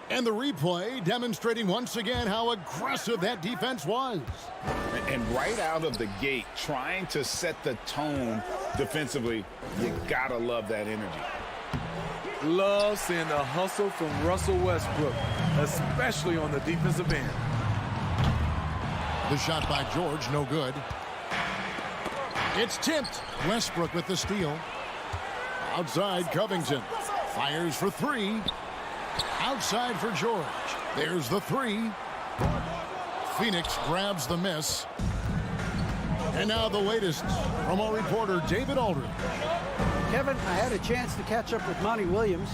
And the replay demonstrating once again how aggressive that defense was. And right out of the gate, trying to set the tone defensively, you gotta love that energy. Love seeing the hustle from Russell Westbrook, especially on the defensive end. The shot by George, no good. It's tipped. Westbrook with the steal. Outside, Covington. Fires for three. Outside for George. There's the three. Phoenix grabs the miss. And now the latest from our reporter, David Aldridge. Kevin, I had a chance to catch up with Monty Williams.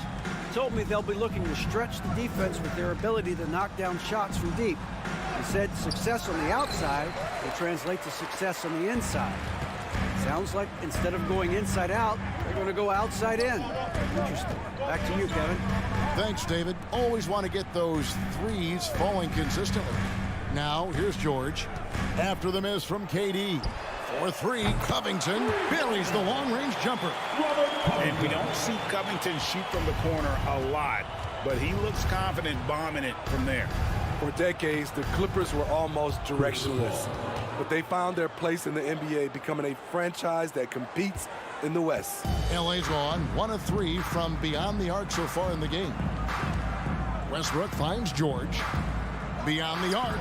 He told me they'll be looking to stretch the defense with their ability to knock down shots from deep. He said success on the outside will translate to success on the inside. Sounds like instead of going inside out, they're going to go outside in. Interesting. Back to you, Kevin. Thanks, David. Always want to get those threes falling consistently. Now, here's George. After the miss from KD. For three, Covington buries the long-range jumper. And we don't see Covington shoot from the corner a lot, but he looks confident bombing it from there. For decades, the Clippers were almost directionless, but they found their place in the NBA, becoming a franchise that competes in the West. LA's on 1 of 3 from beyond the arc so far in the game. Westbrook finds George. Beyond the arc.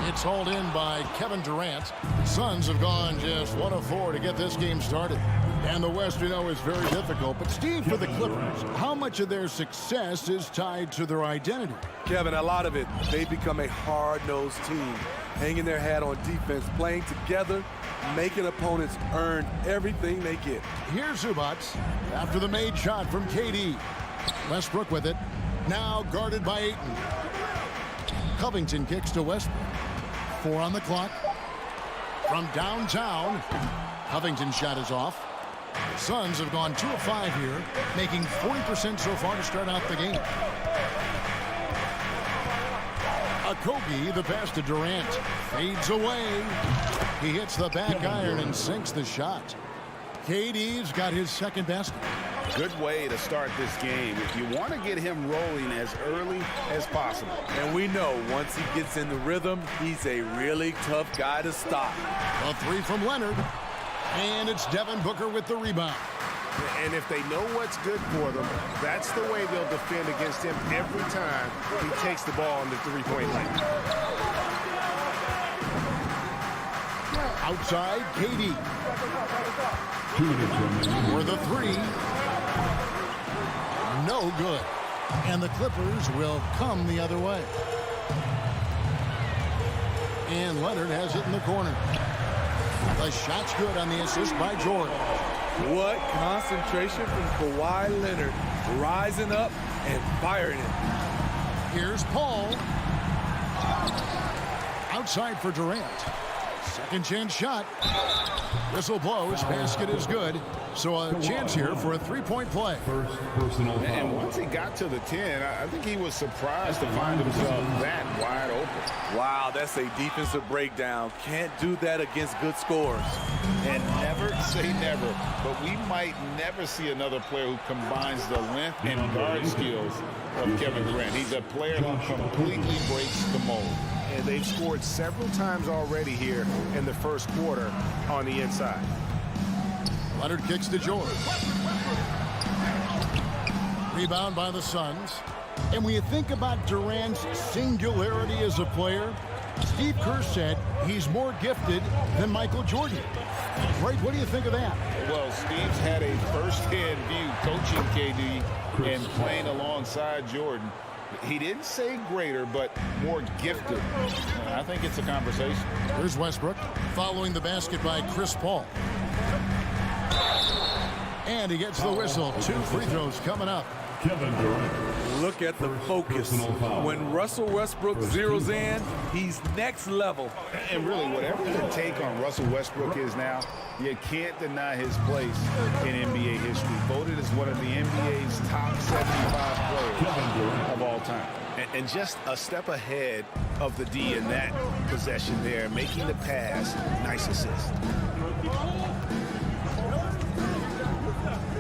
It's hauled in by Kevin Durant. Suns have gone just 1 of 4 to get this game started. And the West, you know, is very difficult. But Steve, for the Clippers, how much of their success is tied to their identity? Kevin, a lot of it. They've become a hard-nosed team, hanging their hat on defense, playing together, making opponents earn everything they get. Here's Zubac after the made shot from KD. Westbrook with it. Now guarded by Ayton. Covington kicks to Westbrook. 4 on the clock. From downtown, Covington's shot is off. The Suns have gone 2 of 5 here, making 40% so far to start out the game. Kobe, the pass to Durant, fades away. He hits the back iron and sinks the shot. KD's got his second basket. Good way to start this game if you want to get him rolling as early as possible. And we know once he gets in the rhythm, he's a really tough guy to stop. A 3 from Leonard. And it's Devin Booker with the rebound. And if they know what's good for them, that's the way they'll defend against him every time he takes the ball in the three-point line. Outside, KD. For the 3. No good. And the Clippers will come the other way. And Leonard has it in the corner. The shot's good on the assist by Jordan. What concentration from Kawhi Leonard, rising up and firing it. Here's Paul. Outside for Durant. Second chance shot. Whistle blows. Basket is good. So a chance here for a three-point play. And once he got to the 10, I think he was surprised to find himself that wide open. Wow, that's a defensive breakdown. Can't do that against good scorers. And never say never, but we might never see another player who combines the length and guard skills of Kevin Durant. He's a player who completely breaks the mold. And they've scored several times already here in the first quarter on the inside. Leonard kicks to George. Rebound by the Suns. And when you think about Durant's singularity as a player, Steve Kerr said he's more gifted than Michael Jordan. Right, what do you think of that? Well, Steve's had a first-hand view coaching KD and playing alongside Jordan. He didn't say greater, but more gifted. I think it's a conversation. Here's Westbrook following the basket by Chris Paul. And he gets the whistle. 2 free throws coming up. Kevin Durant. Look at the focus. When Russell Westbrook zeroes in, he's next level. And really, whatever the take on Russell Westbrook is now, you can't deny his place in NBA history. Voted as one of the NBA's top 75 players of all time. And just a step ahead of the D in that possession there, making the pass. Nice assist.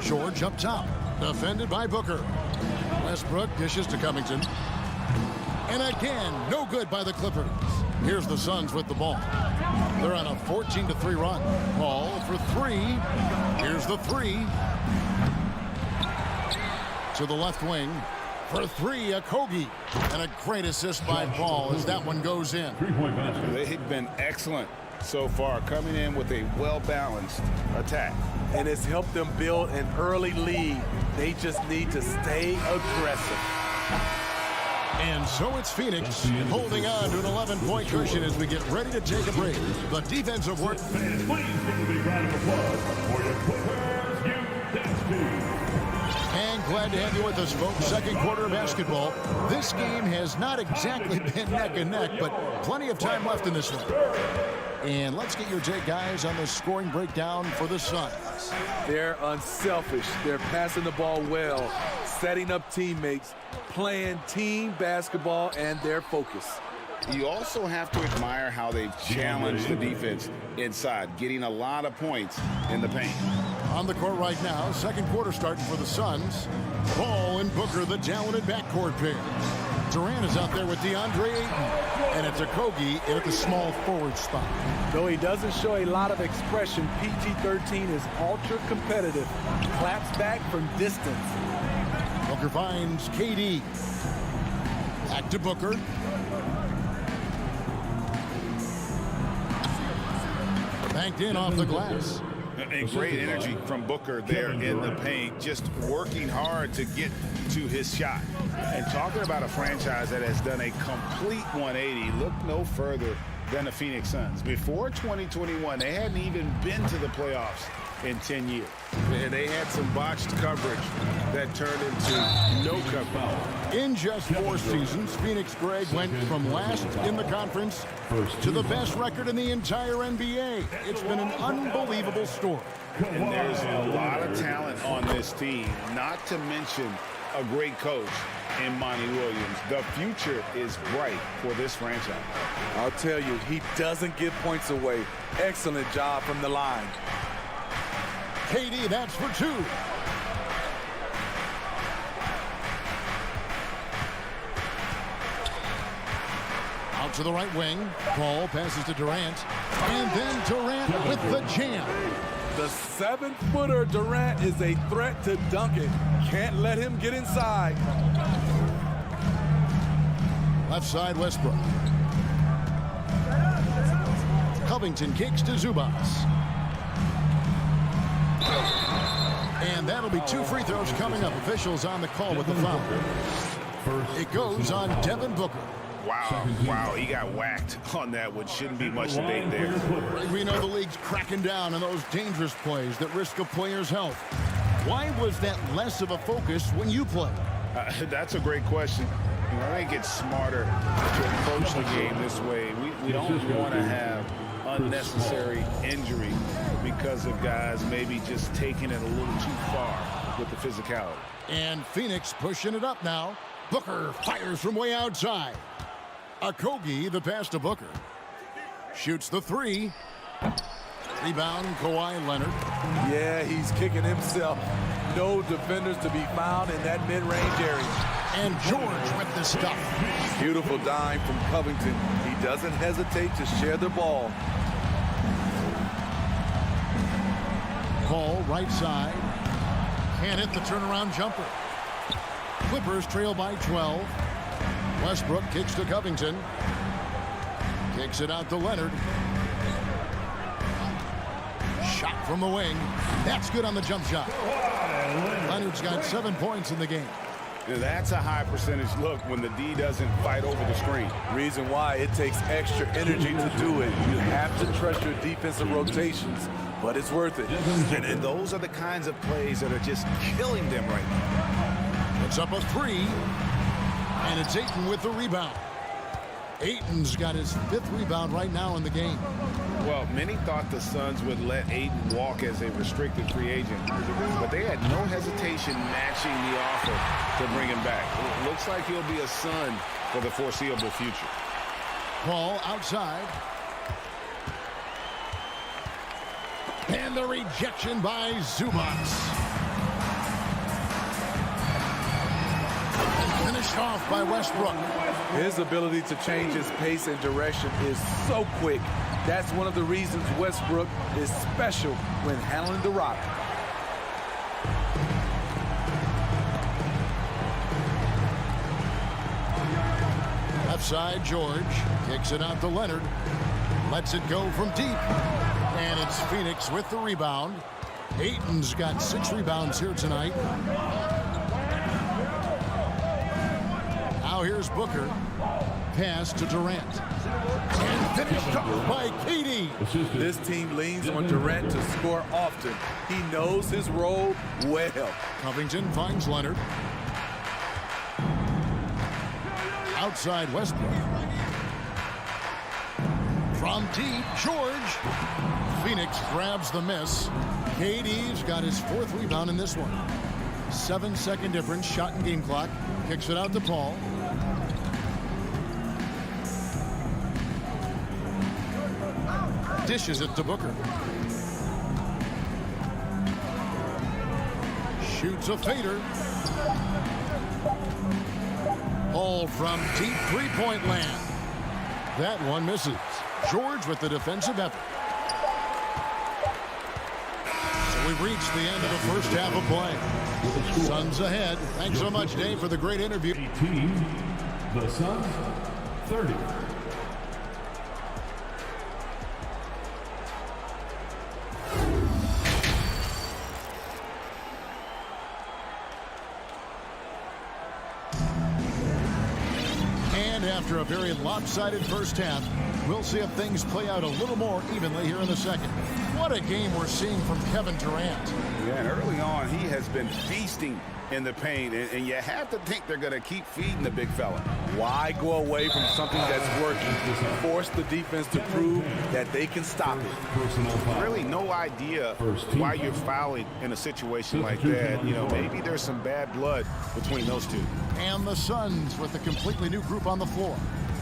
George up top, defended by Booker. Westbrook dishes to Covington. And again, no good by the Clippers. Here's the Suns with the ball. They're on a 14-3 run. Ball for three. Here's the three. To the left wing. For three, Okogie. And a great assist by Paul as that one goes in. They've been excellent so far, coming in with a well-balanced attack. And it's helped them build an early lead. They just need to stay aggressive. And so it's Phoenix holding on to an 11-point cushion as we get ready to take a break. The defensive work. Please give a big round of applause for your Clippers, And glad to have you with us, folks. Second quarter of basketball. This game has not exactly been neck and neck, but plenty of time left in this one. And let's get your take, guys, on the scoring breakdown for the Suns. They're unselfish. They're passing the ball well, setting up teammates, playing team basketball, and their focus. You also have to admire how they've challenged the defense inside, getting a lot of points in the paint. On the court right now, second quarter starting for the Suns. Paul and Booker, the talented backcourt pair. Durant is out there with DeAndre Ayton. And it's Okogie at the small forward spot. Though he doesn't show a lot of expression, PG-13 is ultra-competitive. Claps back from distance. Booker finds KD. Back to Booker. Banked in off the glass. And great energy from Booker there in the paint, just working hard to get to his shot. And talking about a franchise that has done a complete 180, look no further than the Phoenix Suns. Before 2021, they hadn't even been to the playoffs in 10 years. And they had some botched coverage that turned into no coverage. In just 4 seasons, Phoenix, Greg, went from last in the conference to the best record in the entire NBA. It's been an unbelievable story. And there's a lot of talent on this team, not to mention a great coach in Monty Williams. The future is bright for this franchise. I'll tell you, he doesn't give points away. Excellent job from the line. KD, that's for 2. Out to the right wing. Ball passes to Durant. And then Durant with the jam. The 7-footer Durant is a threat to dunk it. Can't let him get inside. Left side, Westbrook. Covington kicks to Zubas. And that'll be 2 free throws coming up. Officials on the call with the foul. It goes on Devin Booker. Wow, he got whacked on that one. Shouldn't be much debate there. We know the league's cracking down on those dangerous plays that risk a player's health. Why was that less of a focus when you play? That's a great question. I think it's smarter to approach the game this way. We don't want to have unnecessary injury because of guys maybe just taking it a little too far with the physicality. And Phoenix pushing it up now. Booker fires from way outside. Okogie, the pass to Booker. Shoots the 3. Rebound, Kawhi Leonard. Yeah, he's kicking himself. No defenders to be found in that mid-range area. And George with the stuff. Beautiful dime from Covington. He doesn't hesitate to share the ball. Ball right side. Can't hit the turnaround jumper. Clippers trail by 12. Westbrook kicks to Covington. Kicks it out to Leonard. Shot from the wing. That's good on the jump shot. Leonard's got 7 points in the game. That's a high percentage look when the D doesn't fight over the screen. Reason why it takes extra energy to do it. You have to trust your defensive rotations, but it's worth it. And those are the kinds of plays that are just killing them right now. It's up a 3. And it's Ayton with the rebound. Ayton's got his 5th rebound right now in the game. Well, many thought the Suns would let Ayton walk as a restricted free agent, but they had no hesitation matching the offer to bring him back. It looks like he'll be a Sun for the foreseeable future. Ball outside. And the rejection by Zubas. Finished off by Westbrook. His ability to change his pace and direction is so quick. That's one of the reasons Westbrook is special when handling the rock. Left side, George kicks it out to Leonard. Lets it go from deep. And it's Phoenix with the rebound. Ayton's got 6 rebounds here tonight. Now here's Booker. Pass to Durant. And finished off by KD. This team leans on Durant to score often. He knows his role well. Covington finds Leonard. Outside Westbrook. From deep, George. Phoenix grabs the miss. KD's got his 4th rebound in this one. 7-second difference, shot and game clock. Kicks it out to Paul. Dishes it to Booker. Shoots a fader. Paul from deep three-point land. That one misses. George with the defensive effort. So we've reached the end of the first half of play. Suns ahead. Thanks so much, Dave, for the great interview. 18, the Suns, 30. And after a very lopsided first half, we'll see if things play out a little more evenly here in the second. What a game we're seeing from Kevin Durant. Yeah, and early on, he has been feasting in the paint, and you have to think they're going to keep feeding the big fella. Why go away from something that's working? Force the defense to prove that they can stop it. Really no idea why you're fouling in a situation like that. You know, maybe there's some bad blood between those two. And the Suns with a completely new group on the floor.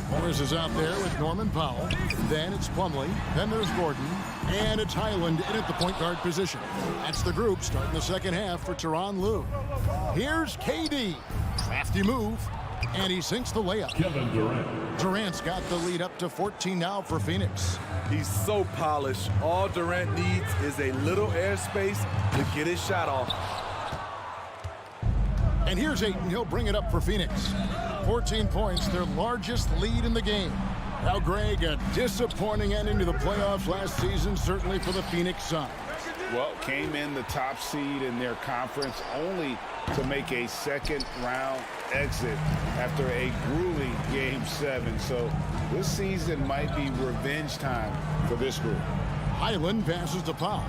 Morris is out there with Norman Powell. Then it's Plumlee. Then there's Gordon. And it's Highland in at the point guard position. That's the group starting the second half for Tyronn Lue. Here's KD. Crafty move. And he sinks the layup. Kevin Durant. Durant's got the lead up to 14 now for Phoenix. He's so polished. All Durant needs is a little airspace to get his shot off. And here's Ayton. He'll bring it up for Phoenix. 14 points, their largest lead in the game. Now, Greg, a disappointing ending to the playoffs last season, certainly for the Phoenix Suns. Well, came in the top seed in their conference only to make a second-round exit after a grueling Game 7. So this season might be revenge time for this group. Highland passes to Powell.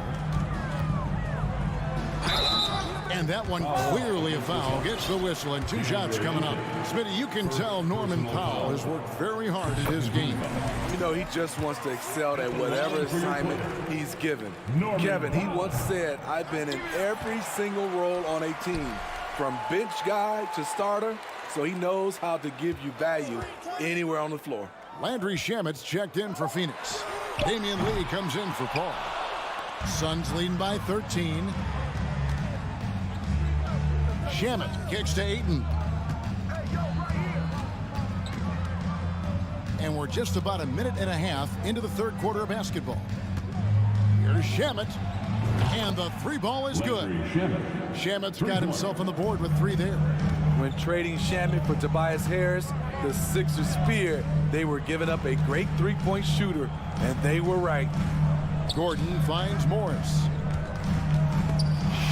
And that one clearly a foul. Gets the whistle and 2 shots coming up. Smitty, you can tell Norman Powell has worked very hard at his game. You know, he just wants to excel at whatever assignment he's given. Kevin, he once said, I've been in every single role on a team, from bench guy to starter, so he knows how to give you value anywhere on the floor. Landry Shamet's checked in for Phoenix. Damian Lee comes in for Paul. Suns leading by 13. Shamet kicks to Ayton. And we're just about a minute and a half into the third quarter of basketball. Here's Shamet. And the 3 ball is good. Shamet's got himself on the board with 3 there. When trading Shamet for Tobias Harris, the Sixers feared they were giving up a great three-point shooter, and they were right. Gordon finds Morris.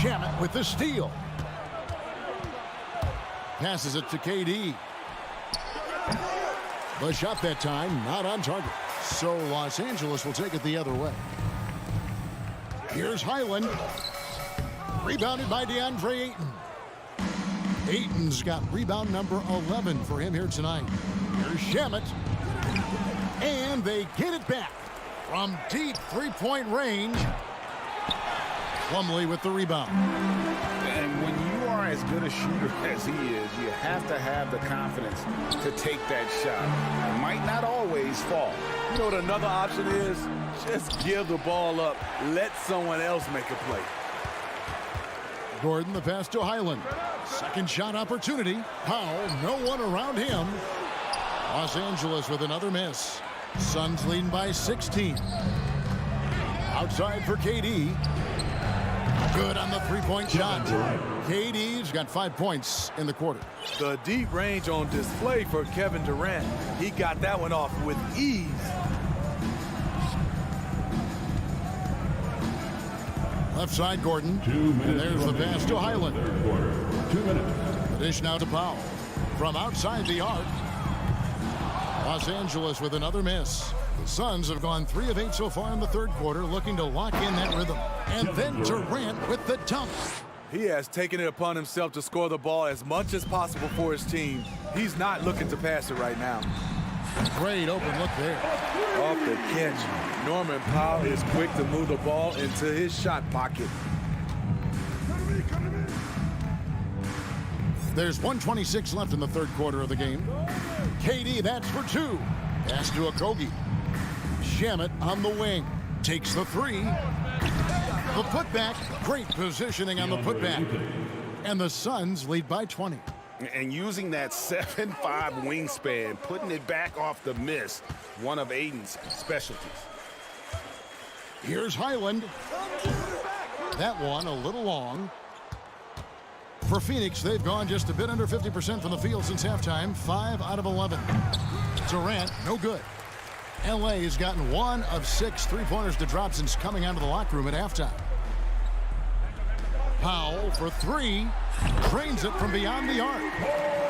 Shamet with the steal. Passes it to KD. The shot that time, not on target. So Los Angeles will take it the other way. Here's Highland. Rebounded by DeAndre Ayton. Ayton's got rebound number 11 for him here tonight. Here's Shamet. And they get it back from deep three-point range. Plumlee with the rebound. And when you are as good a shooter as he is, you have to have the confidence to take that shot. It might not always fall. You know what another option is? Just give the ball up. Let someone else make a play. Gordon, the pass to Highland. Second shot opportunity. Powell, no one around him. Los Angeles with another miss. Suns leading by 16. Outside for KD. Good on the three-point shot. KD's got 5 points in the quarter. The deep range on display for Kevin Durant. He got that one off with ease. Left side, Gordon. 2 minutes. And there's the pass to Highland. Third quarter. 2 minutes. The dish now to Powell. From outside the arc. Los Angeles with another miss. The Suns have gone 3 of 8 so far in the third quarter, looking to lock in that rhythm. And then Durant with the dunk. He has taken it upon himself to score the ball as much as possible for his team. He's not looking to pass it right now. Great open look there. Off the catch, Norman Powell is quick to move the ball into his shot pocket. There's 1:26 left in the third quarter of the game. KD, that's for 2. Pass to Okogie. Shamet on the wing. Takes the 3. The putback. Great positioning on the putback. And the Suns lead by 20. And using that 7'5" wingspan, putting it back off the miss, one of Aiden's specialties. Here's Highland. That one a little long. For Phoenix, they've gone just a bit under 50% from the field since halftime. 5 out of 11. Durant, no good. LA has gotten 1 of 6 three-pointers to drop since coming out of the locker room at halftime. Powell for 3. Drains it from beyond the arc.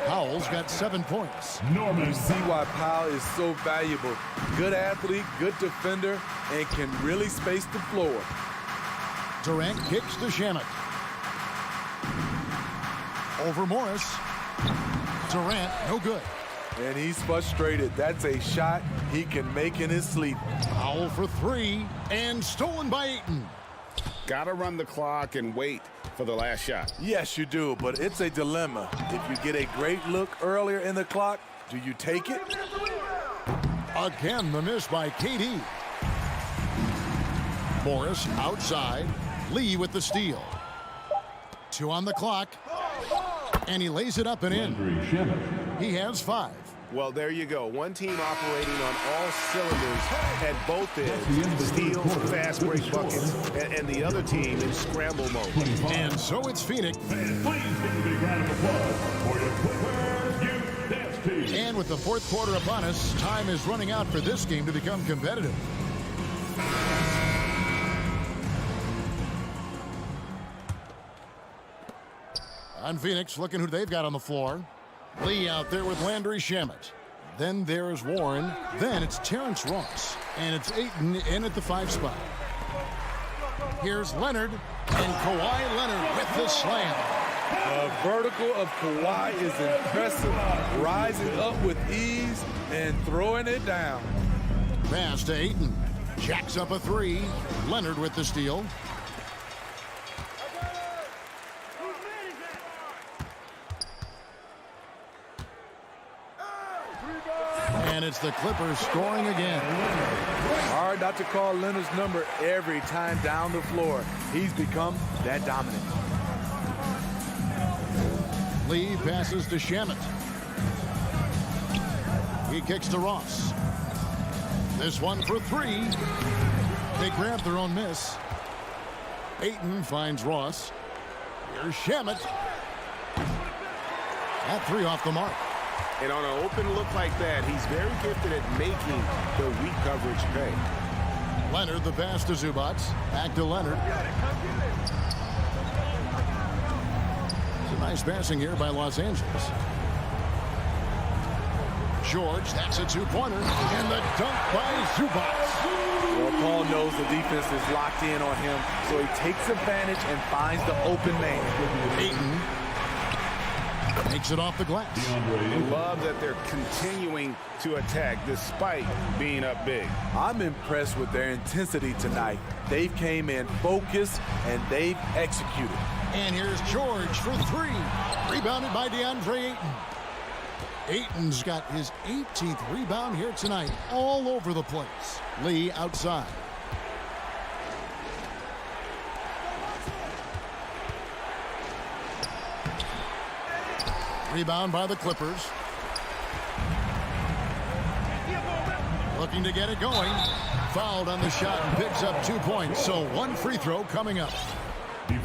Powell's got 7 points. You see why Powell is so valuable. Good athlete, good defender, and can really space the floor. Durant kicks to Shamet. Over Morris. Durant, no good. And he's frustrated. That's a shot he can make in his sleep. Powell for 3. And stolen by Ayton. Got to run the clock and wait for the last shot. Yes, you do, but it's a dilemma. If you get a great look earlier in the clock, do you take it? Again, the miss by KD. Morris outside. Lee with the steal. 2 on the clock. And he lays it up and in. He has 5. Well, there you go. One team operating on all cylinders at both ends. Steals, fast break buckets, and the other team in scramble mode. And so it's Phoenix. Please give a big round of applause for your Footwear Youth Dance Team. And with the fourth quarter upon us, time is running out for this game to become competitive. On Phoenix, looking who they've got on the floor. Lee out there with Landry Shamet. Then there's Warren. Then it's Terrence Ross. And it's Ayton in at the 5 spot. Here's Leonard. And Kawhi Leonard with the slam. The vertical of Kawhi is impressive. Rising up with ease and throwing it down. Pass to Ayton. Jacks up a 3. Leonard with the steal. And it's the Clippers scoring again. Hard not to call Leonard's number every time down the floor. He's become that dominant. Lee passes to Shamet. He kicks to Ross. This one for 3. They grab their own miss. Ayton finds Ross. Here's Shamet. That 3 off the mark. And on an open look like that, he's very gifted at making the weak coverage pay. Leonard, the pass to Zubac. Back to Leonard. Some nice passing here by Los Angeles. George, that's a 2-pointer. And the dunk by Zubac. Well, Paul knows the defense is locked in on him, so he takes advantage and finds the open man. Ayton takes it off the glass. Love that they're continuing to attack despite being up big. I'm impressed with their intensity tonight. They've came in focused and they've executed. And here's George for 3. Rebounded by DeAndre Ayton. Ayton's got his 18th rebound here tonight, all over the place. Lee outside. Rebound by the Clippers. Looking to get it going. Fouled on the shot and picks up 2 points. So one free throw coming up.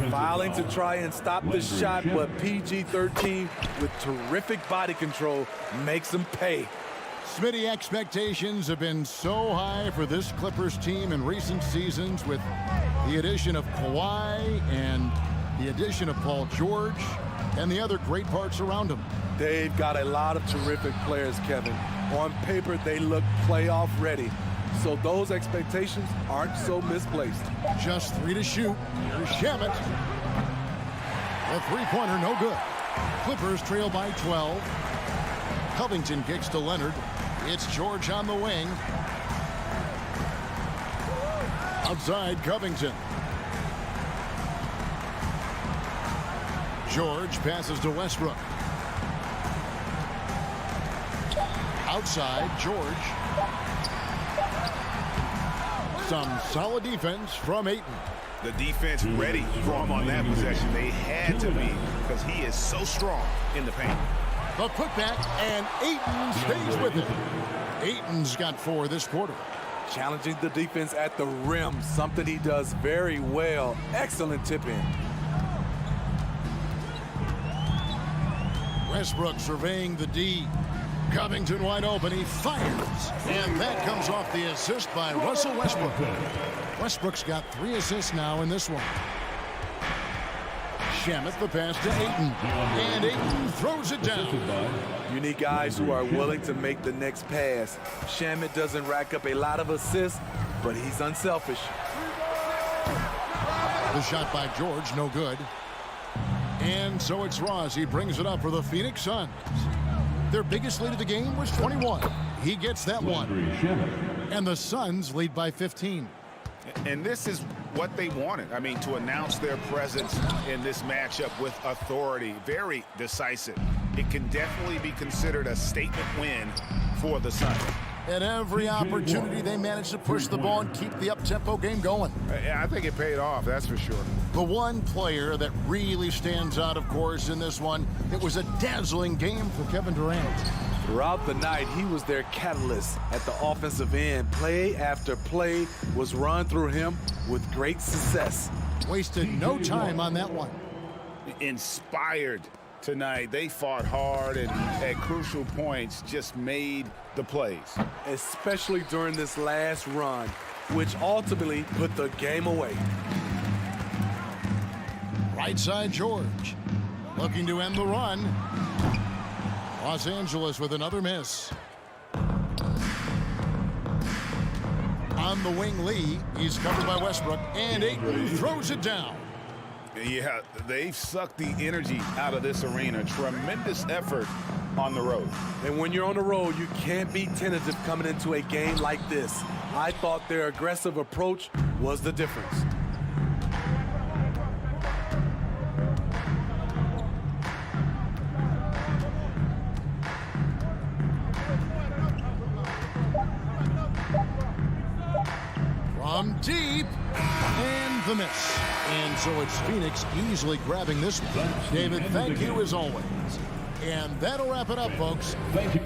Fouling to try and stop the shot, but PG-13 with terrific body control makes him pay. Smitty, expectations have been so high for this Clippers team in recent seasons with the addition of Kawhi and the addition of Paul George and the other great parts around him. They've got a lot of terrific players, Kevin. On paper, they look playoff ready. So those expectations aren't so misplaced. Just 3 to shoot. Here's Shamet. The three-pointer, no good. Clippers trail by 12. Covington kicks to Leonard. It's George on the wing. Outside, Covington. George passes to Westbrook. Outside, George. Some solid defense from Ayton. The defense ready for him on that possession. They had to be because he is so strong in the paint. The putback, and Ayton stays with it. Ayton's got 4 this quarter. Challenging the defense at the rim, something he does very well. Excellent tip-in. Westbrook surveying the D. Covington wide open. He fires. And that comes off the assist by Russell Westbrook. Westbrook's got 3 assists now in this one. Shamet the pass to Ayton. And Ayton throws it down. You need guys who are willing to make the next pass. Shamet doesn't rack up a lot of assists, but he's unselfish. The shot by George, no good. And so it's Ross. He brings it up for the Phoenix Suns. Their biggest lead of the game was 21. He gets that one. And the Suns lead by 15. And this is what they wanted. I mean, to announce their presence in this matchup with authority. Very decisive. It can definitely be considered a statement win for the Suns. At every opportunity, they managed to push the ball and keep the up-tempo game going. I think it paid off, that's for sure. The one player that really stands out, of course, in this one, it was a dazzling game for Kevin Durant. Throughout the night, he was their catalyst at the offensive end. Play after play was run through him with great success. Wasted no time on that one. Inspired tonight. They fought hard and at crucial points just made the plays. Especially during this last run, which ultimately put the game away. Right side, George. Looking to end the run. Los Angeles with another miss. On the wing, Lee. He's covered by Westbrook. And Ayton throws it down. Yeah, they've sucked the energy out of this arena. Tremendous effort on the road. And when you're on the road, you can't be tentative coming into a game like this. I thought their aggressive approach was the difference. From deep, and the miss. And so it's Phoenix easily grabbing this one. David, thank you as always. And that'll wrap it up, folks. Thank you.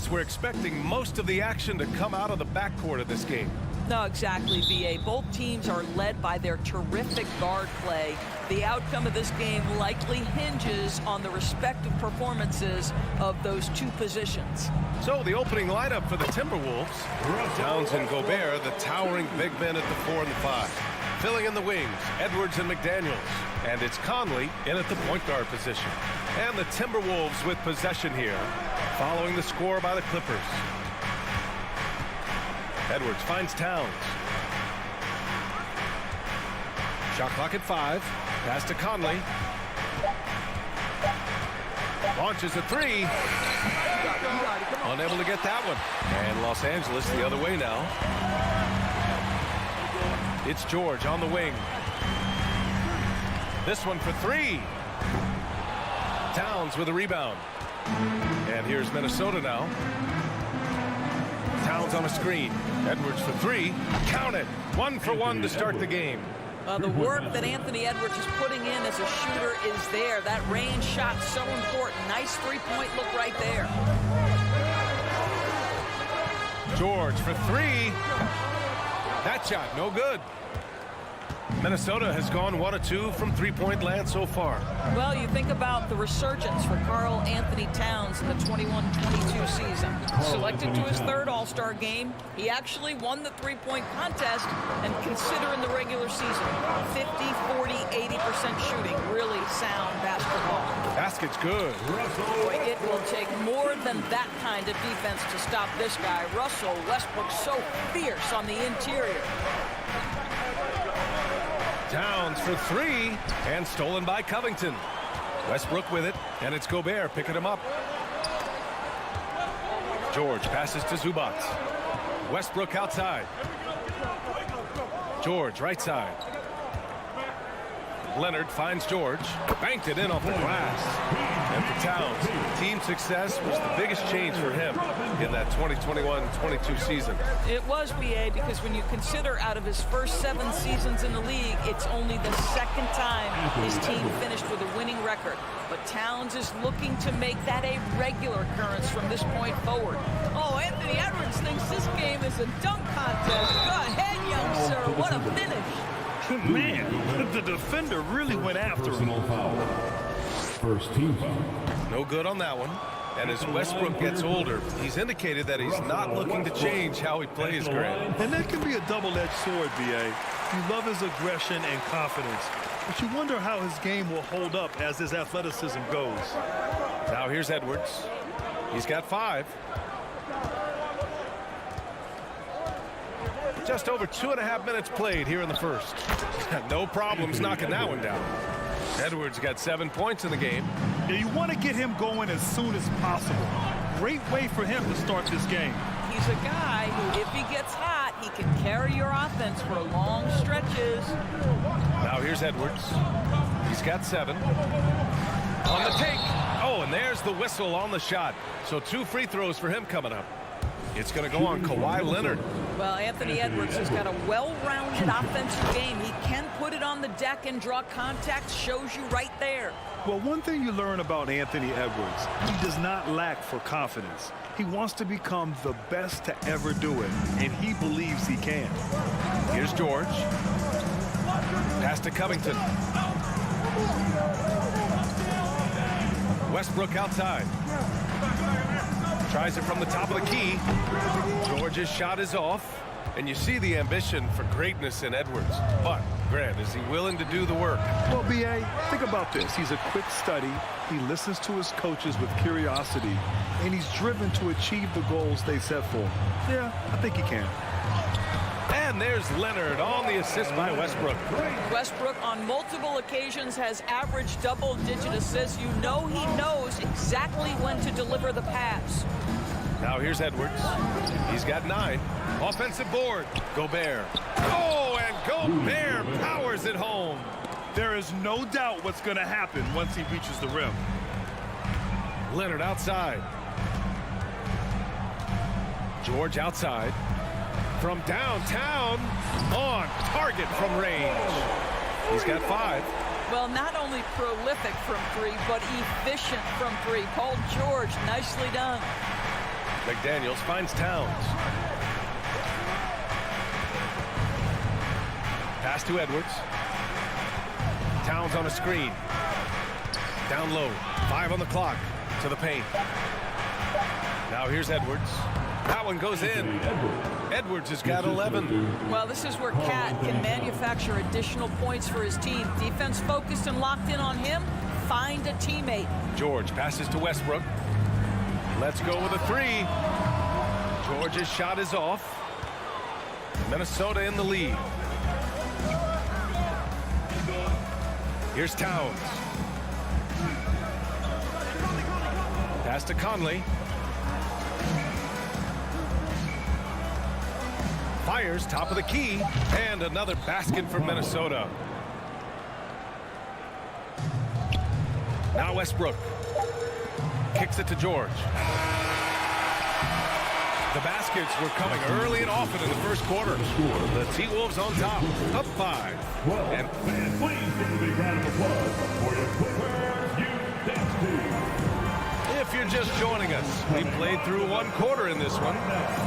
Nuggets were expecting most of the action to come out of the backcourt of this game. No, exactly, VA. Both teams are led by their terrific guard play. The outcome of this game likely hinges on the respective performances of those two positions. So the opening lineup for the Timberwolves. Towns and Gobert, the towering big men at the 4 and the 5. Filling in the wings, Edwards and McDaniels. And it's Conley in at the point guard position. And the Timberwolves with possession here, following the score by the Clippers. Edwards finds Towns. Shot clock at 5. Pass to Conley. Launches a 3. Unable to get that one. And Los Angeles the other way now. It's George on the wing. This one for 3. Towns with a rebound. And here's Minnesota now. Towns on a screen. Edwards for 3. Count it. 1 for 1 to start the game. The work that Anthony Edwards is putting in as a shooter is there. That range shot so important. Nice three-point look right there. George for 3. That shot no good. Minnesota has gone 1 of 2 from three-point land so far. Well, you think about the resurgence for Karl Anthony Towns in the 21-22 season. Selected to his 3rd All-Star game, he actually won the three-point contest, and consider in the regular season, 50, 40, 80% shooting. Really sound basketball. Basket's good. Boy, it will take more than that kind of defense to stop this guy. Russell Westbrook so fierce on the interior. Towns for 3, and stolen by Covington. Westbrook with it, and it's Gobert picking him up. George passes to Zubac. Westbrook outside. George right side. Leonard finds George. Banked it in off the glass. And for Towns, team success was the biggest change for him in that 2021-22 season. It was, BA, because when you consider out of his first 7 seasons in the league, it's only the 2nd time his team finished with a winning record. But Towns is looking to make that a regular occurrence from this point forward. Oh, Anthony Edwards thinks this game is a dunk contest. Go ahead, young sir. What a finish. Man, the defender really went after him. First team foul. No good on that one. And as Westbrook gets older, he's indicated that he's not looking to change how he plays, Grant. And that can be a double-edged sword, B.A. You love his aggression and confidence, but you wonder how his game will hold up as his athleticism goes. Now here's Edwards. He's got 5. Just over 2.5 minutes played here in the first. No problems knocking that one down. Edwards got 7 points in the game. Yeah, you want to get him going as soon as possible. Great way for him to start this game. He's a guy who, if he gets hot, he can carry your offense for long stretches. Now here's Edwards. He's got 7. On the take. Oh, and there's the whistle on the shot. So 2 free throws for him coming up. It's going to go on Kawhi Leonard. Well, Anthony Edwards has got a well-rounded offensive game. He can put it on the deck and draw contact. Shows you right there. Well, one thing you learn about Anthony Edwards, he does not lack for confidence. He wants to become the best to ever do it, and he believes he can. Here's George. Pass to Covington. Westbrook outside. Tries it from the top of the key. George's shot is off. And you see the ambition for greatness in Edwards. But, Grant, is he willing to do the work? Well, B.A., think about this. He's a quick study. He listens to his coaches with curiosity. And he's driven to achieve the goals they set for him. Yeah, I think he can. And there's Leonard on the assist by Westbrook. Westbrook on multiple occasions has averaged double-digit assists. You know he knows exactly when to deliver the pass. Now here's Edwards. He's got 9. Offensive board. Gobert. Oh, and Gobert powers it home. There is no doubt what's going to happen once he reaches the rim. Leonard outside. George outside. From downtown, on target from range. He's got 5. Well, not only prolific from 3, but efficient from 3. Paul George, nicely done. McDaniels finds Towns. Pass to Edwards. Towns on a screen. Down low. 5 on the clock. To the paint. Now here's Edwards. That one goes in. Edwards has got 11. Well, this is where Cat can manufacture additional points for his team. Defense focused and locked in on him. Find a teammate. George passes to Westbrook. Let's go with a 3. George's shot is off. Minnesota in the lead. Here's Towns. Pass to Conley. Fires top of the key, and another basket for Minnesota. Now Westbrook kicks it to George. The baskets were coming early and often in the first quarter. The T-Wolves on top, up 5. And Please give a big round of applause for your Clippers Youth Dance Team. if you're just joining us, we played through 1 quarter in this one.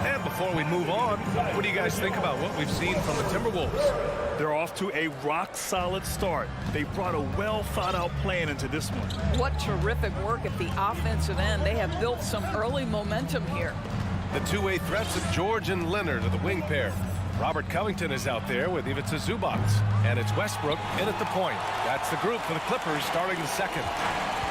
And before we move on, what do you guys think about what we've seen from the Timberwolves? They're off to a rock-solid start. They brought a well-thought-out plan into this one. What terrific work at the offensive end. They have built some early momentum here. The two-way threats of George and Leonard are the wing pair. Robert Covington is out there with Ivica Zubac. And it's Westbrook in at the point. That's the group for the Clippers starting the second.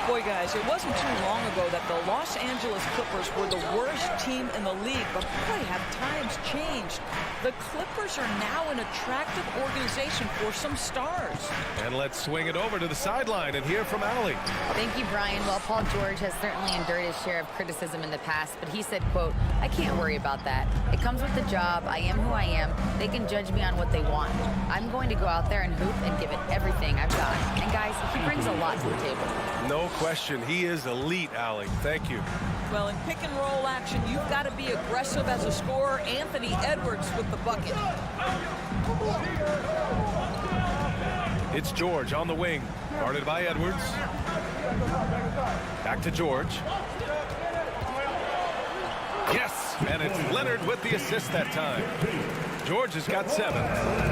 Boy, guys, it wasn't too long ago that the Los Angeles Clippers were the worst team in the league, but boy, have times changed. The Clippers are now an attractive organization for some stars. And let's swing it over to the sideline and hear from Allie. Thank you, Brian. Well, Paul George has certainly endured his share of criticism in the past, but he said, quote, "I can't worry about that. It comes with the job. I am who I am. They can judge me on what they want. I'm going to go out there and hoop and give it everything I've got." And guys, he brings a lot to the table. No question. He is elite, Allie. Thank you. Well, in pick and roll action, you've got to be aggressive as a scorer. Anthony Edwards with the bucket. It's George on the wing, guarded by Edwards. Back to George. Yes, and it's Leonard with the assist that time. George has got 7.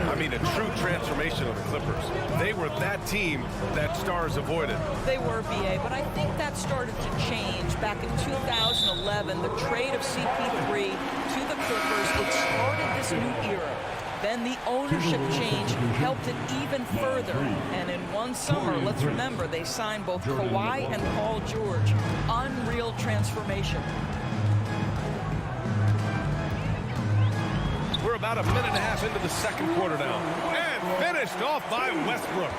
I mean, a true transformation of the Clippers. They were that team that stars avoided. They were, BA, but I think that started to change back in 2011. The trade of CP3 to the Clippers, it started this new era. Then the ownership change helped it even further. And in one summer, let's remember, they signed both Kawhi and Paul George. Unreal transformation. We're about a minute and a half into the second quarter now. And finished off by Westbrook.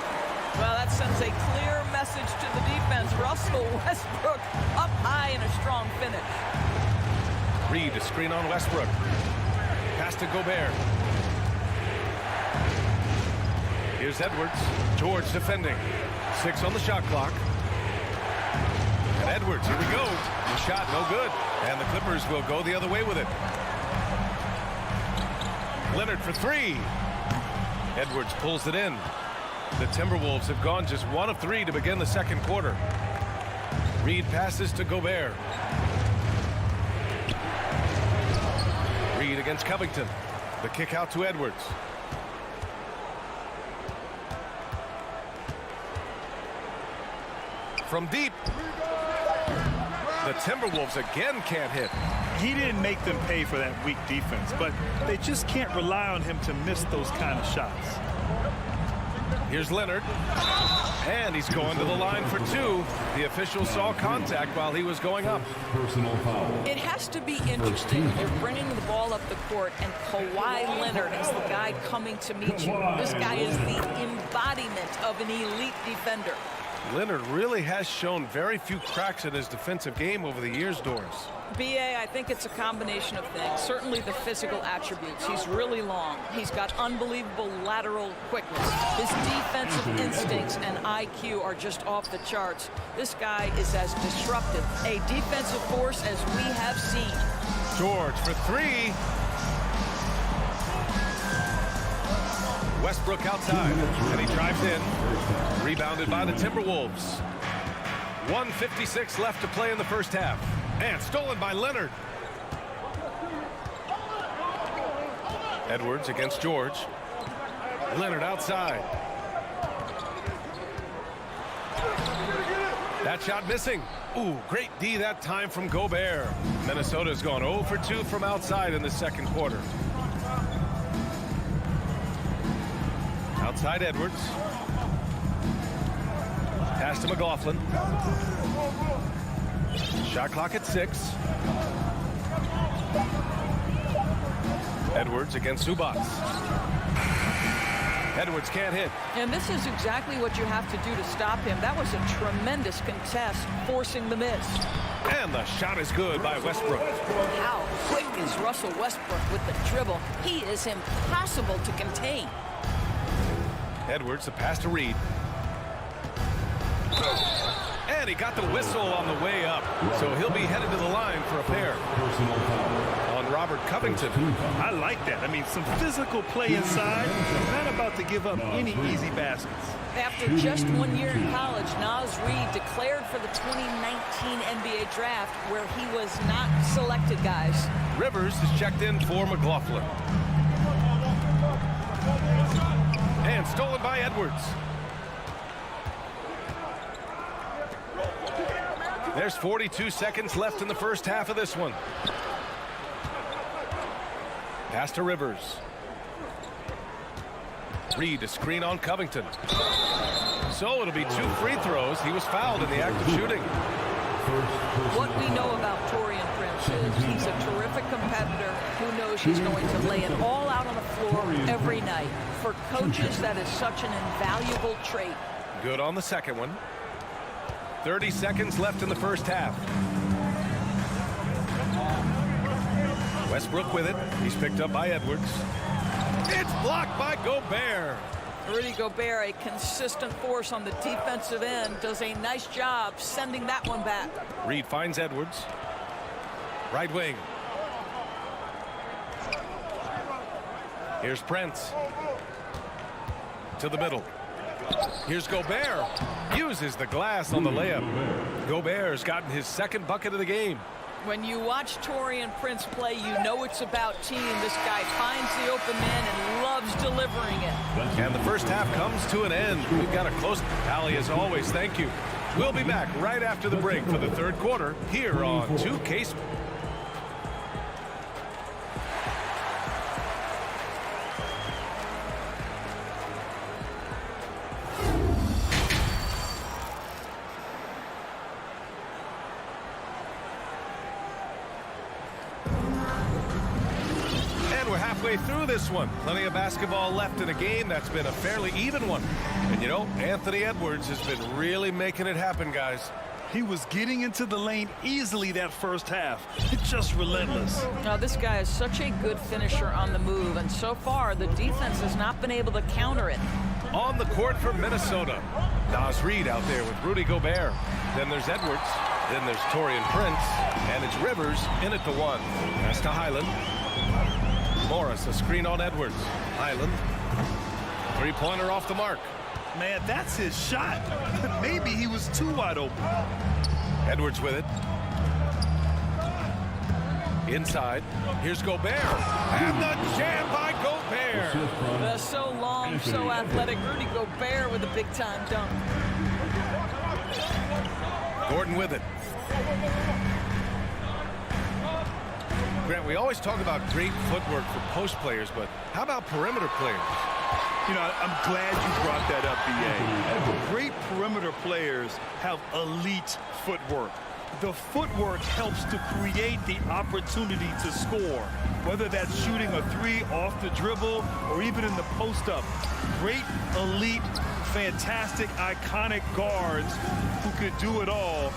Well, that sends a clear message to the defense. Russell Westbrook up high in a strong finish. Reed, a screen on Westbrook. Pass to Gobert. Here's Edwards. George defending. 6 on the shot clock. And Edwards, here we go. The shot, no good. And the Clippers will go the other way with it. Leonard for 3. Edwards pulls it in. The Timberwolves have gone just 1 of 3 to begin the second quarter. Reed passes to Gobert. Reed against Covington. The kick out to Edwards. From deep. The Timberwolves again can't hit. He didn't make them pay for that weak defense, but they just can't rely on him to miss those kind of shots. Here's Leonard. And he's going to the line for 2. The official saw contact while he was going up. Personal foul. It has to be interesting. They're bringing the ball up the court, and Kawhi Leonard is the guy coming to meet you. This guy is the embodiment of an elite defender. Leonard really has shown very few cracks in his defensive game over the years, Doris. BA, I think it's a combination of things. Certainly the physical attributes. He's really long. He's got unbelievable lateral quickness. His defensive instincts and IQ are just off the charts. This guy is as disruptive a defensive force as we have seen. George for 3. Westbrook outside, and he drives in. Rebounded by the Timberwolves. 1:56 left to play in the first half. And stolen by Leonard. Edwards against George. Leonard outside. That shot missing. Ooh, great D that time from Gobert. Minnesota's gone 0 for 2 from outside in the second quarter. Outside Edwards. Pass to McLaughlin. Shot clock at 6. Edwards against Zubats. Edwards can't hit. And this is exactly what you have to do to stop him. That was a tremendous contest, forcing the miss. And the shot is good by Westbrook. How quick is Russell Westbrook with the dribble? He is impossible to contain. Edwards, the pass to Reed. And he got the whistle on the way up. So he'll be headed to the line for a pair. On Robert Covington. I like that. I mean, some physical play inside. Not about to give up any easy baskets. After just 1 year in college, Naz Reid declared for the 2019 NBA draft, where he was not selected, guys. Rivers is checked in for McLaughlin. And stolen by Edwards. There's 42 seconds left in the first half of this one. Pass to Rivers. Reed to screen on Covington. So it'll be 2 free throws. He was fouled in the act of shooting. What we know about Taurean Prince is he's a terrific competitor who knows he's going to lay it all out on the floor every night. For coaches, that is such an invaluable trait. Good on the second one. 30 seconds left in the first half. Westbrook with it. He's picked up by Edwards. It's blocked by Gobert. Rudy Gobert, a consistent force on the defensive end, does a nice job sending that one back. Reed finds Edwards. Right wing. Here's Prince. To the middle. Here's Gobert. Uses the glass on the layup. Gobert's gotten his second bucket of the game. When you watch Taurean Prince play, you know it's about team. This guy finds the open man and loves delivering it. And the first half comes to an end. We've got a close tally as always. Thank you. We'll be back right after the break for the third quarter here on 2K Sports. Through this one. Plenty of basketball left in a game that's been a fairly even one. And you know, Anthony Edwards has been really making it happen, guys. He was getting into the lane easily that first half. It's just relentless. Now, this guy is such a good finisher on the move, and so far the defense has not been able to counter it. On the court for Minnesota, Naz Reid out there with Rudy Gobert. Then there's Edwards. Then there's Taurean Prince. And it's Rivers in at the 1. That's to Highland. Morris, a screen on Edwards. Highland. Three-pointer off the mark. Man, that's his shot. Maybe he was too wide open. Edwards with it. Inside. Here's Gobert. And the jam by Gobert. So long, so athletic. Rudy Gobert with a big-time dunk. Gordon with it. Grant, we always talk about great footwork for post players, but how about perimeter players? You know, I'm glad you brought that up, B.A. Great perimeter players have elite footwork. The footwork helps to create the opportunity to score, whether that's shooting a 3 off the dribble or even in the post-up. Great, elite, fantastic, iconic guards who could do it all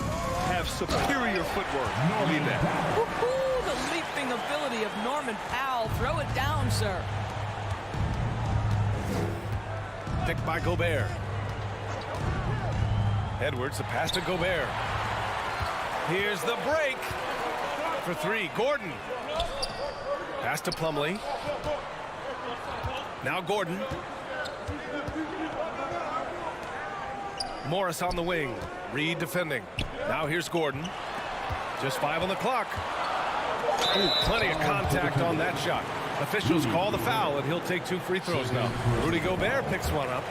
have superior footwork. Believe that. Woo-hoo, the leaping ability of Norman Powell. Throw it down, sir. Picked by Gobert. Edwards, the pass to Gobert. Here's the break for 3. Gordon. Pass to Plumlee. Now Gordon. Morris on the wing. Reed defending. Now here's Gordon. Just 5 on the clock. Ooh, plenty of contact on that shot. Officials call the foul, and he'll take 2 free throws now. Rudy Gobert picks one up.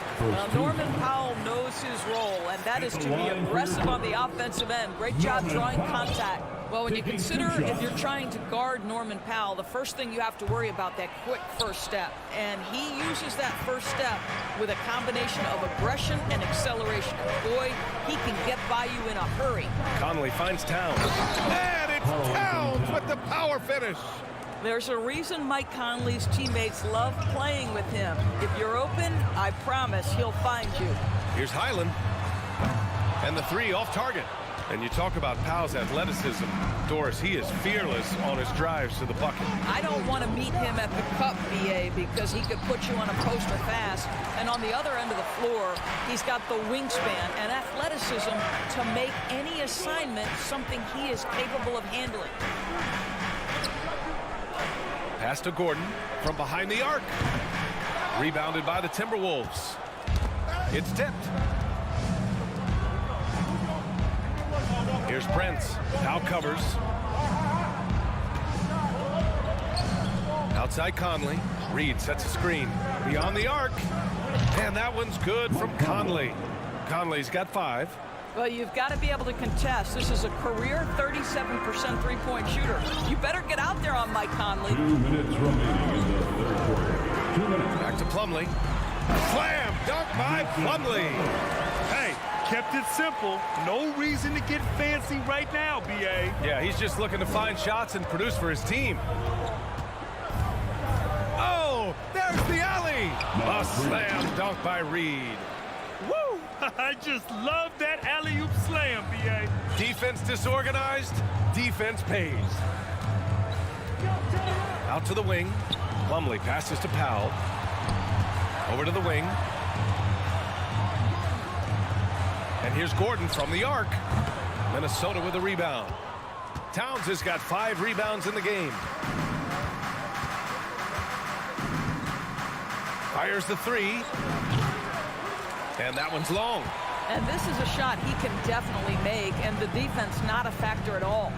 Norman Powell knows his role, and that is to be aggressive on the offensive end. Great job drawing contact. Well, when you consider if you're trying to guard Norman Powell, the first thing you have to worry about that quick first step. And he uses that first step with a combination of aggression and acceleration. Boy, he can get by you in a hurry. Conley finds Towns. And it's Towns with the power finish. There's a reason Mike Conley's teammates love playing with him. If you're open, I promise he'll find you. Here's Highland. And the 3 off target. And you talk about Powell's athleticism. Doris, he is fearless on his drives to the bucket. I don't want to meet him at the cup, BA, because he could put you on a poster fast. And on the other end of the floor, he's got the wingspan and athleticism to make any assignment something he is capable of handling. Pass to Gordon from behind the arc. Rebounded by the Timberwolves. It's tipped. Here's Prince. Now covers. Outside Conley. Reed sets a screen. Beyond the arc. And that one's good from Conley. Conley's got 5. Well, you've got to be able to contest. This is a career 37% three-point shooter. You better get out there on Mike Conley. 2 minutes remaining in the third quarter. 2 minutes. Back to Plumlee. Slam dunk by Plumlee. Hey, kept it simple. No reason to get fancy right now, BA. Yeah, he's just looking to find shots and produce for his team. Oh, there's the alley. A slam dunk by Reed. Woo! I just love that alley-oop slam, BA. Defense disorganized, defense pays. Out to the wing. Plumlee passes to Powell. Over to the wing. And here's Gordon from the arc. Minnesota with a rebound. Towns has got 5 rebounds in the game. Fires the 3. And that one's long. And this is a shot he can definitely make, and the defense not a factor at all.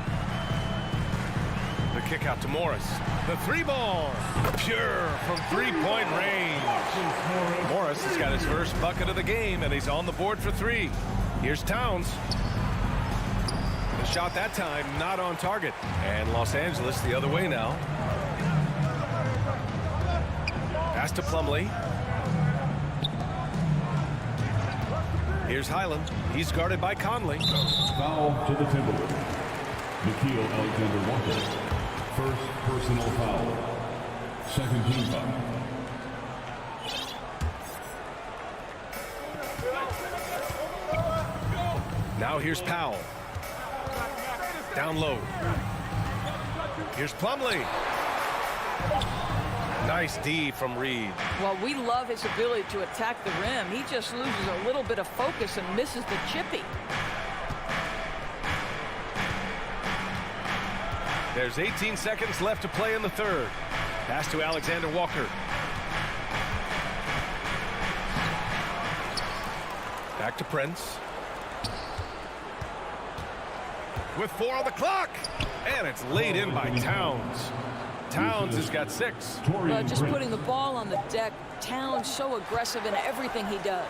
The kick out to Morris. The 3-ball. Pure from 3-point range. Morris has got his first bucket of the game, and he's on the board for 3. Here's Towns. The shot that time not on target. And Los Angeles the other way now. Pass to Plumlee. Here's Highland. He's guarded by Conley. Foul to the Timberwolves. Nickeil Alexander-Walker. First personal foul. Second team foul. Now here's Powell. Down low. Here's Plumlee. Nice D from Reed. Well, we love his ability to attack the rim. He just loses a little bit of focus and misses the chippy. There's 18 seconds left to play in the third. Pass to Alexander Walker. Back to Prince. With 4 on the clock. And it's laid in by Towns. Towns has got 6. Just putting the ball on the deck. Towns so aggressive in everything he does.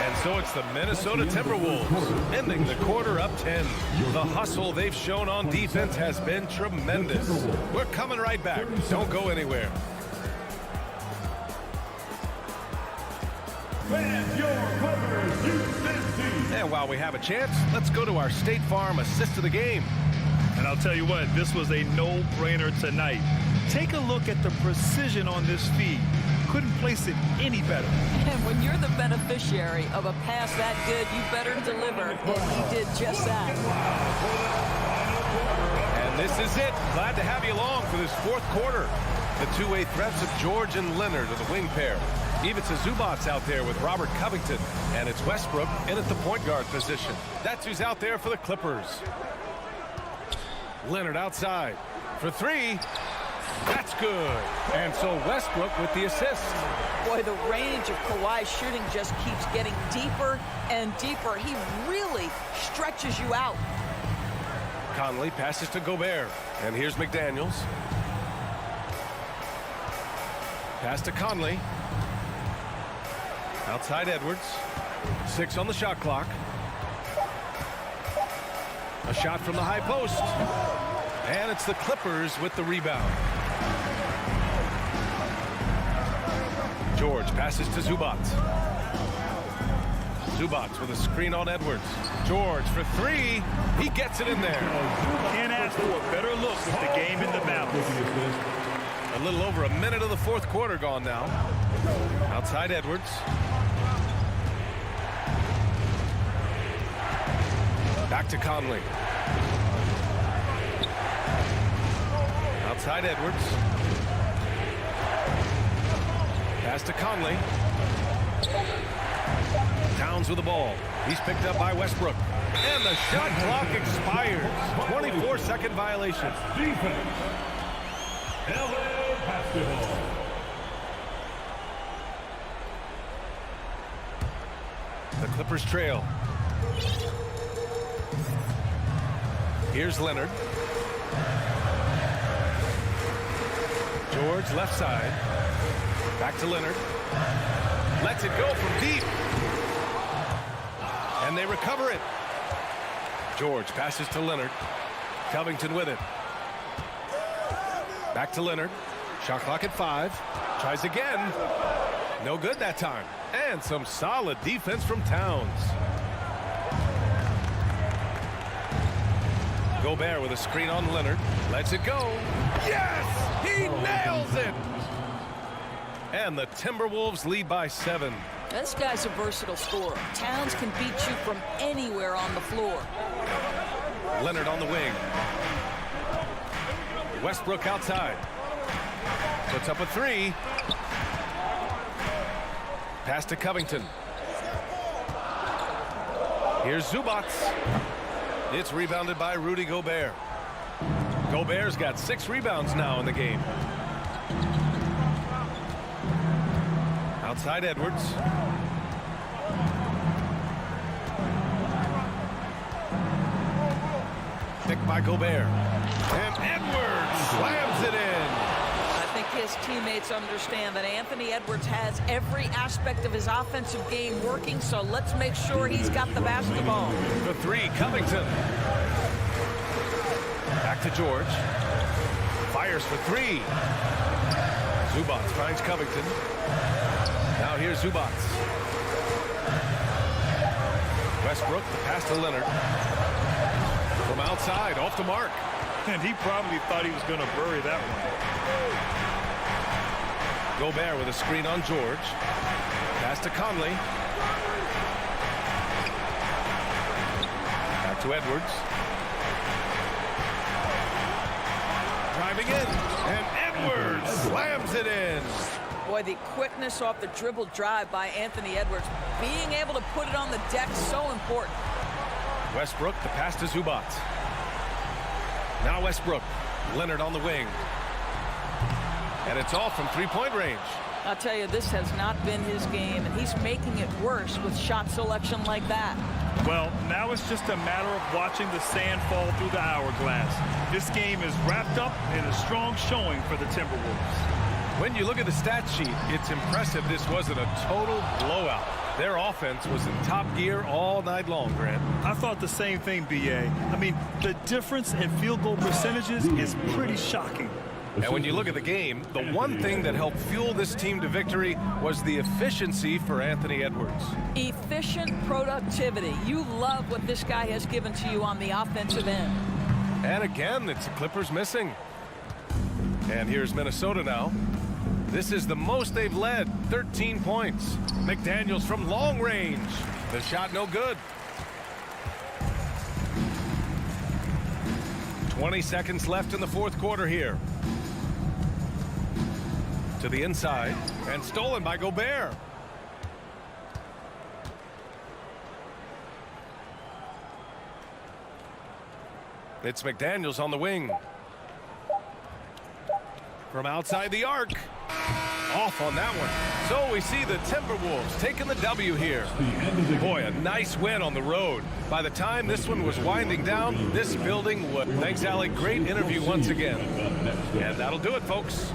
And so it's the Minnesota Timberwolves ending the quarter up 10. The hustle they've shown on defense has been tremendous. We're coming right back. Don't go anywhere. And while we have a chance, let's go to our State Farm assist of the game. And I'll tell you what, this was a no-brainer tonight. Take a look at the precision on this feed. Couldn't place it any better. And when you're the beneficiary of a pass that good, you better deliver. And he did just that. And this is it. Glad to have you along for this fourth quarter. The two-way threats of George and Leonard are the wing pair. Ivica Zubac's out there with Robert Covington. And it's Westbrook in at the point guard position. That's who's out there for the Clippers. Leonard outside for 3. That's good. And so Westbrook with the assist. Boy, the range of Kawhi's shooting just keeps getting deeper and deeper. He really stretches you out. Conley passes to Gobert. And here's McDaniels. Pass to Conley. Outside Edwards. 6 on the shot clock. A shot from the high post. And it's the Clippers with the rebound. George passes to Zubac. Zubac with a screen on Edwards. George for 3. He gets it in there. Can't ask for a better look with the game in the balance. A little over a minute of the fourth quarter gone now. Outside Edwards. Back to Conley. Outside Edwards. Pass to Conley. Towns with the ball. He's picked up by Westbrook. And the shot clock expires. 24-second violation. Defense. LA basketball. The Clippers trail. Here's Leonard. George left side. Back to Leonard. Lets it go from deep. And they recover it. George passes to Leonard. Covington with it. Back to Leonard. Shot clock at 5. Tries again. No good that time. And some solid defense from Towns. Gobert with a screen on Leonard. Lets it go. Yes! He nails it! And the Timberwolves lead by 7. This guy's a versatile scorer. Towns can beat you from anywhere on the floor. Leonard on the wing. Westbrook outside. Puts up a 3. Pass to Covington. Here's Zubac. It's rebounded by Rudy Gobert. Gobert's got 6 rebounds now in the game. Outside Edwards. Picked by Gobert. And Edwards slams it in. I think his teammates understand that Anthony Edwards has every aspect of his offensive game working, so let's make sure he's got the basketball. The 3, Covington. Back to George. Fires for 3. Zubac finds Covington. Now here's Zubac. Westbrook, the pass to Leonard. From outside, off the mark. And he probably thought he was going to bury that one. Gobert with a screen on George. Pass to Conley. Back to Edwards. Driving in. And Edwards slams it in. Boy, the quickness off the dribble drive by Anthony Edwards. Being able to put it on the deck, so important. Westbrook, the pass to Zubac. Now Westbrook. Leonard on the wing. And it's all from three-point range. I'll tell you, this has not been his game, and he's making it worse with shot selection like that. Well, now it's just a matter of watching the sand fall through the hourglass. This game is wrapped up in a strong showing for the Timberwolves. When you look at the stat sheet, it's impressive this wasn't a total blowout. Their offense was in top gear all night long, Grant. I thought the same thing, B.A. I mean, the difference in field goal percentages is pretty shocking. And when you look at the game, the one thing that helped fuel this team to victory was the efficiency for Anthony Edwards. Efficient productivity. You love what this guy has given to you on the offensive end. And again, it's the Clippers missing. And here's Minnesota now. This is the most they've led, 13 points. McDaniels from long range. The shot no good. 20 seconds left in the fourth quarter here. To the inside, and stolen by Gobert. It's McDaniels on the wing. From outside the arc. Off on that one. So we see the Timberwolves taking the W here. Boy, a nice win on the road. By the time this one was winding down, this building would. Thanks, Allie. Great interview once again. And that'll do it, folks.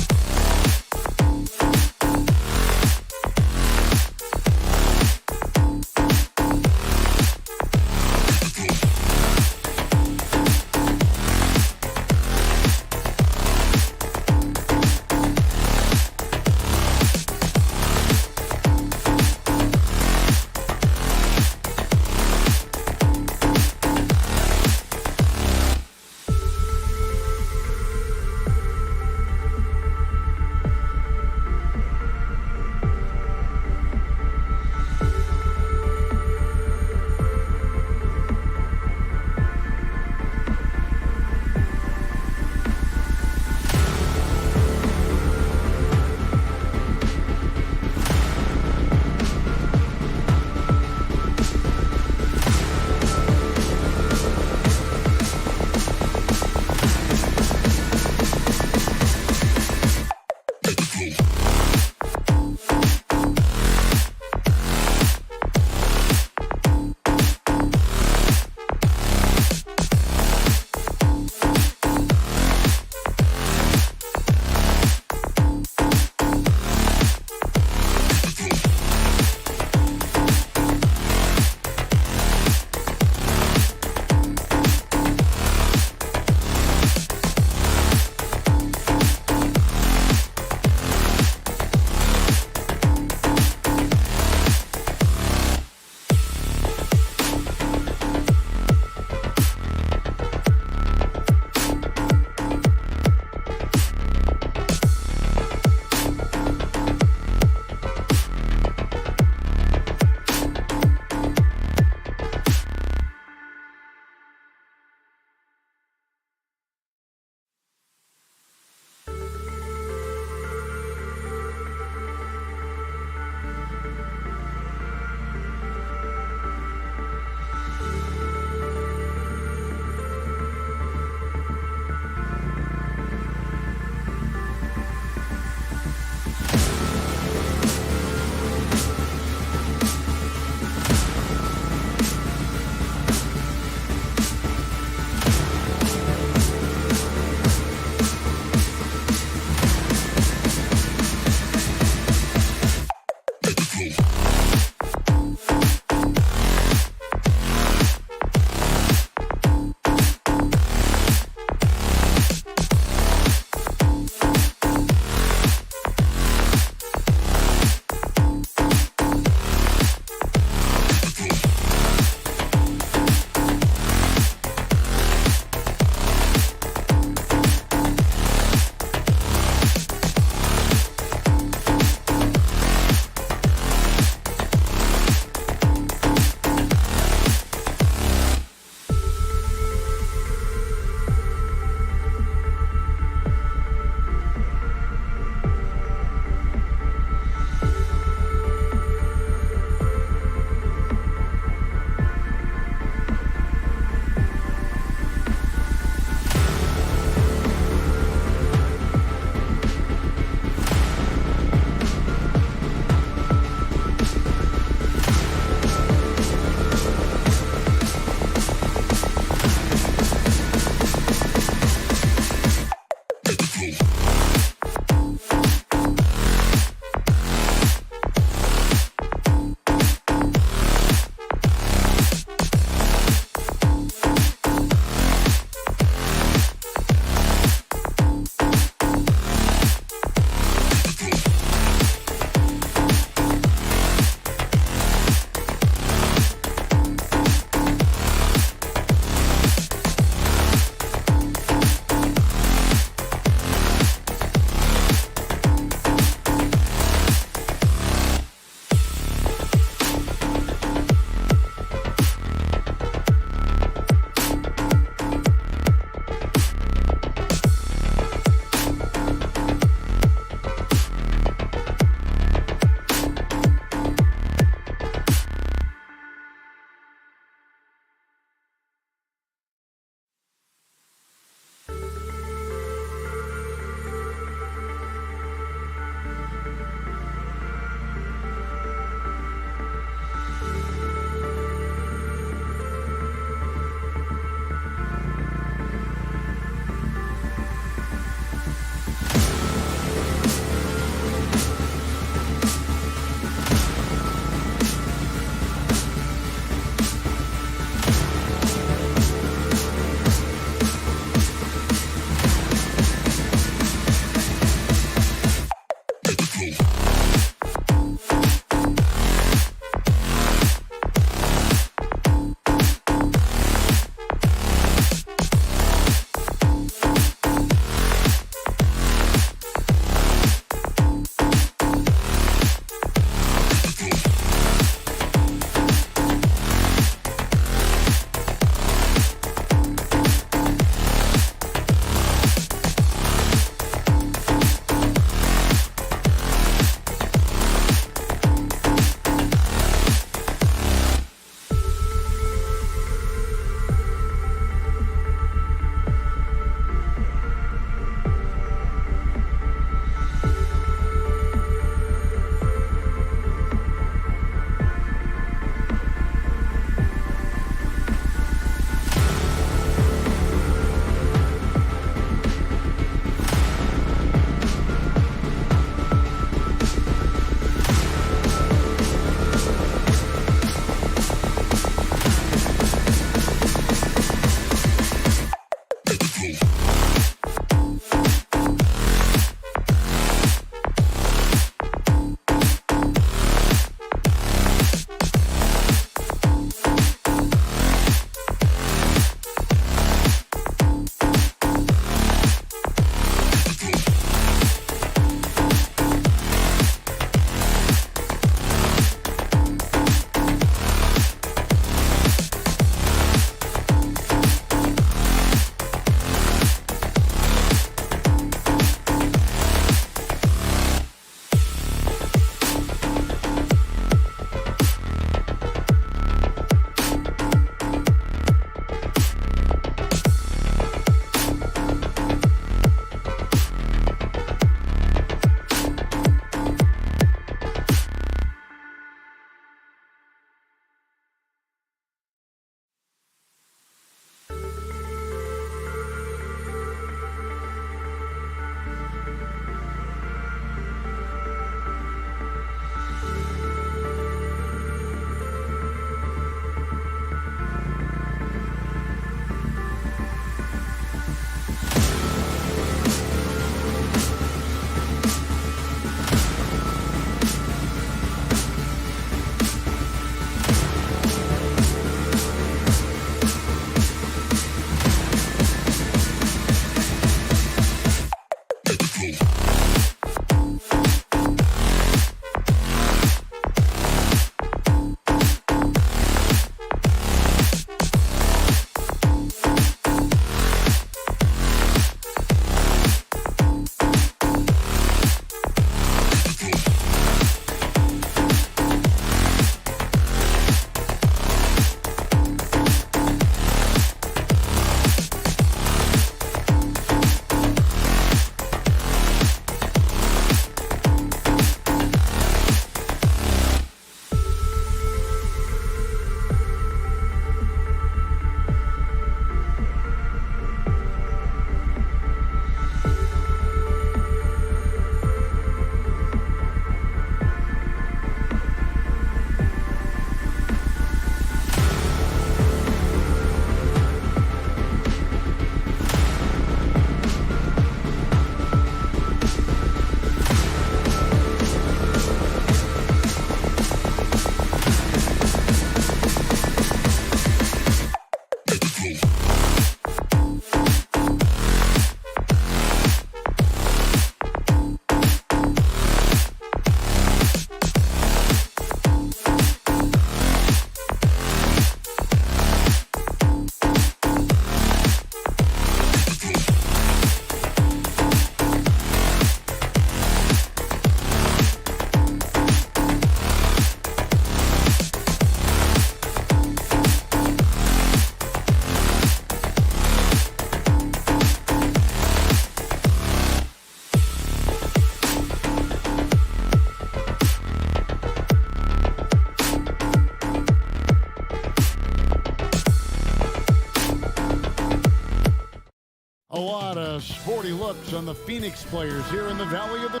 A lot of sporty looks on the Phoenix players here in the Valley of the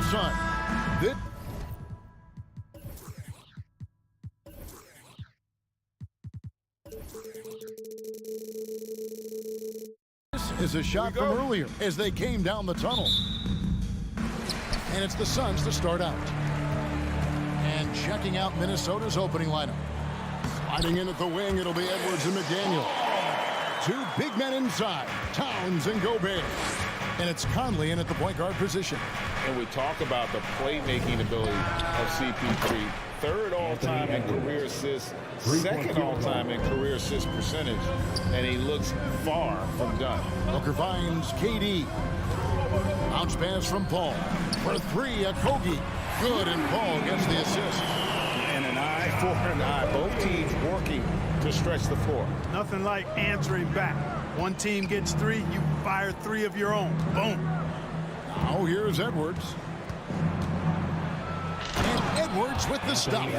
Sun. This is a shot from earlier as they came down the tunnel. And it's the Suns to start out. And checking out Minnesota's opening lineup. Sliding in at the wing, it'll be Edwards and McDaniel. Two big men inside, Towns and Gobert. And it's Conley in at the point guard position. And we talk about the playmaking ability of CP3. Third all-time in career assists, second all-time in career assist percentage. And he looks far from done. Booker finds KD. Bounce pass from Paul. For three, Kogi. Good, and Paul gets the assist. And an eye for an eye. Both teams working to stretch the floor. Nothing like answering back. One team gets three, you fire three of your own. Boom. Now here's Edwards. And Edwards with the stop.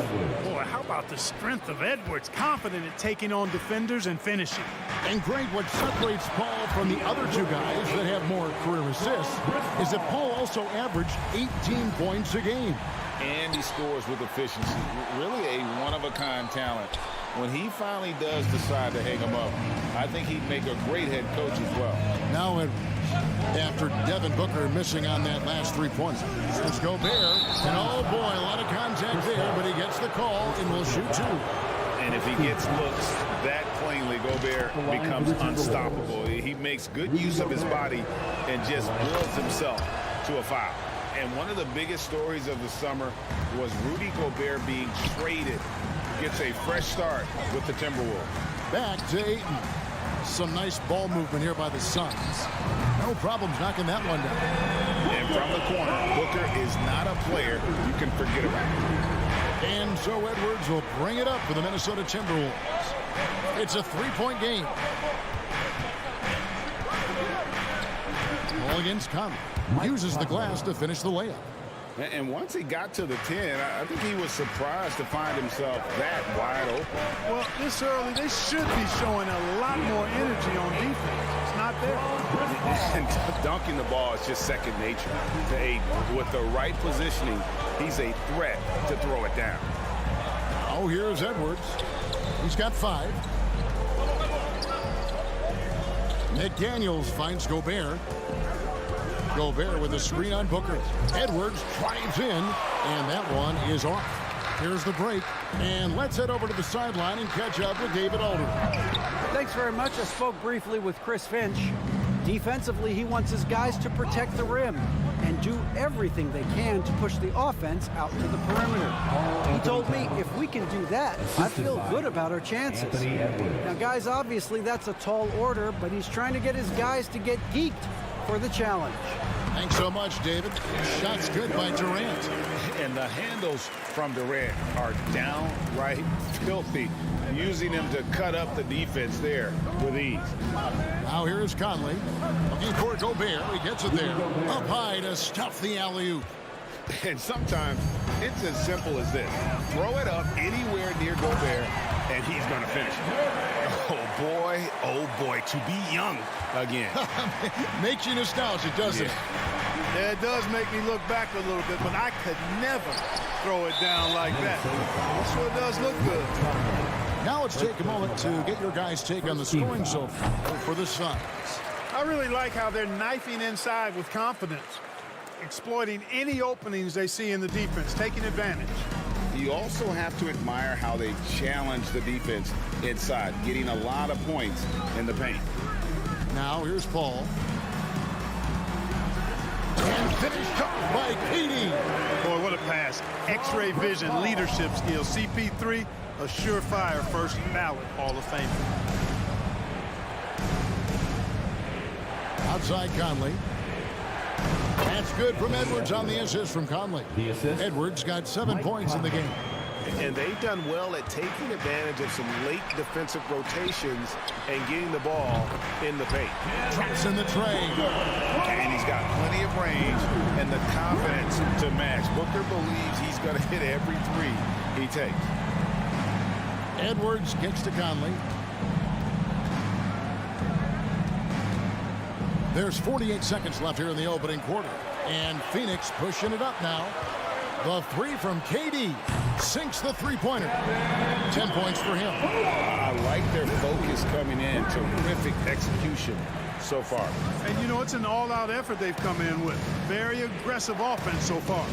Boy, how about the strength of Edwards? Confident at taking on defenders and finishing. And great, what separates Paul from the other two guys that have more career assists is that Paul also averaged 18 points a game. And he scores with efficiency. Really a one-of-a-kind talent. When he finally does decide to hang him up, I think he'd make a great head coach as well. Now after Devin Booker missing on that last three-pointer, it's Gobert. And oh boy, a lot of contact there, but he gets the call and will shoot two. And if he gets looks that plainly, Gobert becomes unstoppable. He makes good use of his body and just wills himself to a foul. And one of the biggest stories of the summer was Rudy Gobert being traded. Gets a fresh start with the Timberwolves. Back to Ayton. Some nice ball movement here by the Suns. No problems knocking that one down. And from the corner, Booker is not a player you can forget about. And so Edwards will bring it up for the Minnesota Timberwolves. It's a three-point game. Ball against Conley. Uses the glass to finish the layup. And once he got to the 10, I think he was surprised to find himself that wide open. Well, this early, they should be showing a lot more energy on defense. It's not there. And dunking the ball is just second nature to Ayton. With the right positioning, he's a threat to throw it down. Oh, here's Edwards. He's got 5. McDaniels finds Gobert. Gobert with a screen on Booker. Edwards drives in, and that one is off. Here's the break, and let's head over to the sideline and catch up with David Alder. Thanks very much. I spoke briefly with Chris Finch. Defensively, he wants his guys to protect the rim and do everything they can to push the offense out to the perimeter. He told me if we can do that, I feel good about our chances. Now, guys, obviously that's a tall order, but he's trying to get his guys to get geeked for the challenge. Thanks so much, David. Shot's good by Durant. And the handles from Durant are downright filthy, using him to cut up the defense there with ease. Now here's Conley. Looking for Gobert. He gets it there. Up high to stuff the alley-oop. And sometimes it's as simple as this. Throw it up anywhere near Gobert, and he's going to finish it. Oh boy, to be young again. Makes you nostalgic, doesn't it? Yeah, it does make me look back a little bit, but I could never throw it down like that. It sure does look good. Now let's take a moment to get your guys' take on the scoring so far for the Suns. I really like how they're knifing inside with confidence, exploiting any openings they see in the defense, taking advantage. You also have to admire how they challenge the defense inside, getting a lot of points in the paint. Now here's Paul. And finished off by KD. Boy, what a pass. X-ray vision, leadership skills. CP3, a surefire first ballot Hall of Famer. Outside Conley. That's good from Edwards on the assist from Conley. Edwards got 7 points in the game. And they've done well at taking advantage of some late defensive rotations and getting the ball in the paint. Traps in the tray. And he's got plenty of range and the confidence to match. Booker believes he's going to hit every three he takes. Edwards kicks to Conley. There's 48 seconds left here in the opening quarter. And Phoenix pushing it up now. The three from KD sinks the three-pointer. 10 points for him. I like their focus coming in. Terrific execution so far. And, you know, it's an all-out effort they've come in with. Very aggressive offense so far.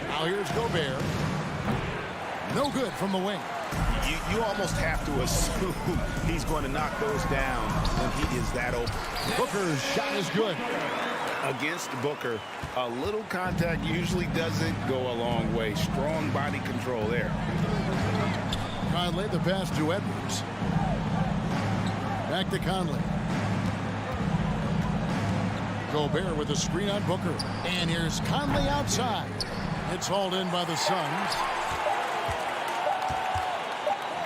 Now here's Gobert. No good from the wing. You almost have to assume he's going to knock those down when he is that open. Booker's shot is good. Against Booker, a little contact usually doesn't go a long way. Strong body control there. Conley, the pass to Edwards. Back to Conley. Gobert with a screen on Booker. And here's Conley outside. It's hauled in by the Suns.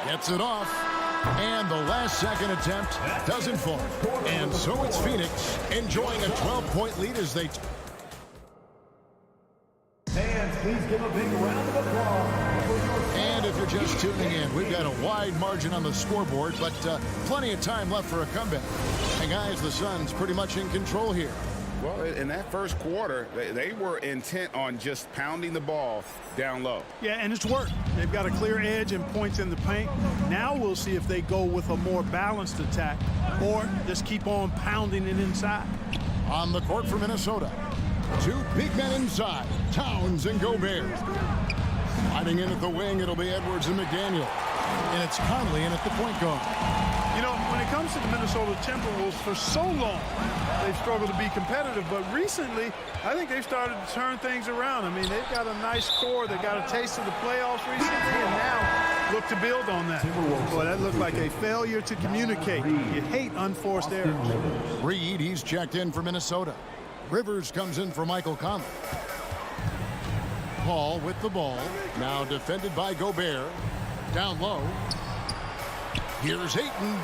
Gets it off. And the last second attempt doesn't fall. And so it's Phoenix enjoying a 12-point lead as they... Fans, please give a big round of applause. And if you're just tuning in, we've got a wide margin on the scoreboard, but plenty of time left for a comeback. And guys, the Suns pretty much in control here. Well, in that first quarter, they were intent on just pounding the ball down low. Yeah, and it's worked. They've got a clear edge and points in the paint. Now we'll see if they go with a more balanced attack or just keep on pounding it inside. On the court for Minnesota, two big men inside, Towns and Gobert. Sliding in at the wing, it'll be Edwards and McDaniel. And it's Conley in at the point guard. You know, when it comes to the Minnesota Timberwolves, for so long, they've struggled to be competitive. But recently, I think they've started to turn things around. I mean, they've got a nice core. They got a taste of the playoffs recently, and now look to build on that. Boy, that looked like a failure to communicate. You hate unforced errors. Reed, he's checked in for Minnesota. Rivers comes in for Michael Conley. Paul with the ball. Now defended by Gobert. Down low. Here's Ayton.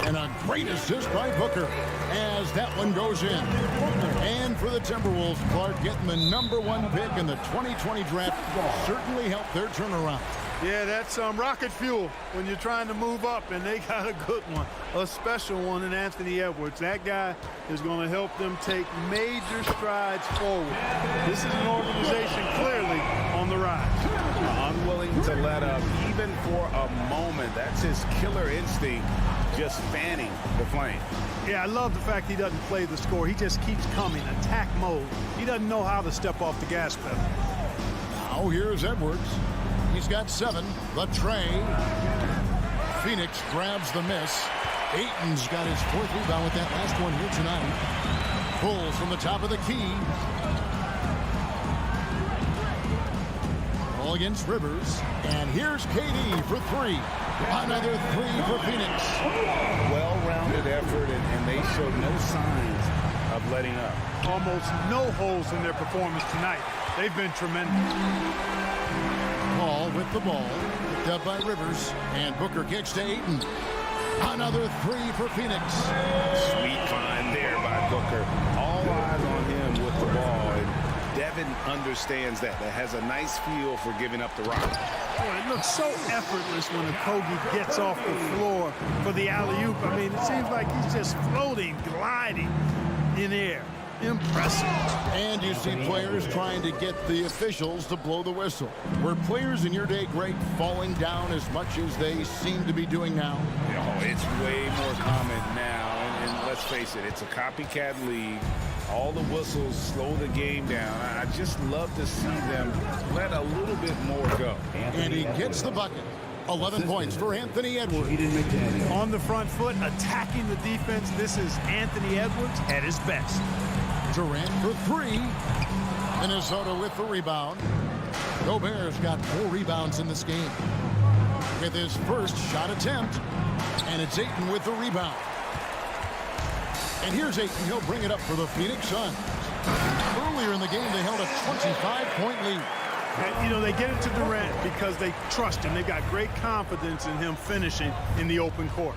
And a great assist by Booker as that one goes in. And for the Timberwolves, Clark getting the #1 pick in the 2020 draft certainly helped their turnaround. Yeah, that's rocket fuel when you're trying to move up, and they got a good one, a special one in Anthony Edwards. That guy is going to help them take major strides forward. This is an organization clearly on the rise. Unwilling to let up even for a moment. That's his killer instinct, just fanning the flame. Yeah, I love the fact he doesn't play the score. He just keeps coming, attack mode. He doesn't know how to step off the gas pedal. Now here's Edwards. He's got 7. The tray. Phoenix grabs the miss. Ayton's got his 4th rebound with that last one here tonight. Pulls from the top of the key. Ball against Rivers. And here's KD for 3. Another 3 for Phoenix. Well-rounded effort, and they showed no signs of letting up. Almost no holes in their performance tonight. They've been tremendous. Paul with the ball. Picked up by Rivers. And Booker kicks to Ayton. Another 3 for Phoenix. Sweet find there by Booker. All eyes on him with the ball. And Devin understands that. That has a nice feel for giving up the rock. Boy, it looks so effortless when Okogie gets off the floor for the alley-oop. I mean, it seems like he's just floating, gliding in air. Impressive. And you see players trying to get the officials to blow the whistle. Were players in your day great falling down as much as they seem to be doing now? Oh, it's way more common now. And let's face it, it's a copycat league. All the whistles slow the game down. I just love to see them let a little bit more go. And he gets the bucket. 11 points for Anthony Edwards. On the front foot, attacking the defense. This is Anthony Edwards at his best. Durant for 3. Minnesota with the rebound. Gobert's got 4 rebounds in this game. With his first shot attempt. And it's Ayton with the rebound. And here's Ayton. He'll bring it up for the Phoenix Suns. Earlier in the game, they held a 25-point lead. And, you know, they get it to Durant because they trust him. They got great confidence in him finishing in the open court.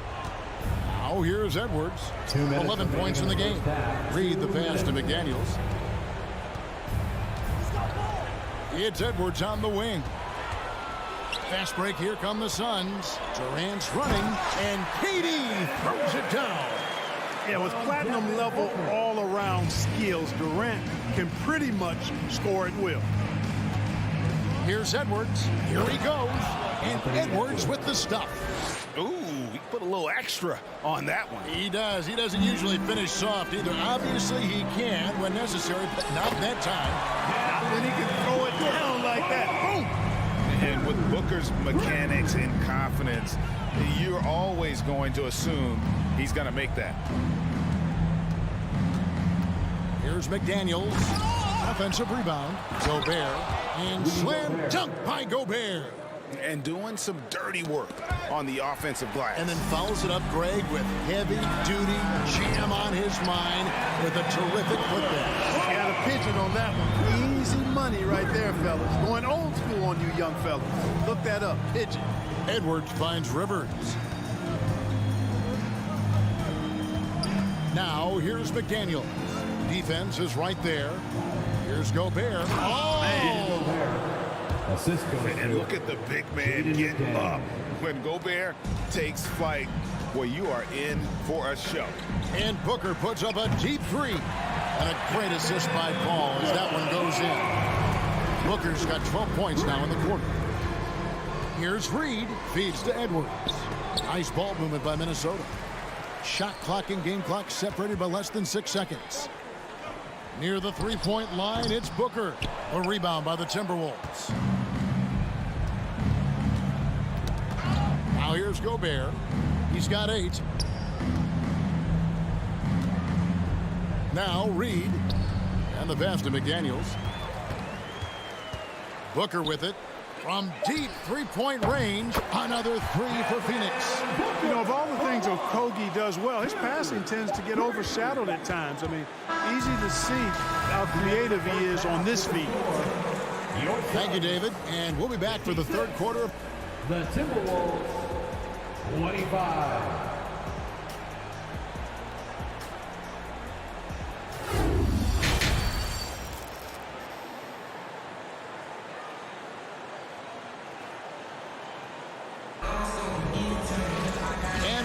Now here's Edwards. 11 points in the game. Reed the pass to McDaniels. It's Edwards on the wing. Fast break, here come the Suns. Durant's running, and KD throws it down. Yeah, with platinum level all-around skills, Durant can pretty much score at will. Here's Edwards. Here he goes. And Edwards with the stuff. Ooh, he put a little extra on that one. He does. He doesn't usually finish soft either. Obviously, he can when necessary, but not that time. Not when he can throw it down like that. Boom! And with Booker's mechanics and confidence, you're always going to assume he's going to make that. Here's McDaniels. Offensive rebound. Gobert. And slam dunk by Gobert. And doing some dirty work on the offensive glass. And then follows it up, Greg, with heavy-duty jam on his mind with a terrific putback. Got a pigeon on that one. Easy money right there, fellas. Going old school on you young fellas. Look that up. Pigeon. Edwards finds Rivers. Now, here's McDaniel. Defense is right there. Here's Gobert. Oh! Man. Assist goes And look at the big man get up. When Gobert takes flight, well, you are in for a show. And Booker puts up a deep three. And a great assist by Paul as that one goes in. Booker's got 12 points now in the quarter. Here's Reed. Feeds to Edwards. Nice ball movement by Minnesota. Shot clock and game clock separated by less than 6 seconds. Near the three-point line, it's Booker. A rebound by the Timberwolves. Now here's Gobert. He's got 8. Now Reed. And the pass to McDaniels. Booker with it. From deep three-point range, another 3 for Phoenix. You know, of all the things Okogie does well, his passing tends to get overshadowed at times. I mean, easy to see how creative he is on this feed. Thank you, David. And we'll be back for the third quarter. The Timberwolves, 25.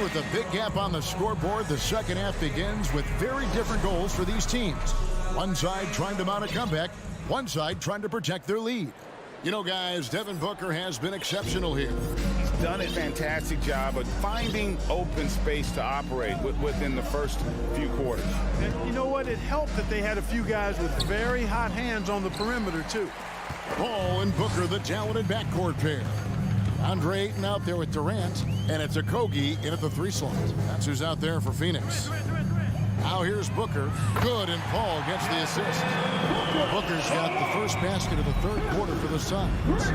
With a big gap on the scoreboard, the second half begins with very different goals for these teams. One side trying to mount a comeback, one side trying to protect their lead. You know, guys, Devin Booker has been exceptional here. He's done a fantastic job of finding open space to operate within the first few quarters. And you know what? It helped that they had a few guys with very hot hands on the perimeter, too. Paul and Booker, the talented backcourt pair. Andre Ayton out there with Durant, and it's Okogie in at the 3 slot. That's who's out there for Phoenix. Now here's Booker. Good, and Paul gets the assist. Booker's got the first basket of the third quarter for the Suns.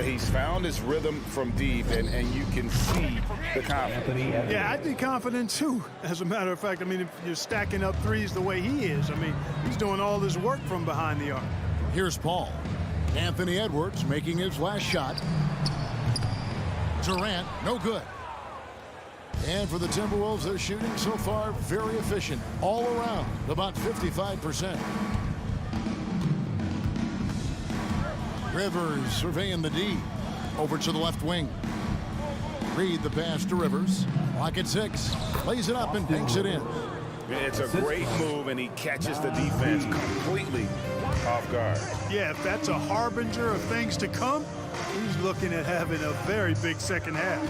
He's found his rhythm from deep, and you can see the confidence. Yeah, I'd be confident, too. As a matter of fact, I mean, if you're stacking up threes the way he is, I mean, he's doing all this work from behind the arc. Here's Paul. Anthony Edwards making his last shot. Durant, no good. And for the Timberwolves, they're shooting so far very efficient. All around, about 55%. Rivers surveying the D. Over to the left wing. Reed the pass to Rivers. Clock at 6. Lays it up and dinks it in. It's a great move, and he catches the defense completely off guard. Yeah, if that's a harbinger of things to come, he's looking at having a very big second half.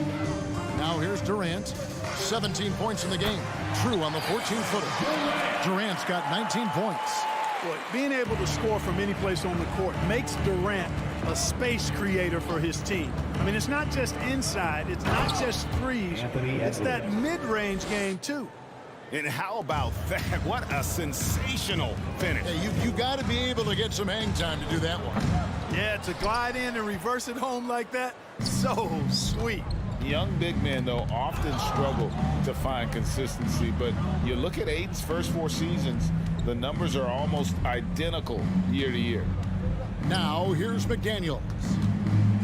Now here's Durant. 17 points in the game. True on the 14-footer. Durant's got 19 points. Boy, being able to score from any place on the court makes Durant a space creator for his team. I mean, it's not just inside. It's not just threes. It's that mid-range game, too. And how about that? What a sensational finish. Yeah, you got to be able to get some hang time to do that one. Yeah, to glide in and reverse it home like that, so sweet. Young big men, though, often struggle to find consistency, but you look at Ayton's first 4 seasons, the numbers are almost identical year to year. Now, here's McDaniels.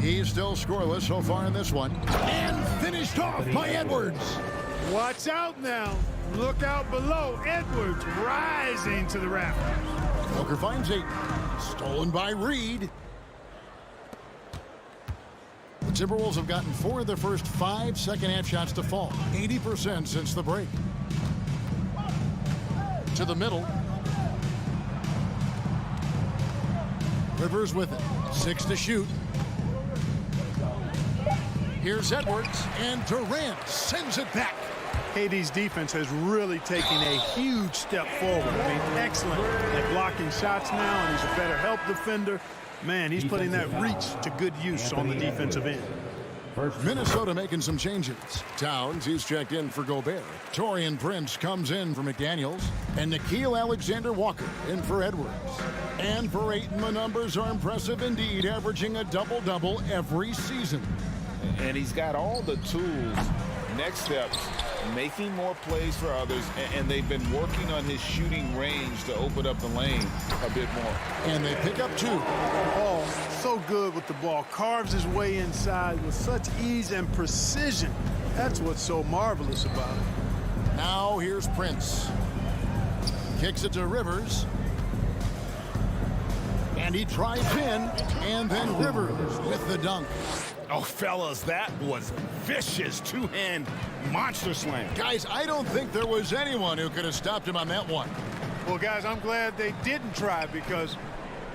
He's still scoreless so far in this one. And finished off by Edwards. Watch out now. Look out below. Edwards rising to the rafters. Booker finds Ayton. Stolen by Reed. The Timberwolves have gotten 4 of their first 5 second-half shots to fall, 80% since the break. To the middle. Rivers with it. 6 to shoot. Here's Edwards, and Durant sends it back. KD's defense has really taken a huge step forward. I mean, excellent at blocking shots now, and he's a better help defender. Man, he's putting that reach to good use on the defensive end. Minnesota making some changes. Towns, he's checked in for Gobert. Taurean Prince comes in for McDaniels. And Nickeil Alexander-Walker in for Edwards. And for Ayton, the numbers are impressive indeed, averaging a double-double every season. And he's got all the tools. Next steps, making more plays for others, and they've been working on his shooting range to open up the lane a bit more. And they pick up 2. Oh, so good with the ball. Carves his way inside with such ease and precision. That's what's so marvelous about it. Now here's Prince. Kicks it to Rivers. And he drives in, and then Rivers with the dunk. Oh, fellas, that was vicious two-hand monster slam. Guys, I don't think there was anyone who could have stopped him on that one. Well, guys, I'm glad they didn't try because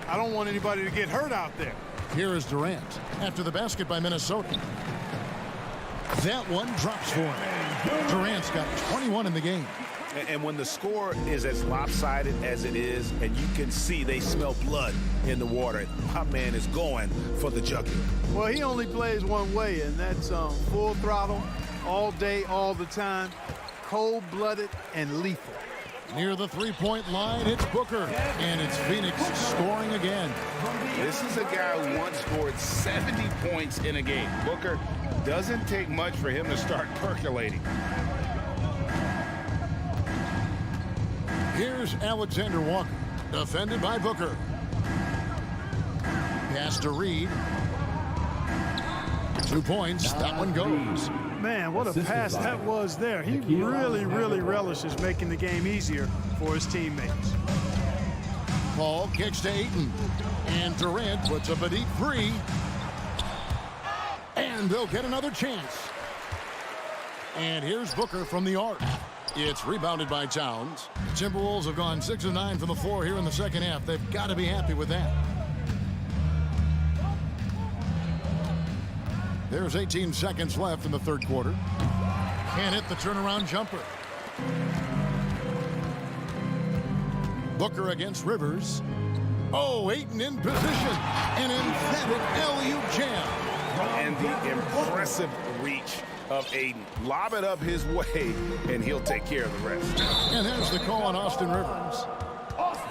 I don't want anybody to get hurt out there. Here is Durant after the basket by Minnesota. That one drops for him. Durant's got 21 in the game. And when the score is as lopsided as it is, and you can see they smell blood in the water, my man is going for the jugular. Well, he only plays one way, and that's full throttle, all day, all the time, cold-blooded and lethal. Near the three-point line, it's Booker, and it's Phoenix scoring again. This is a guy who once scored 70 points in a game. Booker doesn't take much for him to start percolating. Here's Alexander Walker, defended by Booker. Pass to Reed. 2 points, that one goes. Man, what a pass that was there. He really relishes making the game easier for his teammates. Paul kicks to Ayton, and Durant puts up a deep 3. And they'll get another chance. And here's Booker from the arc. It's rebounded by Towns. The Timberwolves have gone 6 of 9 from the floor here in the second half. They've got to be happy with that. There's 18 seconds left in the third quarter. Can't hit the turnaround jumper. Booker against Rivers. Oh, Ayton in position. An emphatic LU jam. And the impressive reach of Ayton. Lob it up his way, and he'll take care of the rest. And there's the call on Austin Rivers.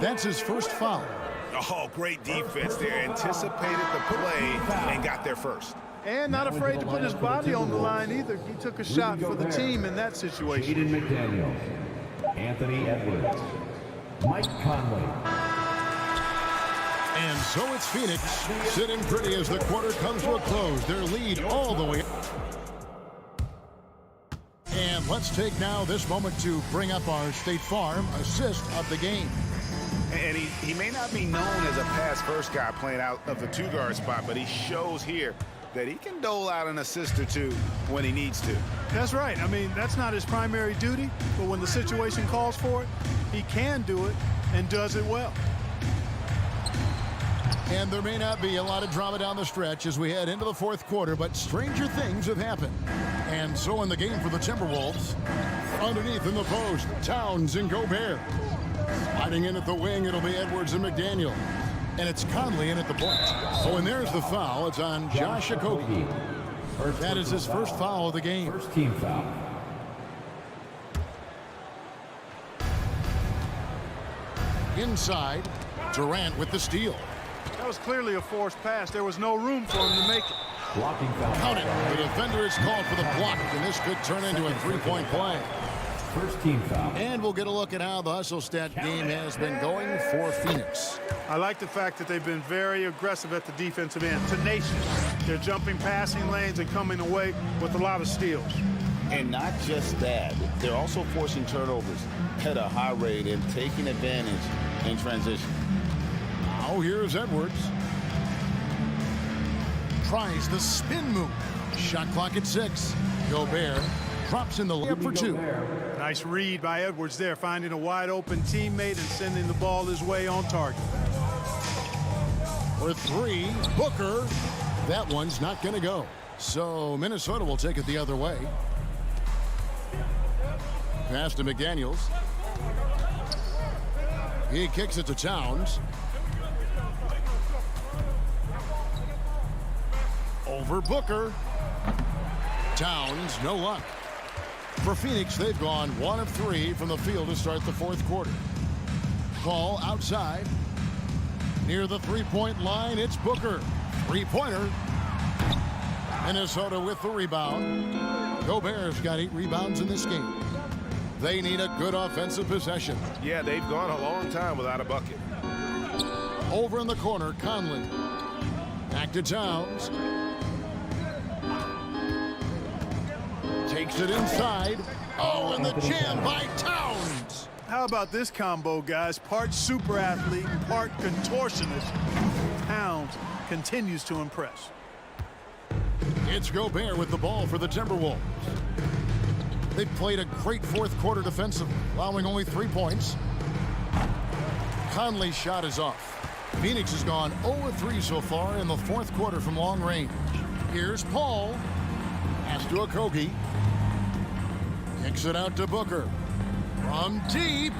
That's his first foul. Oh, great defense there. Anticipated the play and got there first. And not afraid to put his body on the line either. He took a shot for the team in that situation. Jaden McDaniels, Anthony Edwards, Mike Conley. And so it's Phoenix sitting pretty as the quarter comes to a close. Their lead all the way up. And let's take now this moment to bring up our State Farm assist of the game. And he may not be known as a pass-first guy playing out of the two-guard spot, but he shows here that he can dole out an assist or two when he needs to. That's right. I mean, that's not his primary duty, but when the situation calls for it, he can do it and does it well. And there may not be a lot of drama down the stretch as we head into the fourth quarter, but stranger things have happened. And so in the game for the Timberwolves, underneath in the post, Towns and Gobert. Sliding in at the wing, it'll be Edwards and McDaniel. And it's Conley in at the point. Oh, and there's the foul. It's on Josh Okogie. That is his first foul of the game. First team foul. Inside, Durant with the steal. That was clearly a forced pass. There was no room for him to make it. Blocking foul. Count it. The defender is called for the block, and this could turn into a three-point play. First team foul. And we'll get a look at how the hustle stat game has been going for Phoenix. I like the fact that they've been very aggressive at the defensive end, tenacious. They're jumping passing lanes and coming away with a lot of steals. And not just that, they're also forcing turnovers at a high rate and taking advantage in transition. Now here's Edwards. tries the spin move. Shot clock at 6. Gobert drops in the layup for 2. Nice read by Edwards there, finding a wide open teammate and sending the ball his way on target. For 3, Booker. That one's not going to go. So Minnesota will take it the other way. Pass to McDaniels. He kicks it to Towns. Over Booker. Towns, no luck. For Phoenix, they've gone 1 of 3 from the field to start the 4th quarter. Ball outside. Near the three-point line, it's Booker. Three-pointer. Minnesota with the rebound. Gobert's got 8 rebounds in this game. They need a good offensive possession. Yeah, they've gone a long time without a bucket. Over in the corner, Conley. Back to Towns. Takes it inside. Oh, and the jam by Towns. How about this combo, guys? Part super athlete, part contortionist. Towns continues to impress. It's Gobert with the ball for the Timberwolves. They played a great 4th quarter defensively, allowing only 3 points. Conley's shot is off. Phoenix has gone 0-3 so far in the 4th quarter from long range. Here's Paul. Pass to Okogie. Kicks it out to Booker. From deep.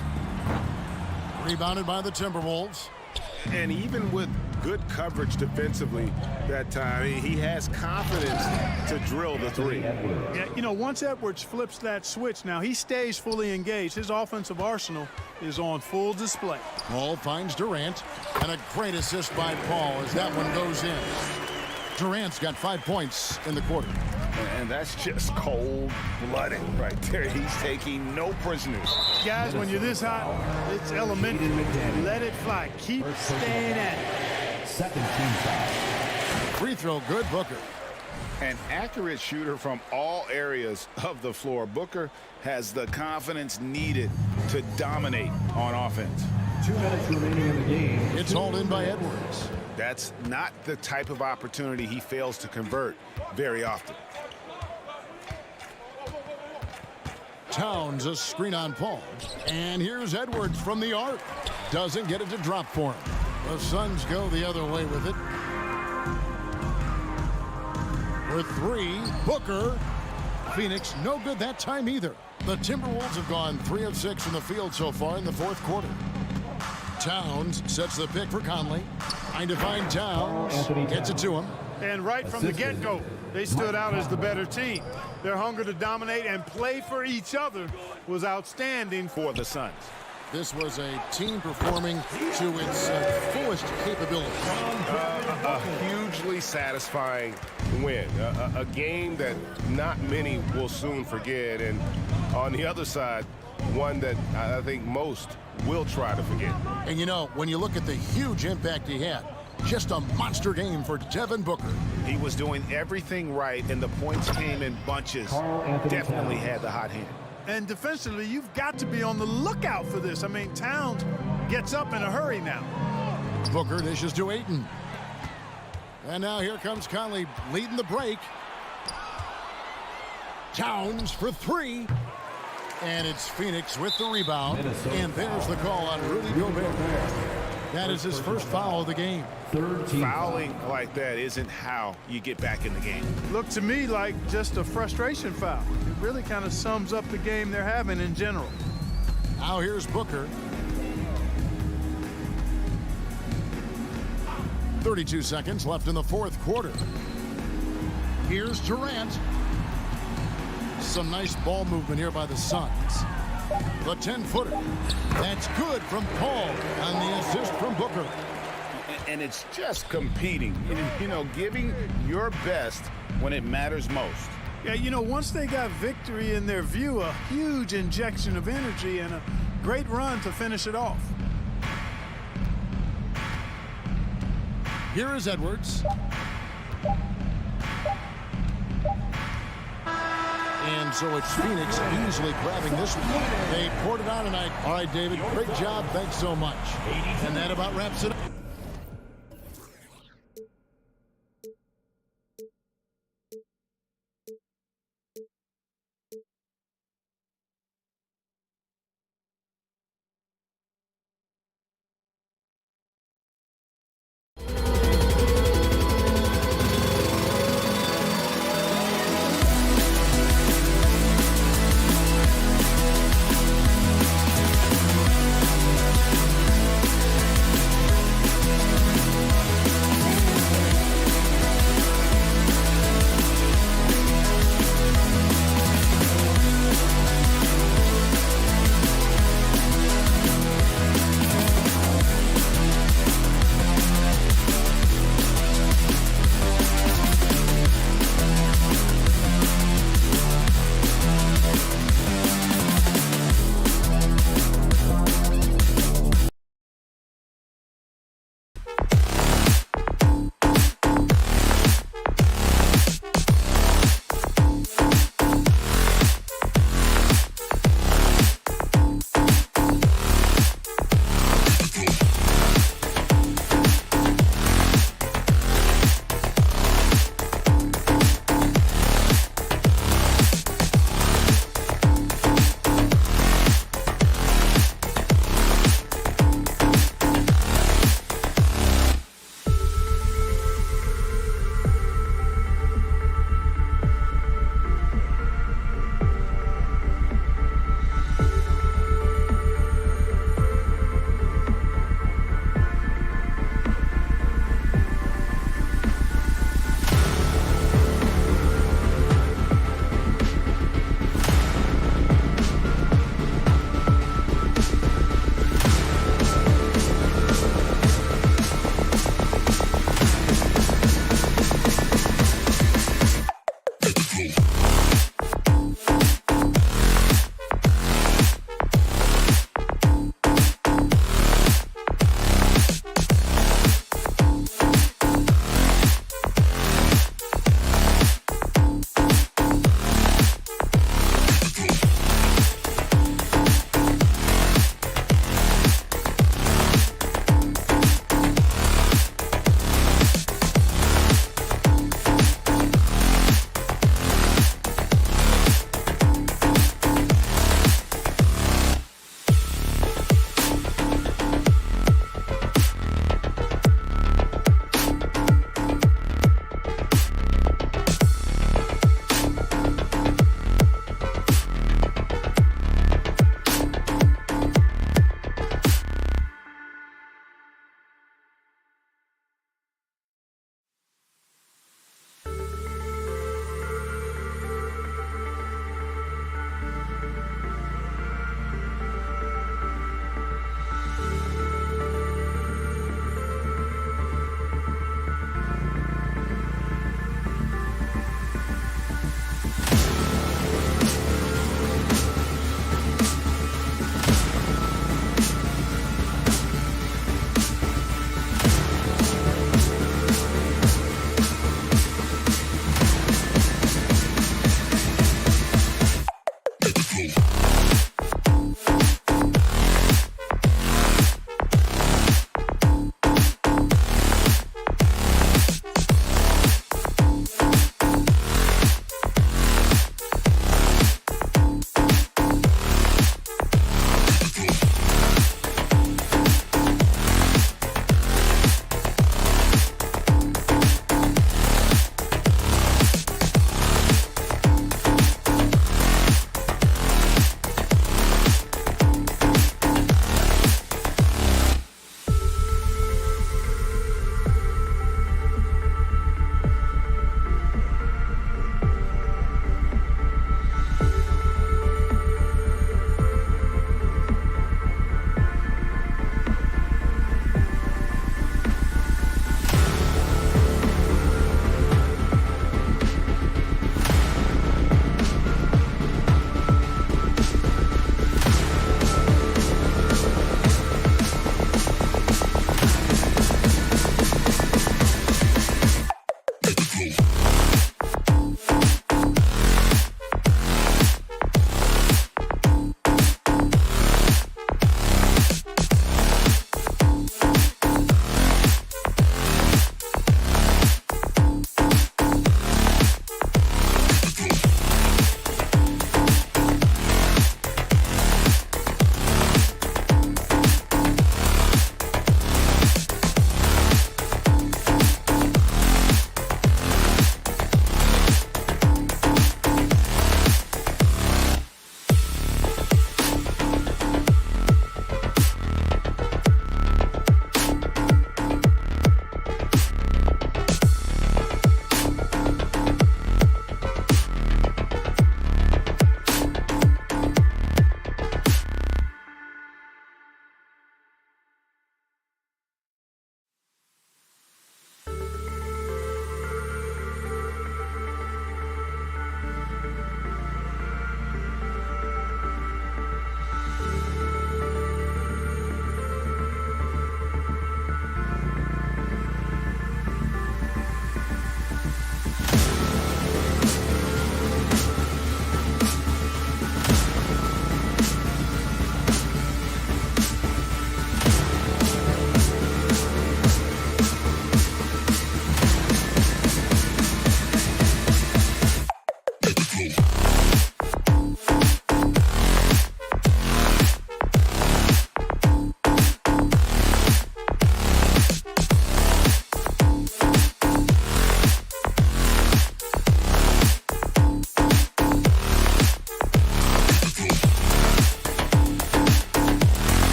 Rebounded by the Timberwolves. And even with good coverage defensively that time, he has confidence to drill the 3. Yeah, you know, once Edwards flips that switch, now he stays fully engaged. His offensive arsenal is on full display. Paul finds Durant. And a great assist by Paul as that one goes in. Durant's got 5 points in the quarter. And that's just cold-blooded right there. He's taking no prisoners. Guys, when you're this hot, it's elementary. Let it fly. Keep staying at it. Second team foul. Free throw good, Booker. An accurate shooter from all areas of the floor. Booker has the confidence needed to dominate on offense. 2 minutes remaining in the game. It's hauled in by Edwards. That's not the type of opportunity he fails to convert very often. Towns a screen on Paul. And here's Edwards from the arc. Doesn't get it to drop for him. The Suns go the other way with it. For 3, Booker. Phoenix no good that time either. The Timberwolves have gone 3 of 6 from the field so far in the 4th quarter. Towns sets the pick for Conley. Trying to find Towns. Gets it to him. And right from the get-go, they stood out as the better team. Their hunger to dominate and play for each other was outstanding for the Suns. This was a team performing to its fullest capability. A hugely satisfying win. A game that not many will soon forget. And on the other side, one that I think most will try to forget. And you know, when you look at the huge impact he had, just a monster game for Devin Booker. He was doing everything right, and the points came in bunches. Definitely had the hot hand. And defensively, you've got to be on the lookout for this. I mean, Towns gets up in a hurry now. Booker dishes to Ayton. And now here comes Conley leading the break. Towns for 3. And it's Phoenix with the rebound. And there's the call on Rudy Gobert. That is his first foul of the game. Fouling like that isn't how you get back in the game. Looked to me like just a frustration foul. It really kind of sums up the game they're having in general. Now here's Booker. 32 seconds left in the 4th quarter. Here's Durant. Some nice ball movement here by the Suns. The 10-footer. That's good from Paul on the assist from Booker. And it's just competing, you know, giving your best when it matters most. Yeah, you know, once they got victory in their view, a huge injection of energy and a great run to finish it off. Here is Edwards. And so it's Phoenix easily grabbing this one. They poured it on tonight. All right, David, great job. Thanks so much. And that about wraps it up.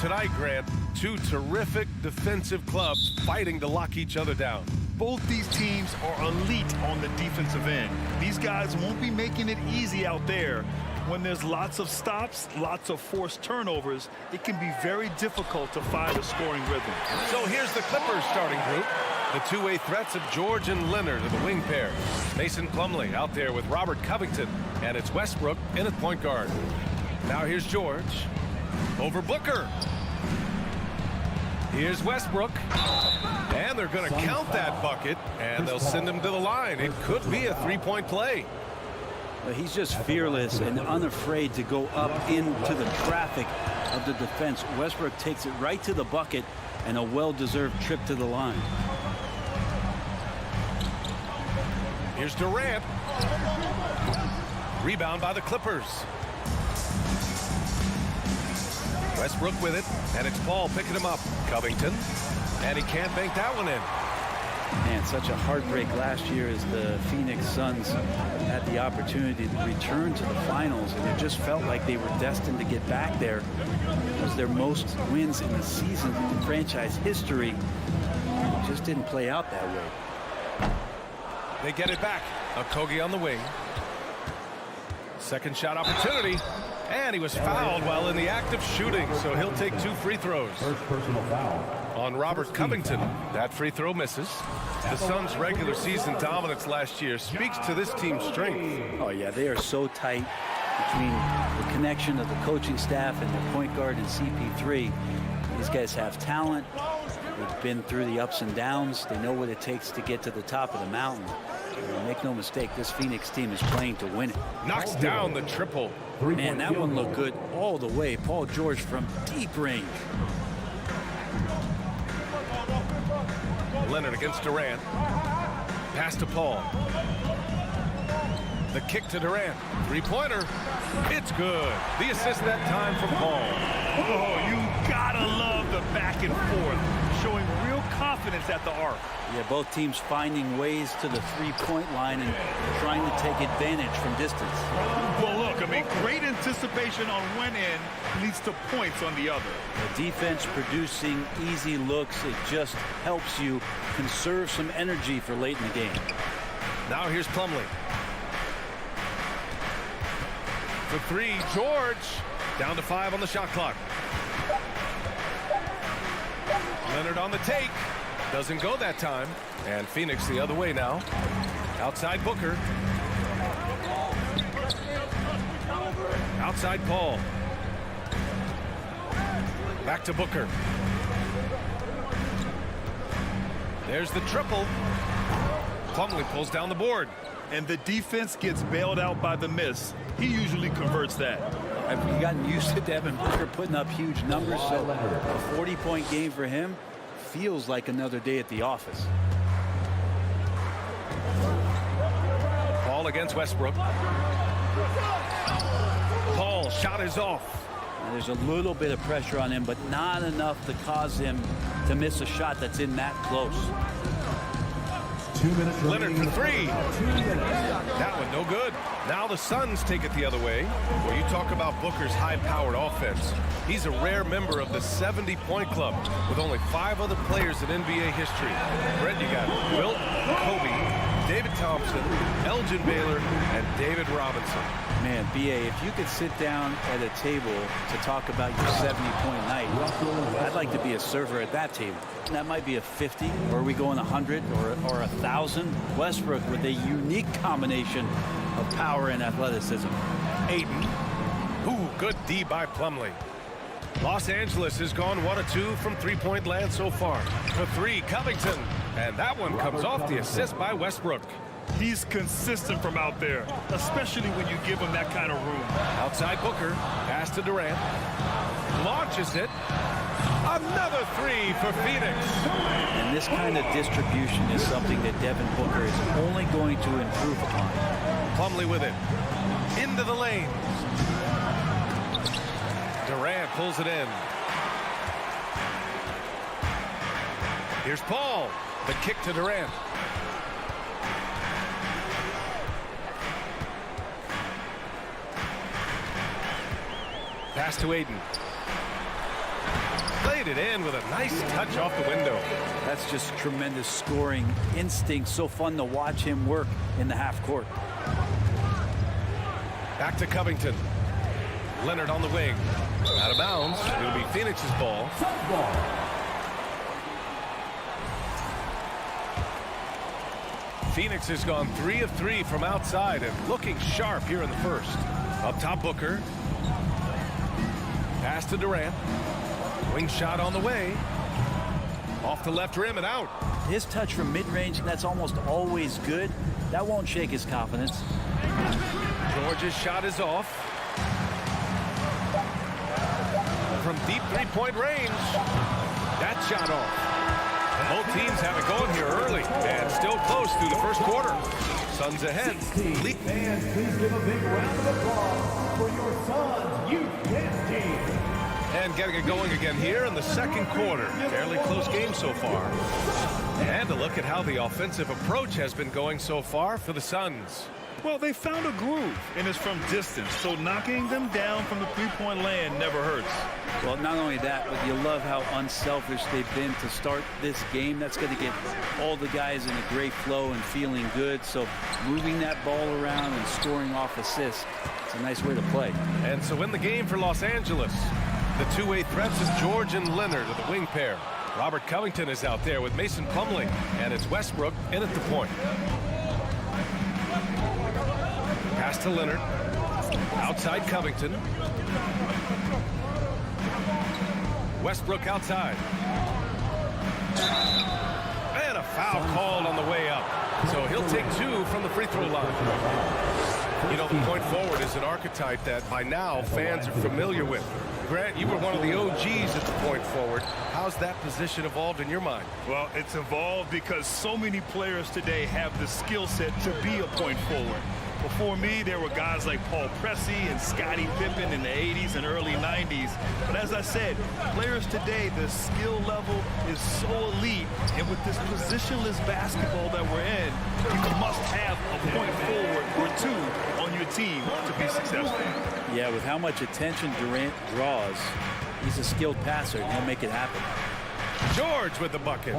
tonight, Grant, two terrific defensive clubs fighting to lock each other down. Both these teams are elite on the defensive end. These guys won't be making it easy out there. When there's lots of stops, lots of forced turnovers, it can be very difficult to find a scoring rhythm. So here's the Clippers starting group. The two-way threats of George and Leonard are the wing pair. Mason Plumlee out there with Robert Covington, and it's Westbrook in at point guard. Now here's George over Booker. Here's Westbrook, and they're going to count that bucket, and they'll send him to the line. It could be a three-point play. Well, he's just fearless and unafraid to go up into the traffic of the defense. Westbrook takes it right to the bucket, and a well-deserved trip to the line. Here's Durant. Rebound by the Clippers. Westbrook with it, and it's Paul picking him up. Covington, and he can't bank that one in. Man, such a heartbreak last year as the Phoenix Suns had the opportunity to return to the finals, and it just felt like they were destined to get back there. It was their most wins in the season in franchise history. It just didn't play out that way. They get it back. Okogie on the wing. Second shot opportunity. And he was fouled while in the act of shooting, so he'll take 2 free throws. First personal foul. On Robert Covington, that free throw misses. The Suns' regular season dominance last year speaks to this team's strength. Oh, yeah, they are so tight between the connection of the coaching staff and their point guard and CP3. These guys have talent. They've been through the ups and downs. They know what it takes to get to the top of the mountain. And make no mistake, this Phoenix team is playing to win it. Knocks down the triple. Man, that one looked good all the way. Paul George from deep range. Leonard against Durant. Pass to Paul. The kick to Durant. Three-pointer. It's good. The assist that time from Paul. Oh, you gotta love the back and forth, showing real confidence at the arc. Yeah, both teams finding ways to the three-point line and trying to take advantage from distance. Well, look, I mean, great anticipation on one end leads to points on the other. The defense producing easy looks. It just helps you conserve some energy for late in the game. Now here's Plumlee. For 3, George. Down to 5 on the shot clock. Leonard on the take. Doesn't go that time. And Phoenix the other way now. Outside Booker. Outside Paul. Back to Booker. There's the triple. Plumlee pulls down the board. And the defense gets bailed out by the miss. He usually converts that. I've gotten used to Devin Booker putting up huge numbers, so a 40-point game for him feels like another day at the office. Paul against Westbrook. Paul, shot is off. And there's a little bit of pressure on him, but not enough to cause him to miss a shot that's in that close. 2 minutes. Leonard for 3. That one no good. Now the Suns take it the other way. Where you talk about Booker's high-powered offense. He's a rare member of the 70-point club with only 5 other players in NBA history. Brett, you got Wilt, Kobe, David Thompson, Elgin Baylor, and David Robinson. Man, B.A., if you could sit down at a table to talk about your 70-point night, I'd like to be a server at that table. That might be a 50, or are we going 100 or 1,000? Westbrook with a unique combination of power and athleticism. Ayton. Ooh, good D by Plumlee. Los Angeles has gone 1 of 2 from three-point land so far. For 3, Covington. And that one comes off the assist by Westbrook. He's consistent from out there, especially when you give him that kind of room. Outside Booker. Pass to Durant. Launches it. Another 3 for Phoenix. And this kind of distribution is something that Devin Booker is only going to improve upon. Plumlee with it. Into the lanes. Durant pulls it in. Here's Paul. The kick to Durant. Pass to Ayton. laid it in with a nice touch off the window. That's just tremendous scoring instinct. So fun to watch him work in the half court. Back to Covington. Leonard on the wing. Out of bounds. It'll be Phoenix's ball. Phoenix has gone 3 of 3 from outside and looking sharp here in the first. Up top, Booker. Pass to Durant. Wing shot on the way. Off the left rim and out. His touch from mid-range, that's almost always good. That won't shake his confidence. George's shot is off. From deep three-point range. That shot off. Both teams have it going here early and still close through the first quarter. Suns ahead. Fans, please give a big round of applause for your Suns youth dance team. And getting it going again here in the second quarter. Fairly close game so far. And a look at how the offensive approach has been going so far for the Suns. Well, they found a groove, and it's from distance, so knocking them down from the three-point land never hurts. Well, not only that, but you love how unselfish they've been to start this game. That's going to get all the guys in a great flow and feeling good. So moving that ball around and scoring off assists, it's a nice way to play. And so in the game for Los Angeles, the two-way threats is George and Leonard of the wing pair. Robert Covington is out there with Mason Plumlee, and it's Westbrook in at the point. Pass to Leonard. Outside Covington. Westbrook outside. And a foul called on the way up. So he'll take 2 from the free throw line. You know, the point forward is an archetype that by now fans are familiar with. Grant, you were one of the OGs at the point forward. How's that position evolved in your mind? Well, it's evolved because so many players today have the skill set to be a point forward. Before me, there were guys like Paul Pressey and Scottie Pippen in the 80s and early 90s. But as I said, players today, the skill level is so elite. And with this positionless basketball that we're in, you must have a point forward or 2 on your team to be successful. Yeah, with how much attention Durant draws, he's a skilled passer, and he'll make it happen. George with the bucket.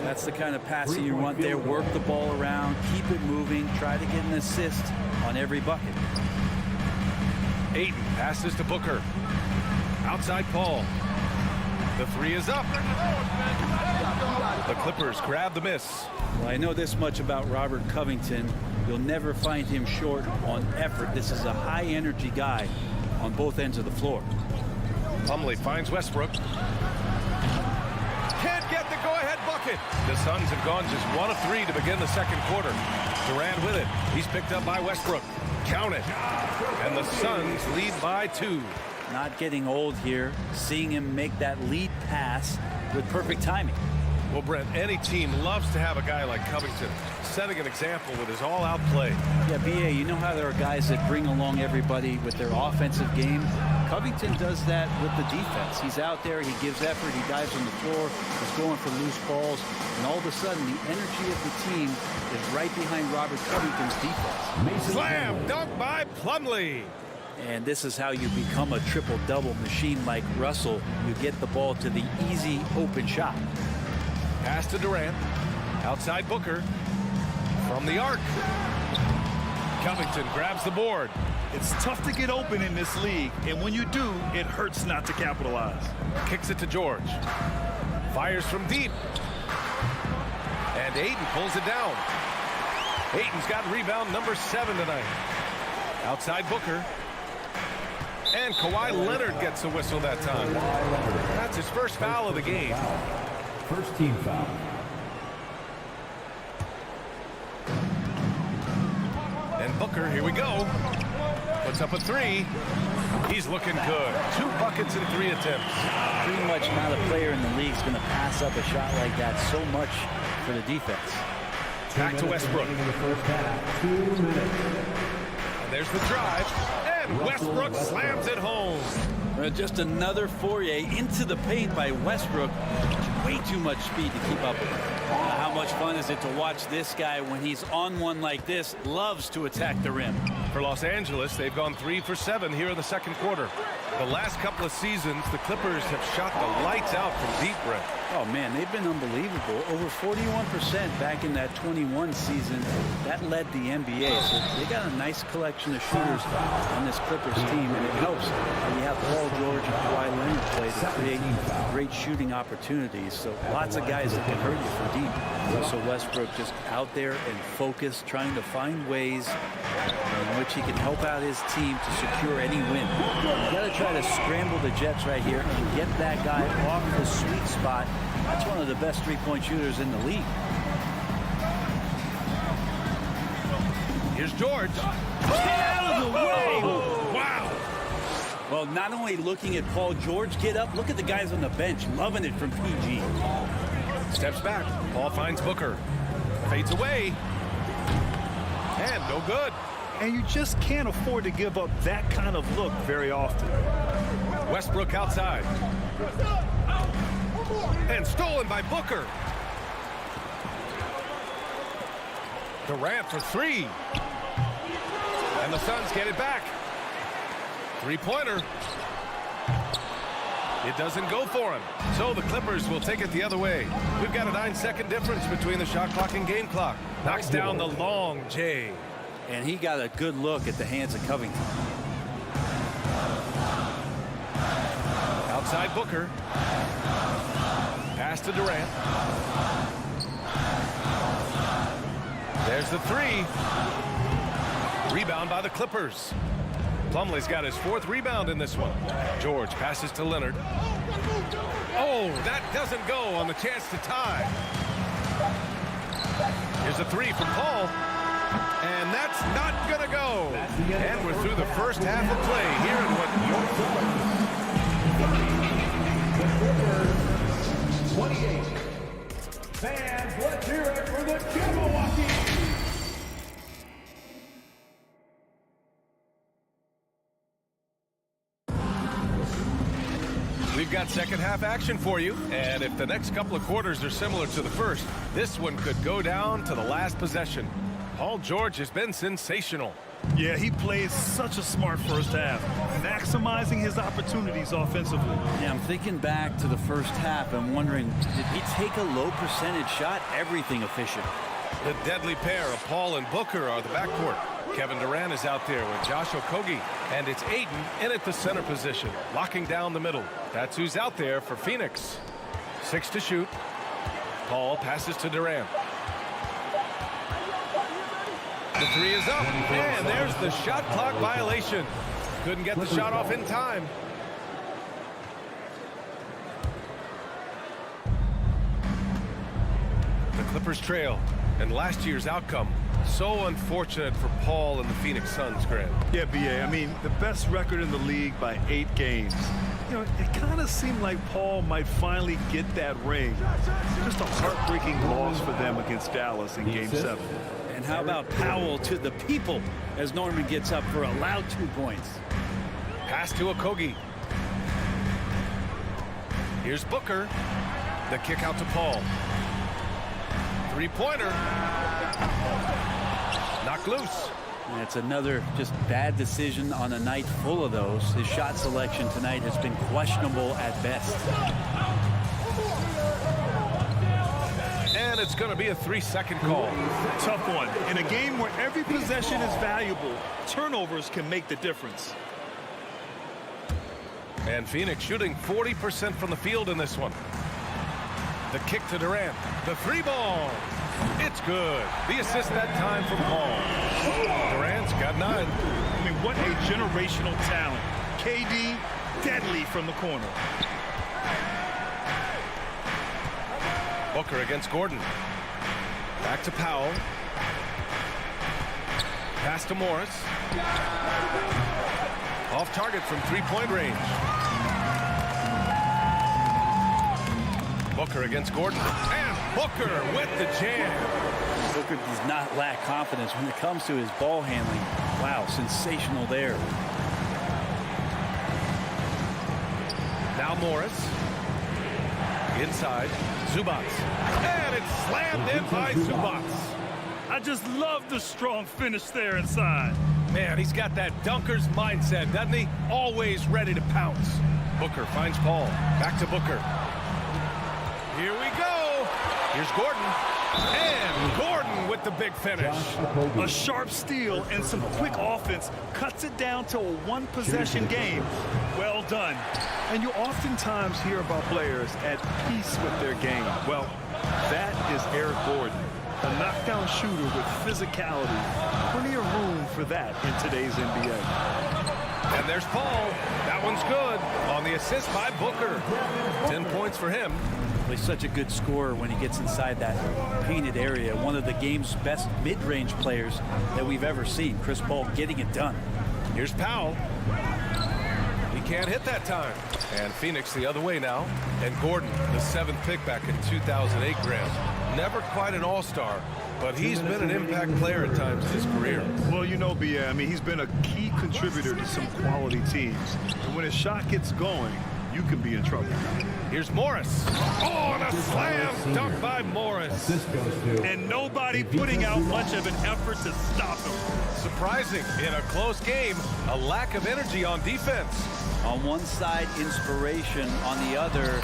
That's the kind of passing you want there. Work the ball around, keep it moving, try to get an assist on every bucket. Ayton passes to Booker. Outside Paul. The 3 is up. The Clippers grab the miss. Well, I know this much about Robert Covington. You'll never find him short on effort. This is a high-energy guy on both ends of the floor. Plumlee finds Westbrook. Can't get the go-ahead bucket. The Suns have gone just 1 of 3 to begin the second quarter. Durant with it. He's picked up by Westbrook. Count it. And the Suns lead by 2. Not getting old here. Seeing him make that lead pass with perfect timing. Well, Brent, any team loves to have a guy like Covington setting an example with his all-out play. Yeah, B.A., you know how there are guys that bring along everybody with their offensive game? Covington does that with the defense. He's out there, he gives effort, he dives on the floor, he's going for loose balls, and all of a sudden the energy of the team is right behind Robert Covington's defense. Slam dunk by Plumlee. And this is how you become a triple-double machine like Russell. You get the ball to the easy open shot. Pass to Durant. Outside Booker. From the arc. Covington grabs the board. It's tough to get open in this league, and when you do, it hurts not to capitalize. Kicks it to George. Fires from deep. And Ayton pulls it down. Ayton's got rebound number 7 tonight. Outside Booker. And Kawhi Leonard gets a whistle that time. That's his first foul of the game. First team foul. And Booker, here we go. Puts up a 3. He's looking good. 2 buckets in 3 attempts. Pretty much not a player in the league is going to pass up a shot like that so much for the defense. Back to Westbrook. In the first half, 2 minutes. And there's the drive. And Westbrook slams it home. Just another foray into the paint by Westbrook. Way too much speed to keep up with. How much fun is it to watch this guy when he's on one like this? Loves to attack the rim. For Los Angeles, they've gone 3 for 7 here in the second quarter. The last couple of seasons, the Clippers have shot the lights out from deep, Brett. Oh, man, they've been unbelievable. Over 41% back in that 21 season. That led the NBA. So they got a nice collection of shooters on this Clippers team, and it helps when you have Paul George and Kawhi Leonard play to create great shooting opportunities. So lots of guys that can hurt you from deep. Russell Westbrook just out there and focused, trying to find ways in which he can help out his team to secure any win. You got to try to scramble the Jets right here and get that guy off the sweet spot. That's one of the best three-point shooters in the league. Here's George. Get out of the way! Wow. Well, not only looking at Paul George get up, look at the guys on the bench loving it from PG. Steps back. Paul finds Booker. Fades away. And no good. And you just can't afford to give up that kind of look very often. Westbrook outside. And stolen by Booker. Durant for 3. And the Suns get it back. Three-pointer. It doesn't go for him. So the Clippers will take it the other way. We've got a 9-second difference between the shot clock and game clock. Knocks down the long J. And he got a good look at the hands of Covington. Outside Booker. Pass to Durant. There's the 3. Rebound by the Clippers. Plumlee's got his 4th rebound in this one. George passes to Leonard. Oh, that doesn't go on the chance to tie. Here's a 3 from Paul. And that's not going to go. And we're through the first half of play here in what York. 28. Fans, let's hear it for the Milwaukee. We've got second half action for you, and if the next couple of quarters are similar to the first, this one could go down to the last possession. Paul George has been sensational. Yeah, he plays such a smart first half, maximizing his opportunities offensively. Yeah, I'm thinking back to the first half and wondering, did he take a low percentage shot? Everything efficient. The deadly pair of Paul and Booker are the backcourt. Kevin Durant is out there with Josh Okogie, and it's Ayton in at the center position, locking down the middle. That's who's out there for Phoenix. 6 to shoot. Paul passes to Durant. The 3 is up, and there's the shot clock violation. Couldn't get the shot off in time. The Clippers trail, and last year's outcome, so unfortunate for Paul and the Phoenix Suns, Grant. Yeah, B.A., I mean, the best record in the league by 8 games. You know, it kind of seemed like Paul might finally get that ring. Just a heartbreaking loss for them against Dallas in Game 7. And how about Powell to the people as Norman gets up for a loud 2 points. Pass to Okogie. Here's Booker. The kick out to Paul. Three-pointer. Knocked loose. And it's another just bad decision on a night full of those. His shot selection tonight has been questionable at best. And it's going to be a 3-second call. Tough one. In a game where every possession is valuable, turnovers can make the difference. And Phoenix shooting 40% from the field in this one. The kick to Durant. The 3-ball. It's good. The assist that time from Paul. Durant's got 9. I mean, what a generational talent. KD, deadly from the corner. Booker against Gordon. Back to Powell. Pass to Morris. Off target from 3-point range. Booker against Gordon. And Booker with the jam. Booker does not lack confidence when it comes to his ball handling. Wow, sensational there. Now Morris. Inside. Zubats. And it's slammed in by Zubats. I just love the strong finish there inside. Man, he's got that dunker's mindset, doesn't he? Always ready to pounce. Booker finds Paul. Back to Booker. Here we go. Here's Gordon. And Gordon with the big finish. A sharp steal and some quick offense cuts it down to a one-possession game. Well done. And you oftentimes hear about players at peace with their game. Well, that is Eric Gordon, a knockdown shooter with physicality. Plenty of room for that in today's NBA. And there's Paul. That one's good on the assist by Booker. 10 points for him. He's such a good scorer when he gets inside that painted area. One of the game's best mid-range players that we've ever seen. Chris Paul getting it done. Here's Powell. He can't hit that time. And Phoenix the other way now. And Gordon, the 7th pick back in 2008, Graham. Never quite an all-star, but he's been an impact player at times in his career. Well, you know, B.A., I mean, he's been a key contributor to some quality teams. And when his shot gets going, you can be in trouble. Here's Morris. Oh, and a slam dunk by Morris. And nobody putting out much of an effort to stop him. Surprising in a close game, a lack of energy on defense. On one side, inspiration. On the other,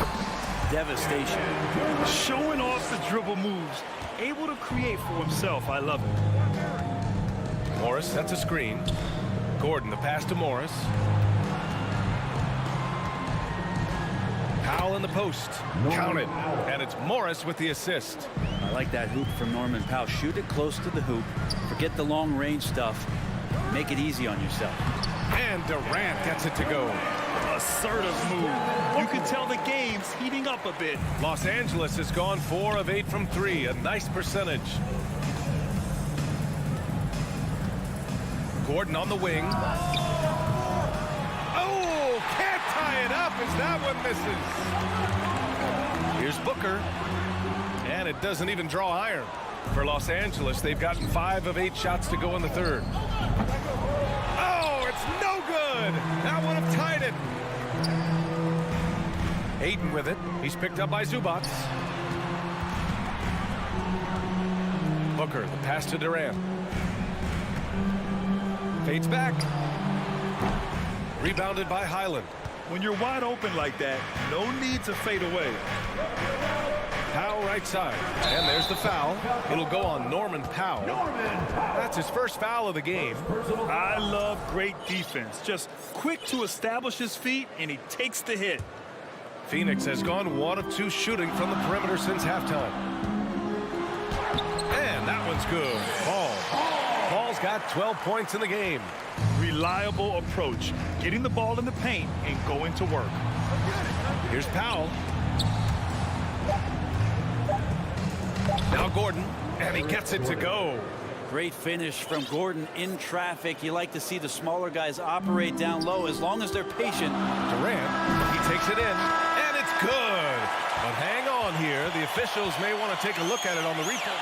devastation. Showing off the dribble moves. Able to create for himself. I love it. Morris sets a screen. Gordon, the pass to Morris. Powell in the post. Count it. And it's Morris with the assist. I like that hoop from Norman Powell. Shoot it close to the hoop. Forget the long range stuff. Make it easy on yourself. And Durant gets it to go. Assertive move. You can tell the game's heating up a bit. Los Angeles has gone 4 of 8 from 3. A nice percentage. Gordon on the wing. Oh, can't tie it up as that one misses. Here's Booker. And it doesn't even draw iron. For Los Angeles, they've gotten 5 of 8 shots to go in the third. Oh, it's no good. That would have tied it. Aiden with it. He's picked up by Zubac. Booker, the pass to Durant. Fades back. Rebounded by Highland. When you're wide open like that, no need to fade away. Powell right side. And there's the foul. It'll go on Norman Powell. That's his first foul of the game. I love great defense. Just quick to establish his feet, and he takes the hit. Phoenix has gone 1 of 2 shooting from the perimeter since halftime. And that one's good. Paul's got 12 points in the game. Reliable approach. Getting the ball in the paint and going to work. Here's Powell. Now Gordon, and he gets it to go. Great finish from Gordon in traffic. You like to see the smaller guys operate down low as long as they're patient. Durant, he takes it in, and it's good. But hang on here. The officials may want to take a look at it on the replay.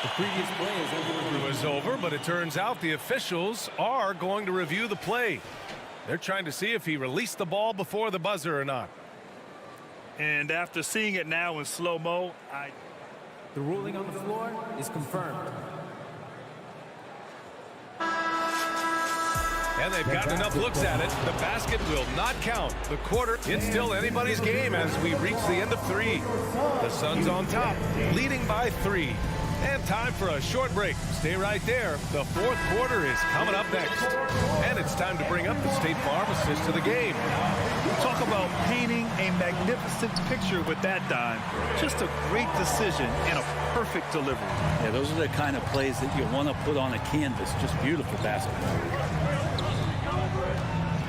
The previous play was over, but it turns out the officials are going to review the play. They're trying to see if he released the ball before the buzzer or not. And after seeing it now in slow-mo, The ruling on the floor is confirmed. And they've gotten enough looks at it. The basket will not count. The quarter, it's still anybody's game as we reach the end of 3. The Suns on top, leading by 3. And time for a short break. Stay right there. The 4th quarter is coming up next. And it's time to bring up the State Farm assist to the game. talk about painting a magnificent picture with that dime. Just a great decision and a perfect delivery. Yeah, those are the kind of plays that you want to put on a canvas. Just beautiful basketball.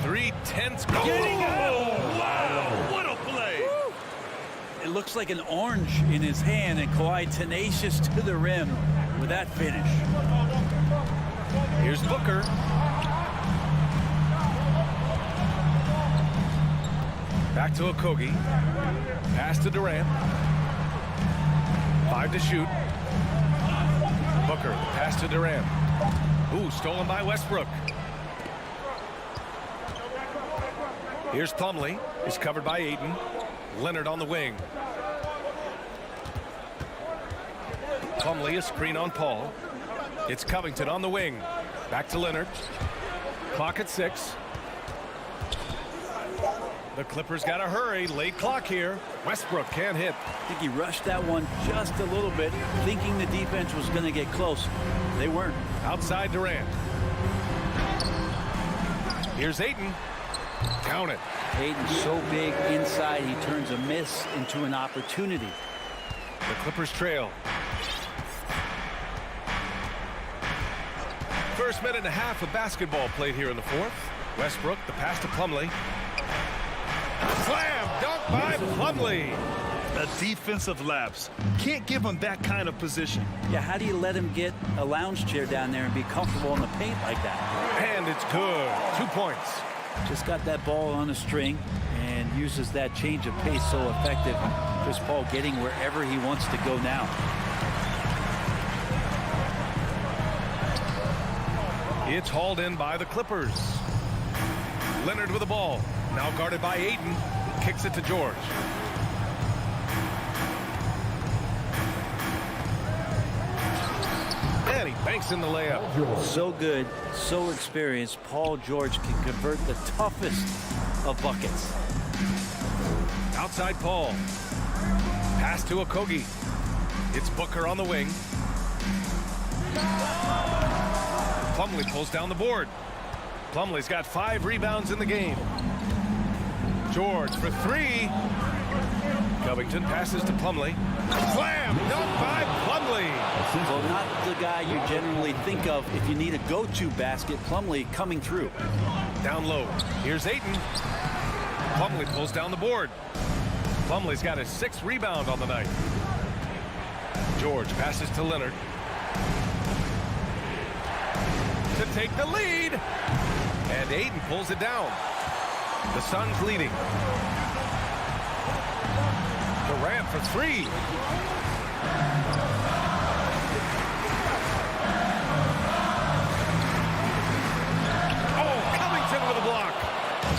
3/10 Getting out! Wow! What a play! Woo! It looks like an orange in his hand, and Kawhi tenacious to the rim with that finish. Here's Booker. Back to Okogie. Pass to Durant. 5 to shoot. Booker, pass to Durant. Ooh, stolen by Westbrook. Here's Plumlee. He's covered by Ayton. Leonard on the wing. Plumlee, a screen on Paul. It's Covington on the wing. Back to Leonard. Clock at 6. The Clippers got to hurry. Late clock here. Westbrook can't hit. I think he rushed that one just a little bit, thinking the defense was going to get close. They weren't. Outside Durant. Here's Ayton. Count it. Ayton's so big inside, he turns a miss into an opportunity. The Clippers trail. First minute and a half of basketball played here in the fourth. Westbrook, the pass to Plumlee. Slam dunk by Plumlee. A defensive lapse. Can't give him that kind of position. Yeah, how do you let him get a lounge chair down there and be comfortable in the paint like that? And it's good. 2 points. Just got that ball on a string and uses that change of pace so effective. Chris Paul getting wherever he wants to go now. It's hauled in by the Clippers. Leonard with the ball. Now guarded by Ayton. Kicks it to George. And he banks in the layup. So good, so experienced. Paul George can convert the toughest of buckets. Outside Paul. Pass to Okogie. It's Booker on the wing. Plumlee pulls down the board. Plumlee's got 5 rebounds in the game. George for 3. Covington passes to Plumlee. Slam dunk by Plumlee. Well, not the guy you generally think of if you need a go-to basket. Plumlee coming through. Down low. Here's Ayton. Plumlee pulls down the board. Plumlee's got his 6th rebound on the night. George passes to Leonard. To take the lead. And Ayton pulls it down. The Suns leading. Durant for 3. Oh, Covington with a block.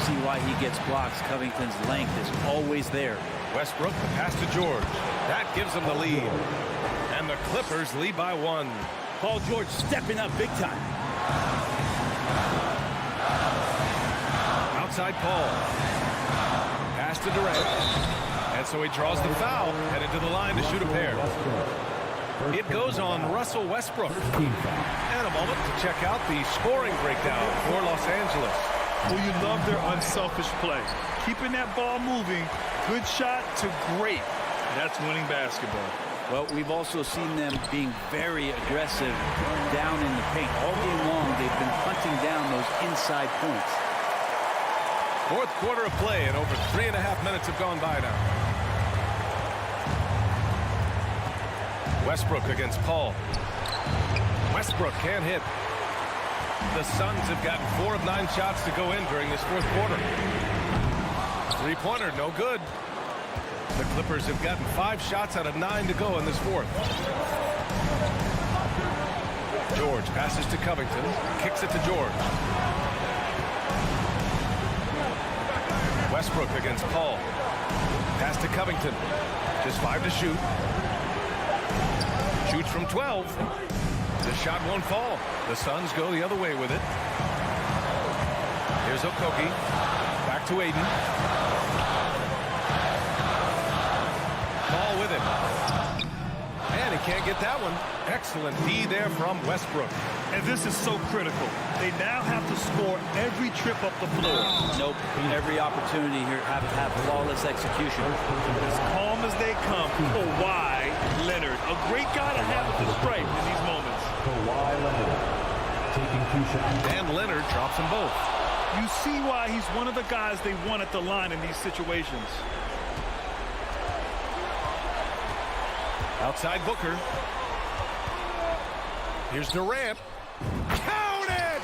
See why he gets blocks. Covington's length is always there. Westbrook, the pass to George. That gives them the lead. And the Clippers lead by 1. Paul George stepping up big time. Outside Paul. Pass to Durant. And so he draws the foul, headed to the line to shoot a pair. It goes on Russell Westbrook. And a moment to check out the scoring breakdown for Los Angeles. Well, you love their unselfish play. Keeping that ball moving, good shot to great. That's winning basketball. Well, we've also seen them being very aggressive down in the paint. All game long, they've been hunting down those inside points. Fourth quarter of play, and over 3.5 minutes have gone by now. Westbrook against Paul. Westbrook can't hit. The Suns have gotten 4 of 9 shots to go in during this fourth quarter. 3-pointer, no good. The Clippers have gotten 5 shots out of 9 to go in this fourth. George passes to Covington, kicks it to George. Westbrook against Paul. Pass to Covington. Just 5 to shoot. Shoots from 12. The shot won't fall. The Suns go the other way with it. Here's Okogie. Back to Ayton. Ball with him. And he can't get that one. Excellent D there from Westbrook. And this is so critical. They now have to score every trip up the floor. Nope. Every opportunity here have to have flawless execution. As calm as they come. Kawhi Leonard. A great guy to have at the stripe in these moments. Kawhi Leonard taking 2 shots. And Leonard drops them both. You see why he's one of the guys they want at the line in these situations. Outside Booker. Here's Durant. Count it!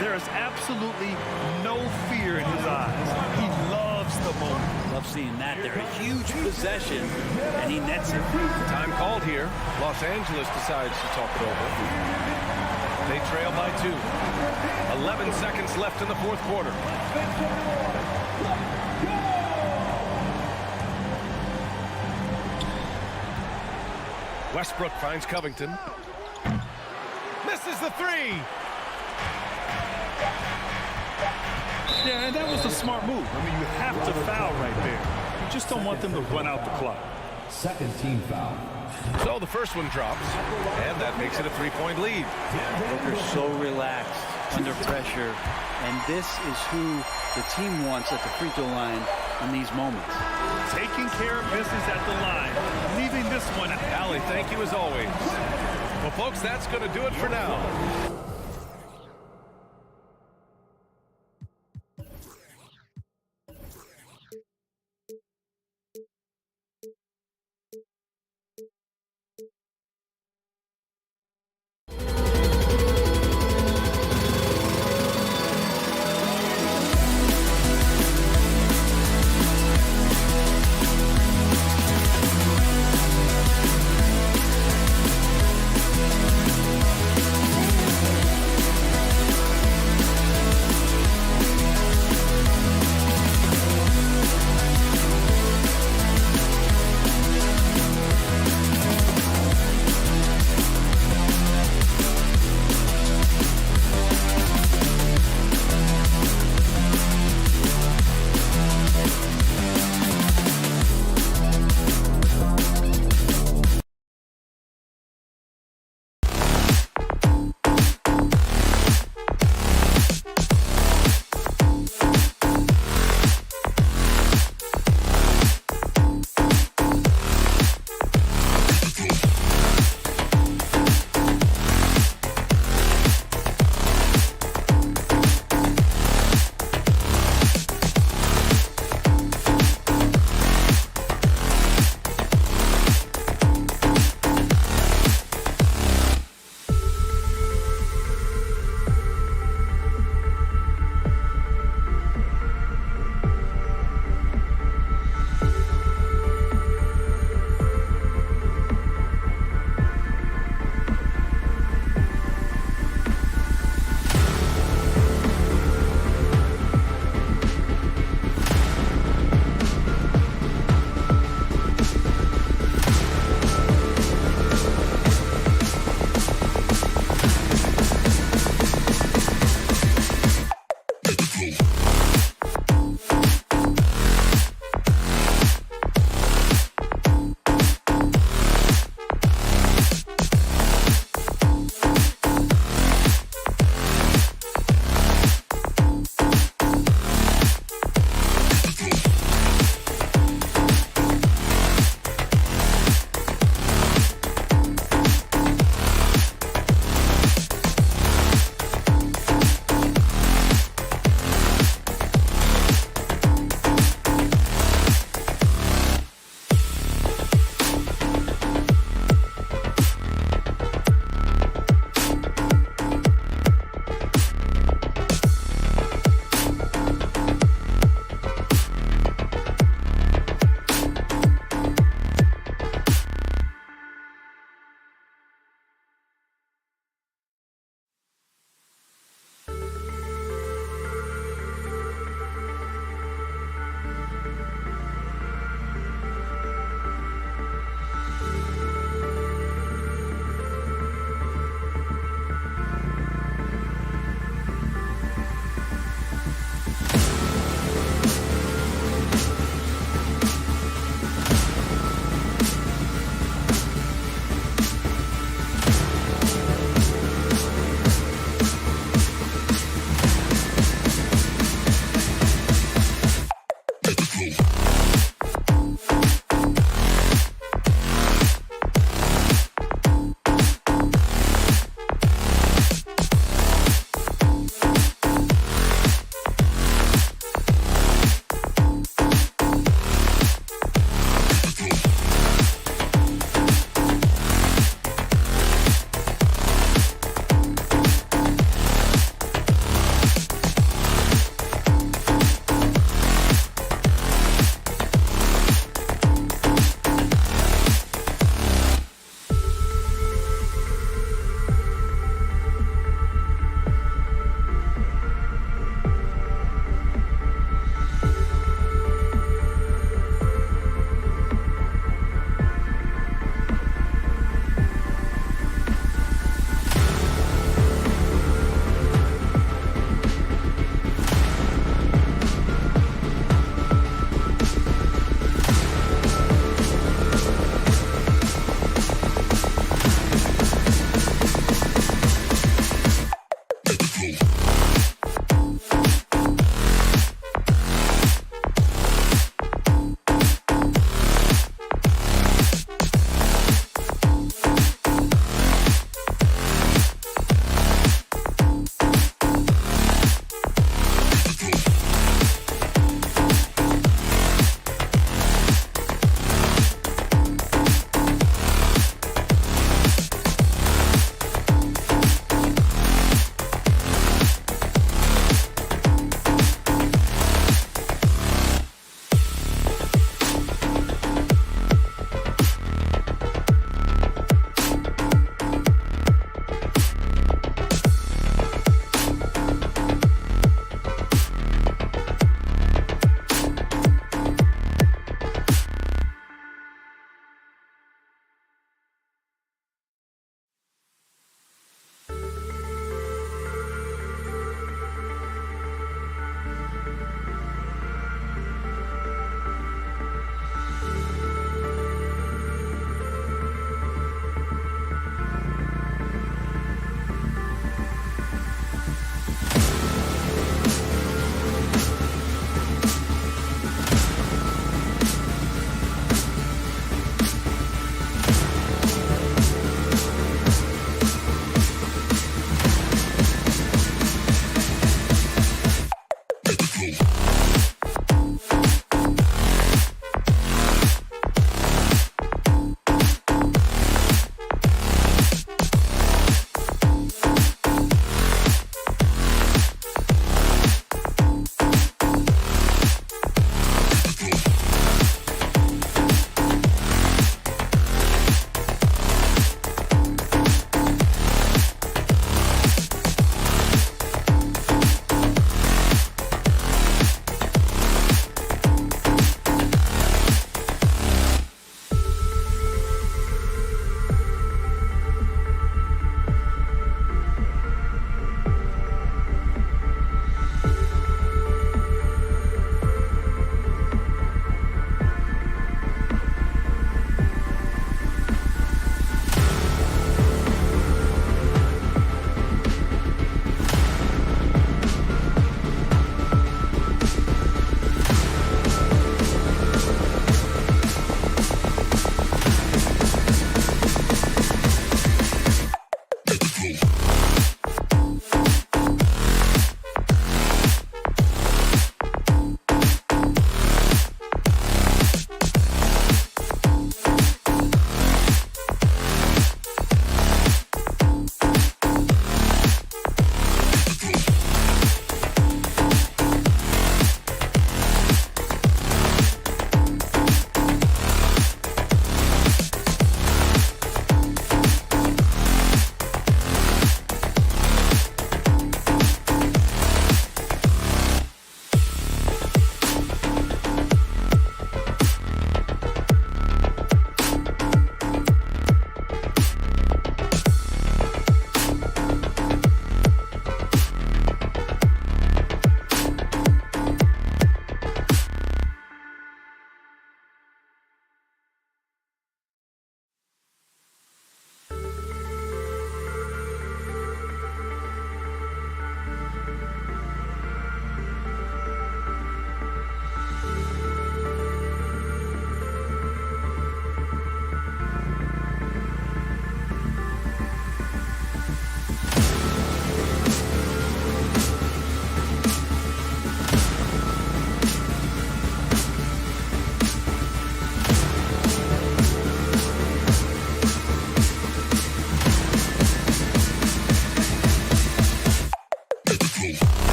There is absolutely no fear in his eyes. He loves the moment. Love seeing that. They're a huge possession, and he nets it. Time called here. Los Angeles decides to talk it over. They trail by 2. 11 seconds left in the fourth quarter. Westbrook finds Covington. Misses the three. Yeah, and that was a smart move. I mean, you have to foul right there. You just don't want them to run out the clock. Second team foul. So the first one drops, and that makes it a 3-point lead. Booker's so relaxed under pressure, and this is who the team wants at the free throw line in these moments. Taking care of business at the line, leaving this one. Allie, thank you as always. Well, folks, that's going to do it for now.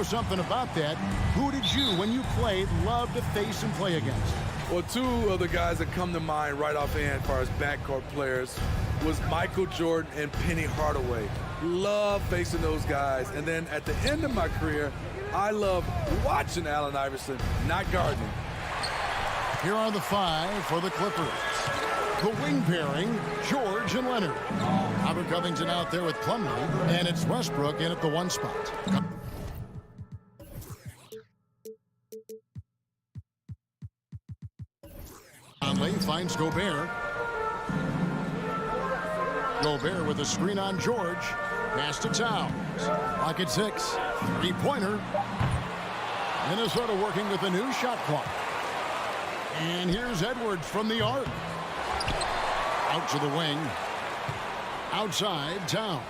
know something about that. Who did you, when you played, love to face and play against? Well, two of the guys that come to mind right offhand as far as backcourt players was Michael Jordan and Penny Hardaway. Love facing those guys. And then at the end of my career, I love watching Allen Iverson, not guarding him. Here are the 5 for the Clippers. The wing pairing, George and Leonard. Robert Covington out there with Plumlee, and it's Westbrook in at the 1 spot. Conley finds Gobert. Gobert with a screen on George. Pass to Towns. Clock at 6. 3-pointer. Minnesota working with a new shot clock. And here's Edwards from the arc. Out to the wing. Outside, Towns.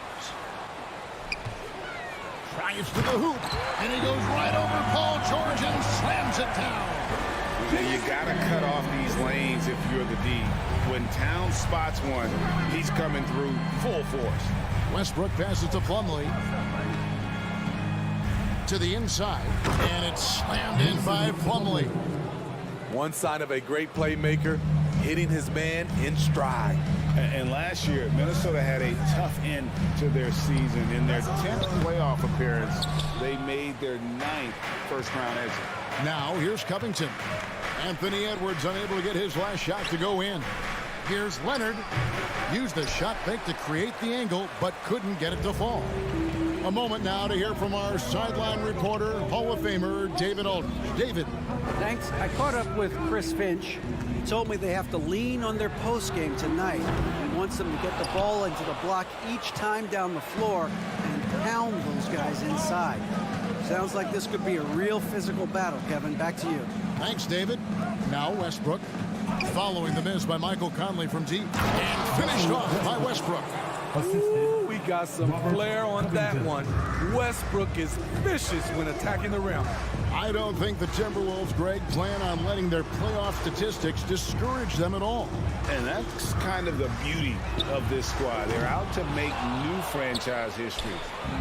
Drives to the hoop. And he goes right over Paul George and slams it down. You got to cut off these lanes if you're the D. When Towns spots one, he's coming through full force. Westbrook passes to Plumlee. To the inside. And it's slammed in by Plumlee. One sign of a great playmaker, hitting his man in stride. And last year, Minnesota had a tough end to their season. In their 10th playoff appearance, they made their 9th first-round exit. Now, here's Covington. Anthony Edwards unable to get his last shot to go in. Here's Leonard. Used the shot fake to create the angle, but couldn't get it to fall. A moment now to hear from our sideline reporter, Hall of Famer David Aldridge. David. Thanks. I caught up with Chris Finch. He told me they have to lean on their post game tonight. He wants them to get the ball into the block each time down the floor and pound those guys inside. Sounds like this could be a real physical battle, Kevin. Back to you. Thanks, David. Now Westbrook. Following the miss by Michael Conley from deep. And finished off by Westbrook. Ooh, we got some flair on that one. Westbrook is vicious when attacking the rim. I don't think the Timberwolves, Greg, plan on letting their playoff statistics discourage them at all. And that's kind of the beauty of this squad. They're out to make new franchise history,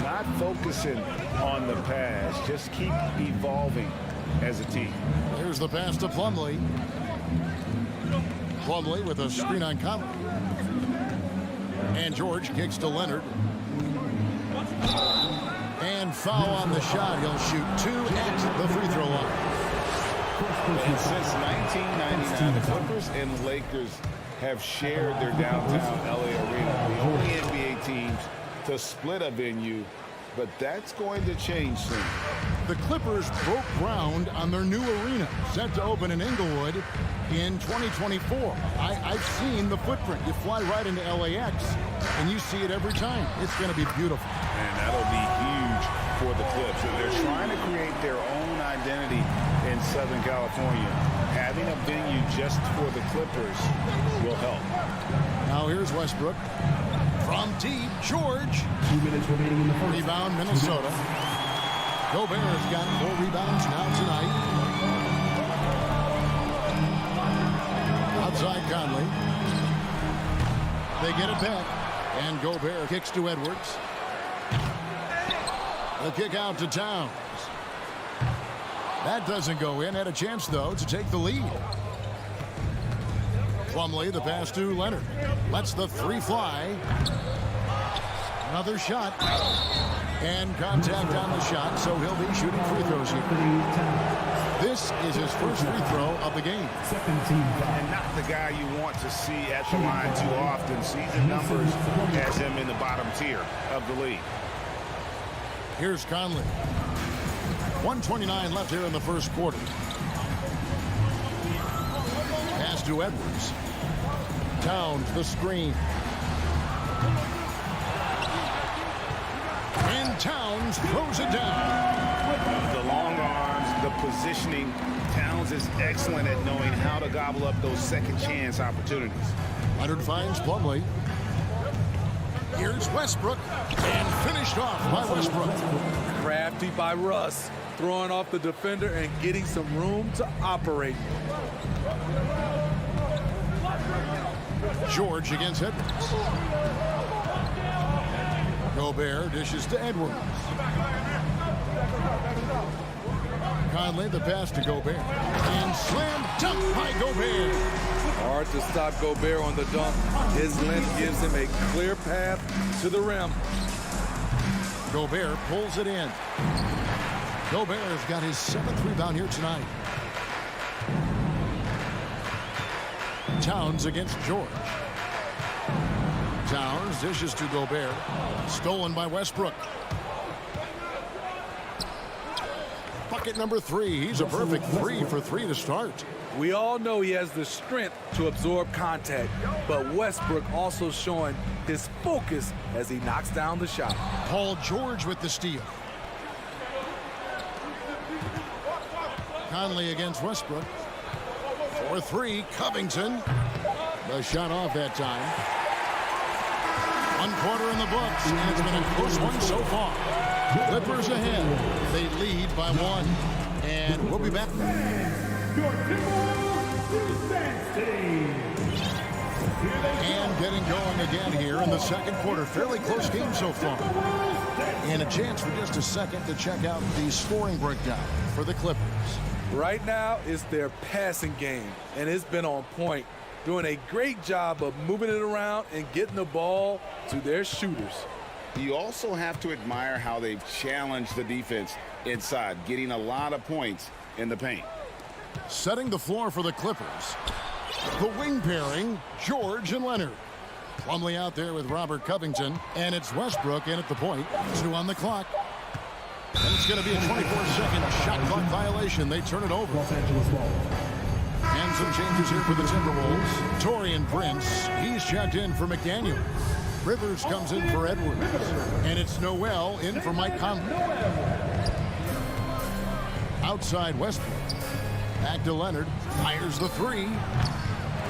not focusing on the past. Just keep evolving as a team. Here's the pass to Plumlee. Plumlee with a screen on Conley. And George kicks to Leonard. And foul on the shot. He'll shoot 2 at the free throw line. And since 1999, the Clippers and Lakers have shared their downtown LA arena. The only NBA teams to split a venue, but that's going to change soon. The Clippers broke ground on their new arena, set to open in Inglewood in 2024. I've seen the footprint. You fly right into LAX, and you see it every time. It's going to be beautiful. And that'll be huge for the Clips. They're trying to create their own identity in Southern California. Having a venue just for the Clippers will help. Now here's Westbrook. From deep, George. 2 minutes remaining in the first. Rebound, Minnesota. Gobert has got 4 rebounds now tonight. Outside Conley. They get it back. And Gobert kicks to Edwards. The kick out to Towns. That doesn't go in. Had a chance, though, to take the lead. Plumlee, the pass to Leonard. Lets the 3 fly. Another shot. And contact on the shot, so he'll be shooting free throws here. This is his first free throw of the game. And not the guy you want to see at the line too often. Season numbers has him in the bottom tier of the league. Here's Conley. 1:29 left here in the first quarter. Pass to Edwards. Towns, the screen. And Towns throws it down. The long arms, the positioning. Towns is excellent at knowing how to gobble up those second chance opportunities. Leonard finds Plumlee. Here's Westbrook. And finished off by Westbrook. Crafty by Russ, throwing off the defender and getting some room to operate. George against Edwards. Gobert dishes to Edwards. Conley, the pass to Gobert. And slam dunk by Gobert. Hard to stop Gobert on the dunk. His length gives him a clear path to the rim. Gobert pulls it in. Gobert's got his 7th rebound here tonight. Towns against George. Towns dishes to Gobert. Stolen by Westbrook. Bucket number 3. He's a perfect 3 for 3 to start. We all know he has the strength to absorb contact, but Westbrook also showing his focus as he knocks down the shot. Paul George with the steal. Conley against Westbrook. 4-3, Covington. The shot off that time. 1 quarter in the books, and it's been a close one so far. Clippers ahead. They lead by 1. And we'll be back. And getting going again here in the second quarter. Fairly close game so far. And a chance for just a second to check out the scoring breakdown for the Clippers. Right now, it's their passing game, and it's been on point. Doing a great job of moving it around and getting the ball to their shooters. You also have to admire how they've challenged the defense inside, getting a lot of points in the paint. Setting the floor for the Clippers. The wing pairing, George and Leonard. Plumlee out there with Robert Covington, and it's Westbrook in at the point. 2 on the clock. And it's going to be a 24-second shot clock violation. They turn it over. And some changes here for the Timberwolves. Taurean Prince, he's checked in for McDaniel. Rivers comes in for Edwards. And it's Noel in for Mike Conley. Outside Westbrook. Back to Leonard. Fires the 3.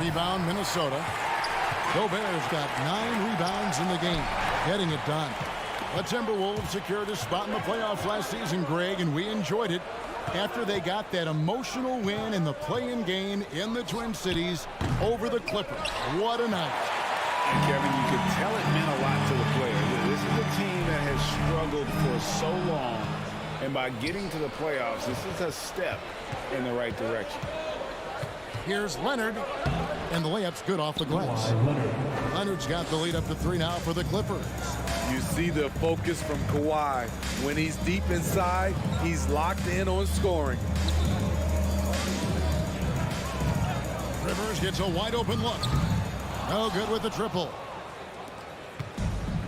Rebound Minnesota. Gobert's got 9 rebounds in the game. Getting it done. The Timberwolves secured a spot in the playoffs last season, Greg, and we enjoyed it after they got that emotional win in the play-in game in the Twin Cities over the Clippers. What a night. And Kevin, you could tell it meant a lot to the players. This is a team that has struggled for so long, and by getting to the playoffs, this is a step in the right direction. Here's Leonard, and the layup's good off the glass. Leonard's got the lead up to 3 now for the Clippers. You see the focus from Kawhi. When he's deep inside, he's locked in on scoring. Rivers gets a wide open look. No good with the triple.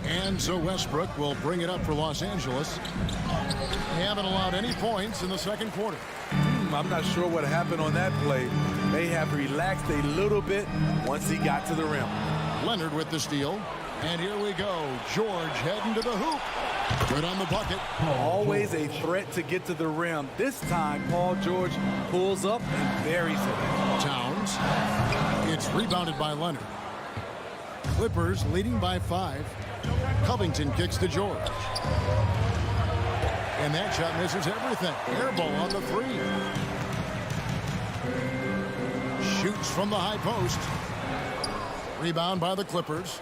And so Westbrook will bring it up for Los Angeles. They haven't allowed any points in the second quarter. I'm not sure what happened on that play. May have relaxed a little bit once he got to the rim. Leonard with the steal. And here we go. George heading to the hoop. Good on the bucket. Always a threat to get to the rim. This time, Paul George pulls up and buries it. Towns. It's rebounded by Leonard. Clippers leading by 5. Covington kicks to George. And that shot misses everything. Air ball on the 3. Shoots from the high post. Rebound by the Clippers.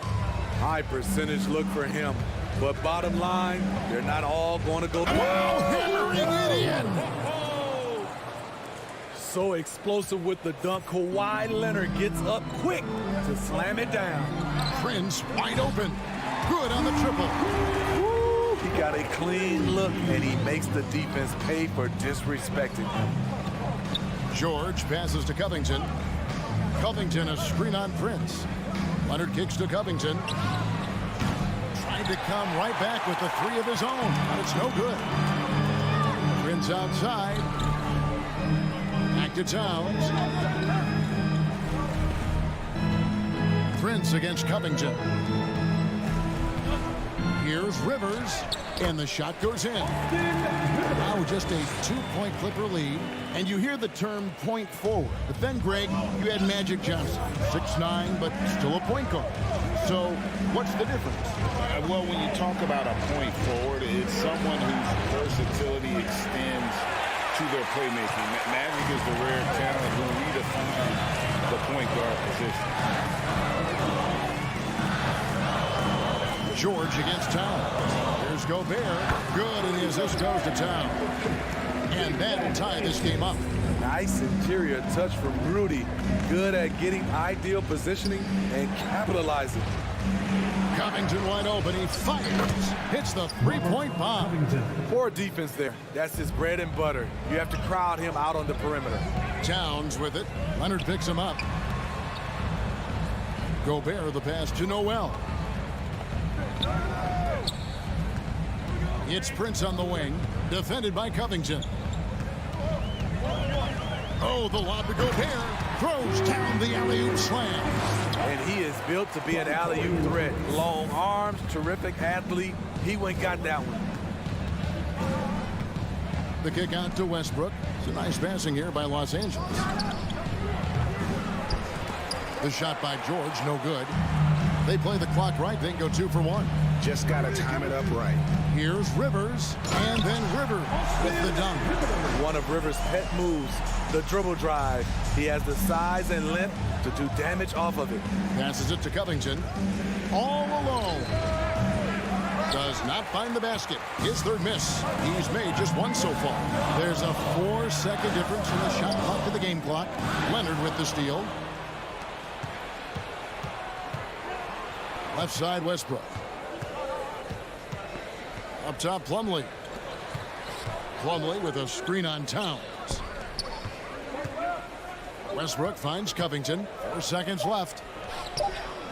High percentage look for him. But bottom line, they're not all going to go. Hammering it in. So explosive with the dunk. Kawhi Leonard gets up quick to slam it down. Prince wide open. Good on the triple. Woo, he got a clean look, and he makes the defense pay for disrespecting him. George passes to Covington. Covington a screen on Prince. Leonard kicks to Covington. Trying to come right back with the 3 of his own, but it's no good. Prince outside. Back to Towns. Prince against Covington. Here's Rivers, and the shot goes in. Now just a 2-point Clipper lead, and you hear the term point forward. But then, Greg, you had Magic Johnson, 6'9", but still a point guard. So what's the difference? Well, when you talk about a point forward, it's someone whose versatility extends to their playmaking. Magic is the rare talent who redefines the point guard position. George against Towns. Here's Gobert. Good, and the assist goes to Towns. And that'll tie this game up. Nice interior touch from Rudy. Good at getting ideal positioning and capitalizing. Covington wide open. He fires. Hits the three-point bomb. Poor defense there. That's his bread and butter. You have to crowd him out on the perimeter. Towns with it. Leonard picks him up. Gobert the pass to Noel. It's Prince on the wing. Defended by Covington. Oh, the lob to Gobert. Throws down the alley-oop slam. And he is built to be an alley-oop threat. Long arms, terrific athlete. He went and got that one. The kick out to Westbrook. It's a nice passing here by Los Angeles. The shot by George, no good. They play the clock right. They can go 2 for 1. Just got to time it up right. Here's Rivers, and then Rivers with the dunk. One of Rivers' pet moves, the dribble drive. He has the size and length to do damage off of it. Passes it to Covington. All alone. Does not find the basket. His third miss. He's made just one so far. There's a 4-second difference in the shot clock to the game clock. Leonard with the steal. Left side, Westbrook. Up top, Plumlee. Plumlee with a screen on Towns. Westbrook finds Covington. 4 seconds left.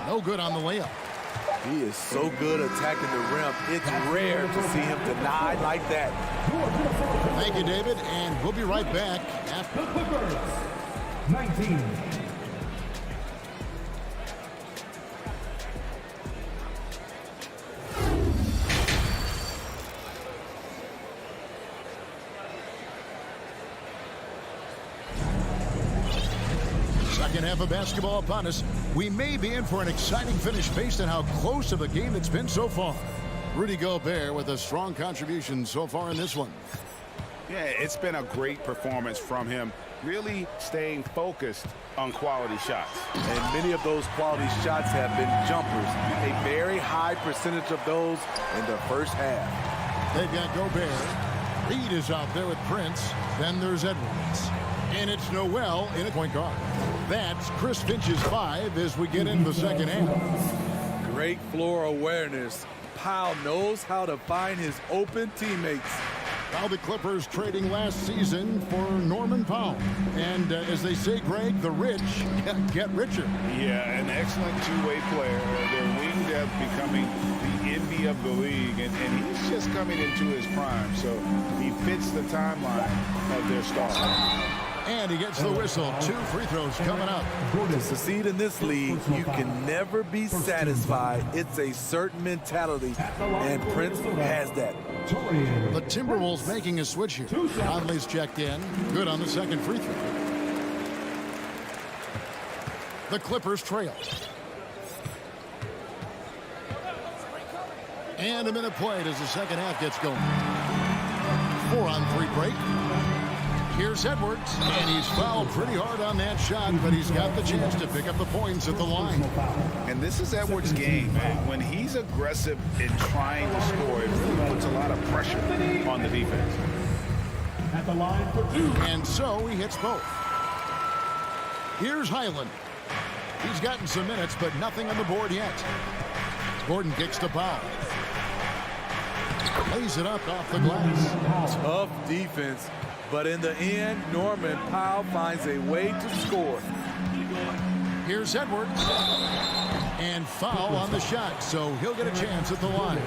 No good on the layup. He is so good attacking the rim. It's rare to see him denied like that. Thank you, David, and we'll be right back after. 19. Second half of basketball upon us. We may be in for an exciting finish based on how close of a game it's been so far. Rudy Gobert with a strong contribution so far in this one. Yeah, it's been a great performance from him. Really staying focused on quality shots. And many of those quality shots have been jumpers. A very high percentage of those in the first half. They've got Gobert. Reed is out there with Prince. Then there's Edwards. And it's Noel in a point guard. That's Chris Finch's 5 as we get into the second half. Great floor awareness. Powell knows how to find his open teammates. Well, the Clippers trading last season for Norman Powell. And as they say, Greg, the rich get richer. Yeah, an excellent two-way player. Their wing depth becoming the envy of the league. And he's just coming into his prime. So he fits the timeline of their star. And he gets the whistle. 2 free throws coming up. To succeed in this league, you can never be satisfied. It's a certain mentality, and Prince has that. The Timberwolves making a switch here. Conley's checked in. Good on the second free throw. The Clippers trail. And a minute played as the second half gets going. 4-on-3 break. Here's Edwards, and he's fouled pretty hard on that shot, but he's got the chance to pick up the points at the line. And this is Edwards' game, man. When he's aggressive in trying to score, it really puts a lot of pressure on the defense. At the line for 2. And so he hits both. Here's Highland. He's gotten some minutes, but nothing on the board yet. Gordon kicks to Powell. Lays it up off the glass. Tough defense. But in the end, Norman Powell finds a way to score. Here's Edwards. And foul on the shot, so he'll get a chance at the line.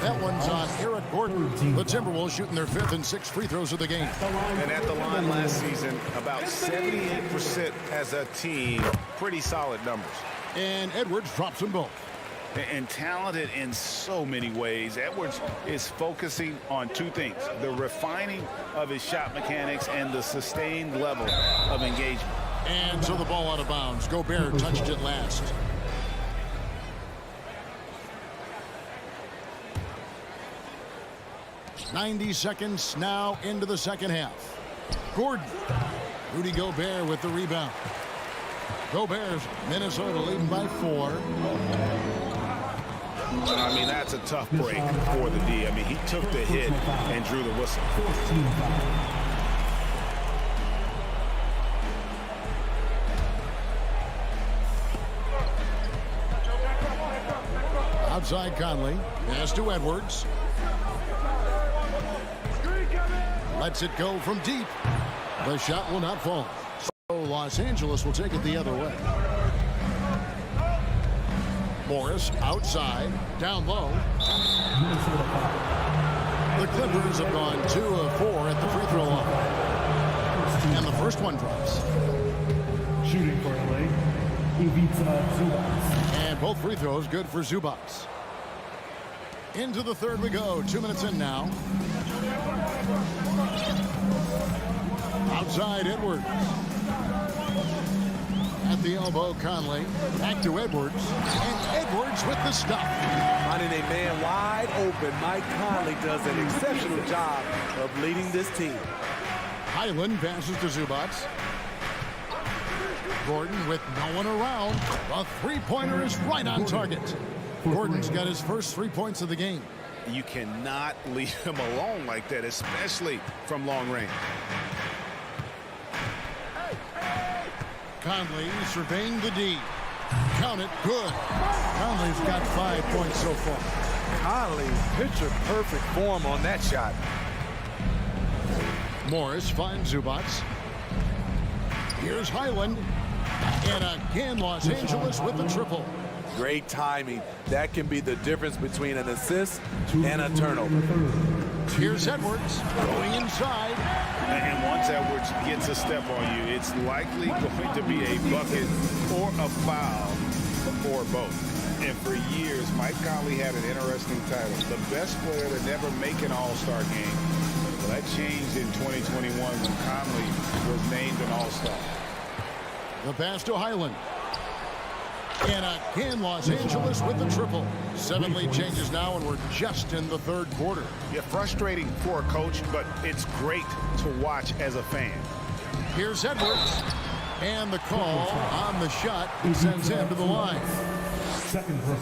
That one's on Eric Gordon. The Timberwolves shooting their 5th and 6th free throws of the game. And at the line last season, about 78% as a team. Pretty solid numbers. And Edwards drops them both. And talented in so many ways. Edwards is focusing on 2 things: the refining of his shot mechanics and the sustained level of engagement. And so the ball out of bounds. Gobert touched it last. "90 seconds now into the second half. Gordon. Rudy Gobert with the rebound. Gobert's Minnesota leading by 4. I mean, that's a tough break for the D. I mean, he took the hit and drew the whistle. Outside Conley. Pass to Edwards. Lets it go from deep. The shot will not fall. So Los Angeles will take it the other way. Morris outside, down low. The Clippers have gone 2 of 4 at the free throw line. And the first one drops. Shooting for LA, Ivica Zubac. And both free throws good for Zubac. Into the third we go. 2 minutes in now. Outside Edwards. At the elbow, Conley. Back to Edwards. And Edwards with the stop. Finding a man wide open, Mike Conley does an exceptional job of leading this team. Highland passes to Zubac. Gordon with no one around. The three-pointer is right on target. Gordon's got his first 3 points of the game. You cannot leave him alone like that, especially from long range. Conley surveying the D. Count it, good. Conley's got 5 points so far. Conley, picture perfect form on that shot. Morris finds Zubac. Here's Highland. And again, Los Angeles with the triple. Great timing. That can be the difference between an assist and a turnover. Here's Edwards going inside. And once Edwards gets a step on you, it's likely going to be a bucket or a foul or both. And for years, Mike Conley had an interesting title. The best player to never make an all-star game. Well, that changed in 2021 when Conley was named an all-star. The pass to Highland. And again, Los Angeles with the triple. 7 lead changes now, and we're just in the third quarter. Yeah, frustrating for a coach, but it's great to watch as a fan. Here's Edwards. And the call on the shot sends him to the line.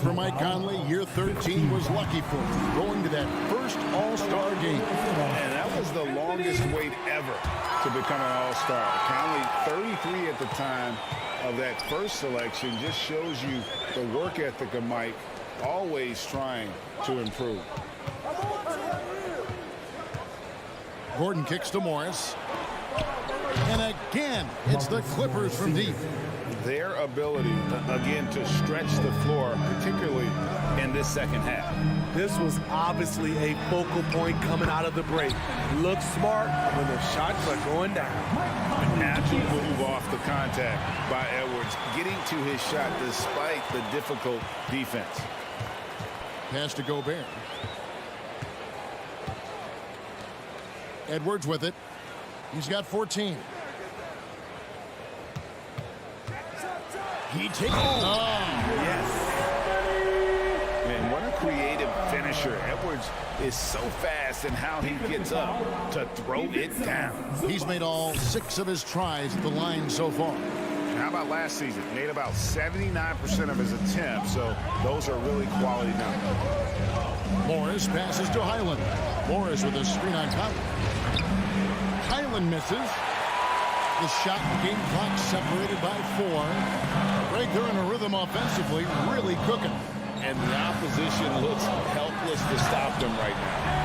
For Mike Conley, year 13 was lucky for him, going to that first all-star game. And that was the longest wait ever to become an all-star. Conley, 33 at the time of that first selection, just shows you the work ethic of Mike, always trying to improve. Gordon kicks to Morris. And again, it's the Clippers from deep. Their ability, again, to stretch the floor, particularly in this second half. This was obviously a focal point coming out of the break. Looks smart when the shots are going down. An agile move off the contact by Edwards, getting to his shot despite the difficult defense. Pass to Gobert. Edwards with it. He's got 14. He takes. Yes. Man, what a creative finisher. Edwards is so fast in how he gets up to throw it down. He's made all 6 of his tries at the line so far. How about last season? Made about 79% of his attempts, so those are really quality numbers. Morris passes to Highland. Morris with a screen on top. Highland misses. The shot and game clock separated by 4. Greg, they're in a rhythm offensively, really cooking. And the opposition looks helpless to stop them right now.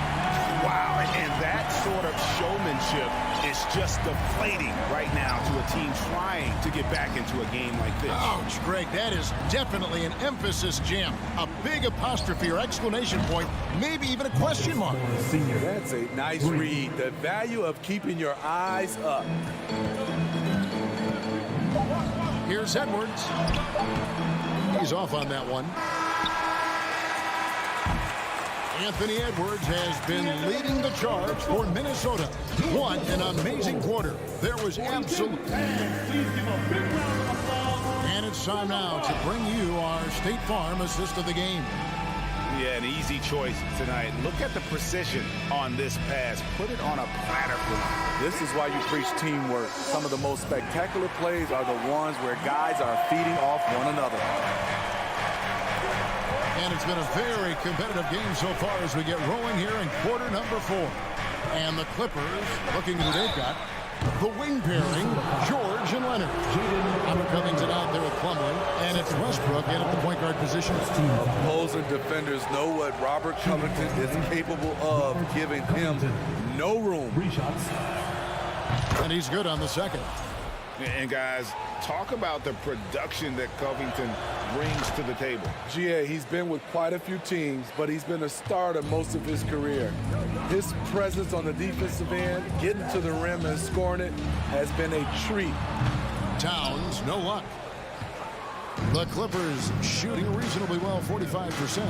Wow, and that sort of showmanship is just deflating right now to a team trying to get back into a game like this. Ouch, Greg, that is definitely an emphasis jam. A big apostrophe or exclamation point, maybe even a question mark. That's a nice read. The value of keeping your eyes up. Here's Edwards. He's off on that one. Anthony Edwards has been leading the charge for Minnesota. What an amazing quarter. There was absolute. And it's time now to bring you our State Farm assist of the game. Yeah, an easy choice tonight. Look at the precision on this pass. Put it on a platter for him. This is why you preach teamwork. Some of the most spectacular plays are the ones where guys are feeding off one another. And it's been a very competitive game so far as we get rolling here in quarter number 4. And the Clippers, looking who they've got, the wing pairing, George and Leonard. Robert Covington out there with Plumlee, and it's Westbrook in at the point guard position. Opposing defenders know what Robert Covington is capable of, giving him no room. And he's good on the second. And guys, talk about the production that Covington brings to the table. GA, he's been with quite a few teams, but he's been a starter most of his career. His presence on the defensive end, getting to the rim and scoring it, has been a treat. Towns, no luck. The Clippers shooting reasonably well, 45%.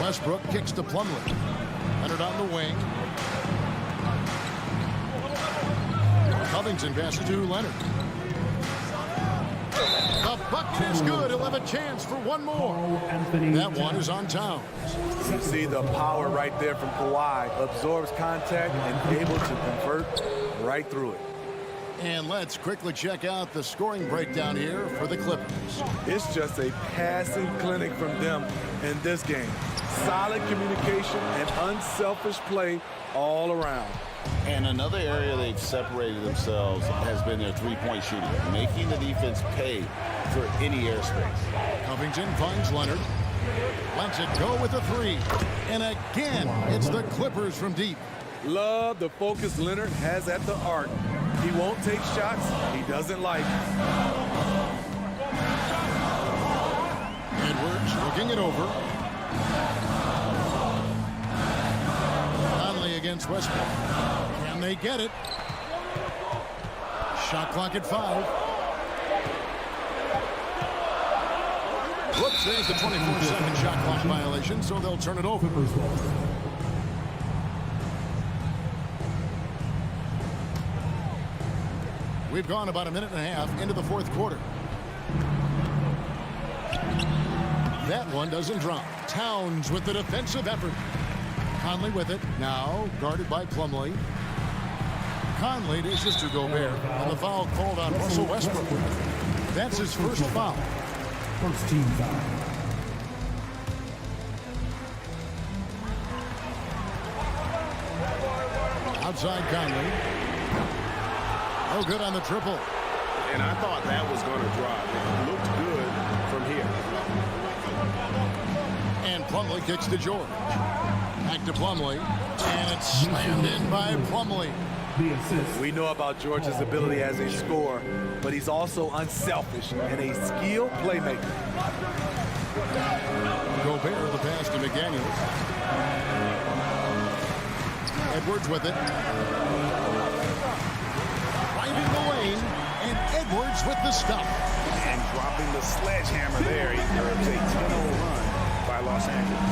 Westbrook kicks to Plumlee. Leonard on the wing. Covington passes to Leonard. The bucket is good. He'll have a chance for one more. That one is on Towns. You see the power right there from Kawhi. Absorbs contact and able to convert right through it. And let's quickly check out the scoring breakdown here for the Clippers. It's just a passing clinic from them in this game. Solid communication and unselfish play all around. And another area they've separated themselves has been their three-point shooting, making the defense pay for any airspace. Covington finds Leonard. Lets it go with a three. And again, it's the Clippers from deep. Love the focus Leonard has at the arc. He won't take shots he doesn't like. Edwards looking it over. Conley against Westbrook. Can they get it? Shot clock at 5. Whoops, there's the 24-second shot clock violation, so they'll turn it over. We've gone about a minute and a half into the fourth quarter. That one doesn't drop. Towns with the defensive effort. Conley with it. Now guarded by Plumlee. Conley dishes to Gobert. And the foul called on Russell Westbrook. That's his first foul. First team foul. Outside Conley. Oh, good on the triple. And I thought that was going to drop. It looked good from here. And Plumlee kicks to George. Back to Plumlee. And it's slammed in by Plumlee. We know about George's ability as a scorer, but he's also unselfish and a skilled playmaker. Gobert the pass to McDaniels. Edwards with it. Right in the lane, and Edwards with the stop. And dropping the sledgehammer there, he curbs a 10-0 run by Los Angeles.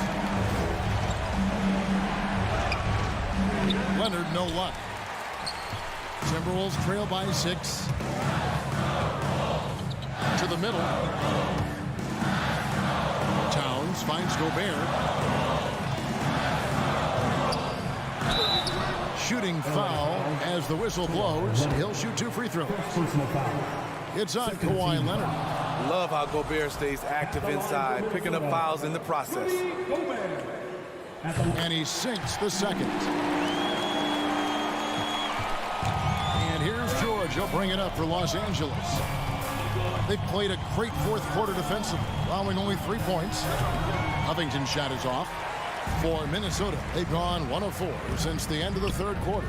Leonard, no luck. Timberwolves trail by 6. To the middle. Towns finds Gobert. Shooting foul as the whistle blows. He'll shoot 2 free throws. It's on Kawhi Leonard. Love how Gobert stays active inside, picking up fouls in the process. And he sinks the second. And here's George. He'll bring it up for Los Angeles. They've played a great fourth quarter defensively, allowing only 3 points. Covington's shot is off. For Minnesota, they've gone 1 of 4 since the end of the third quarter.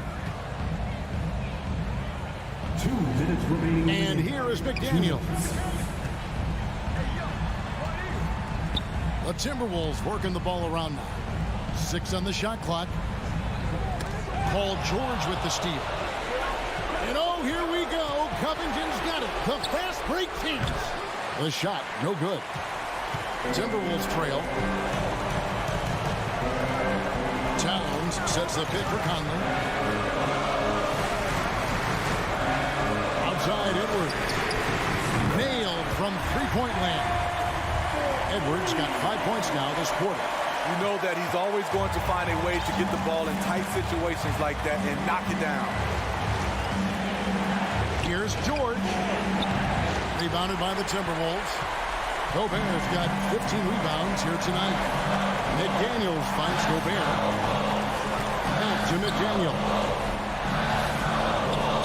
2 minutes remaining. And here is McDaniels. The Timberwolves working the ball around now. 6 on the shot clock. Paul George with the steal. And oh, here we go. Covington's got it. The fast break teams. The shot, no good. Timberwolves trail. Towns sets the pick for Conley. Outside Edwards. Nailed from three-point land. Edwards got 5 points now this quarter. You know that he's always going to find a way to get the ball in tight situations like that and knock it down. Here's George. Rebounded by the Timberwolves. Gobert's got 15 rebounds here tonight. McDaniels finds Gobert. Back to McDaniel.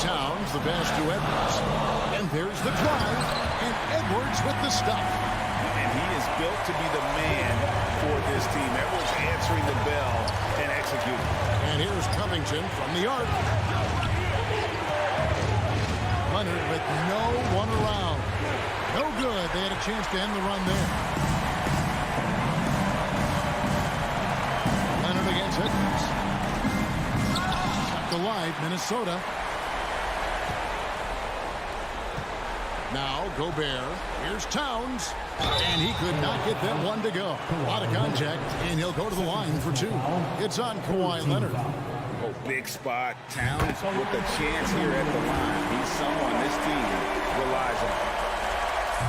Towns the pass to Edwards. And there's the drive. And Edwards with the stuff. And he is built to be the man for this team. Edwards answering the bell and executing. And here's Covington from the arc. Leonard with no one around. No good. They had a chance to end the run there. Leonard against Edwards. Kept alive, Minnesota. Now Gobert. Here's Towns. And he could not get that one to go. Out of contact, and he'll go to the line for two. It's on Kawhi Leonard. Oh, big spot. Towns with a chance here at the line. He's someone this team relies on.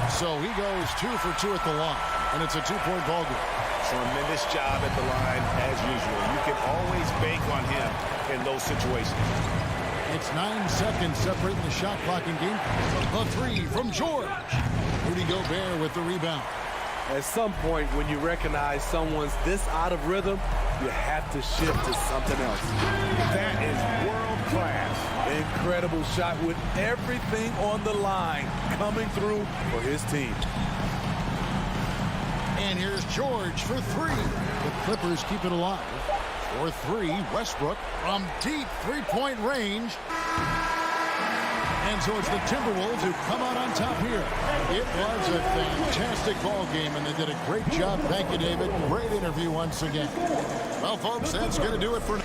So he goes 2 for 2 at the line, and it's a 2-point ball game. Tremendous job at the line, as usual. You can always bank on him in those situations. It's 9 seconds separating the shot clock in game. A three from George. Rudy Gobert with the rebound. At some point, when you recognize someone's this out of rhythm, you have to shift to something else. That is world class. Incredible shot with everything on the line coming through for his team. And here's George for three. The Clippers keep it alive. For three, Westbrook from deep three-point range. And so it's the Timberwolves who come out on top here. It was a fantastic ball game, and they did a great job. Thank you, David. Great interview once again. Well, folks, that's going to do it for now.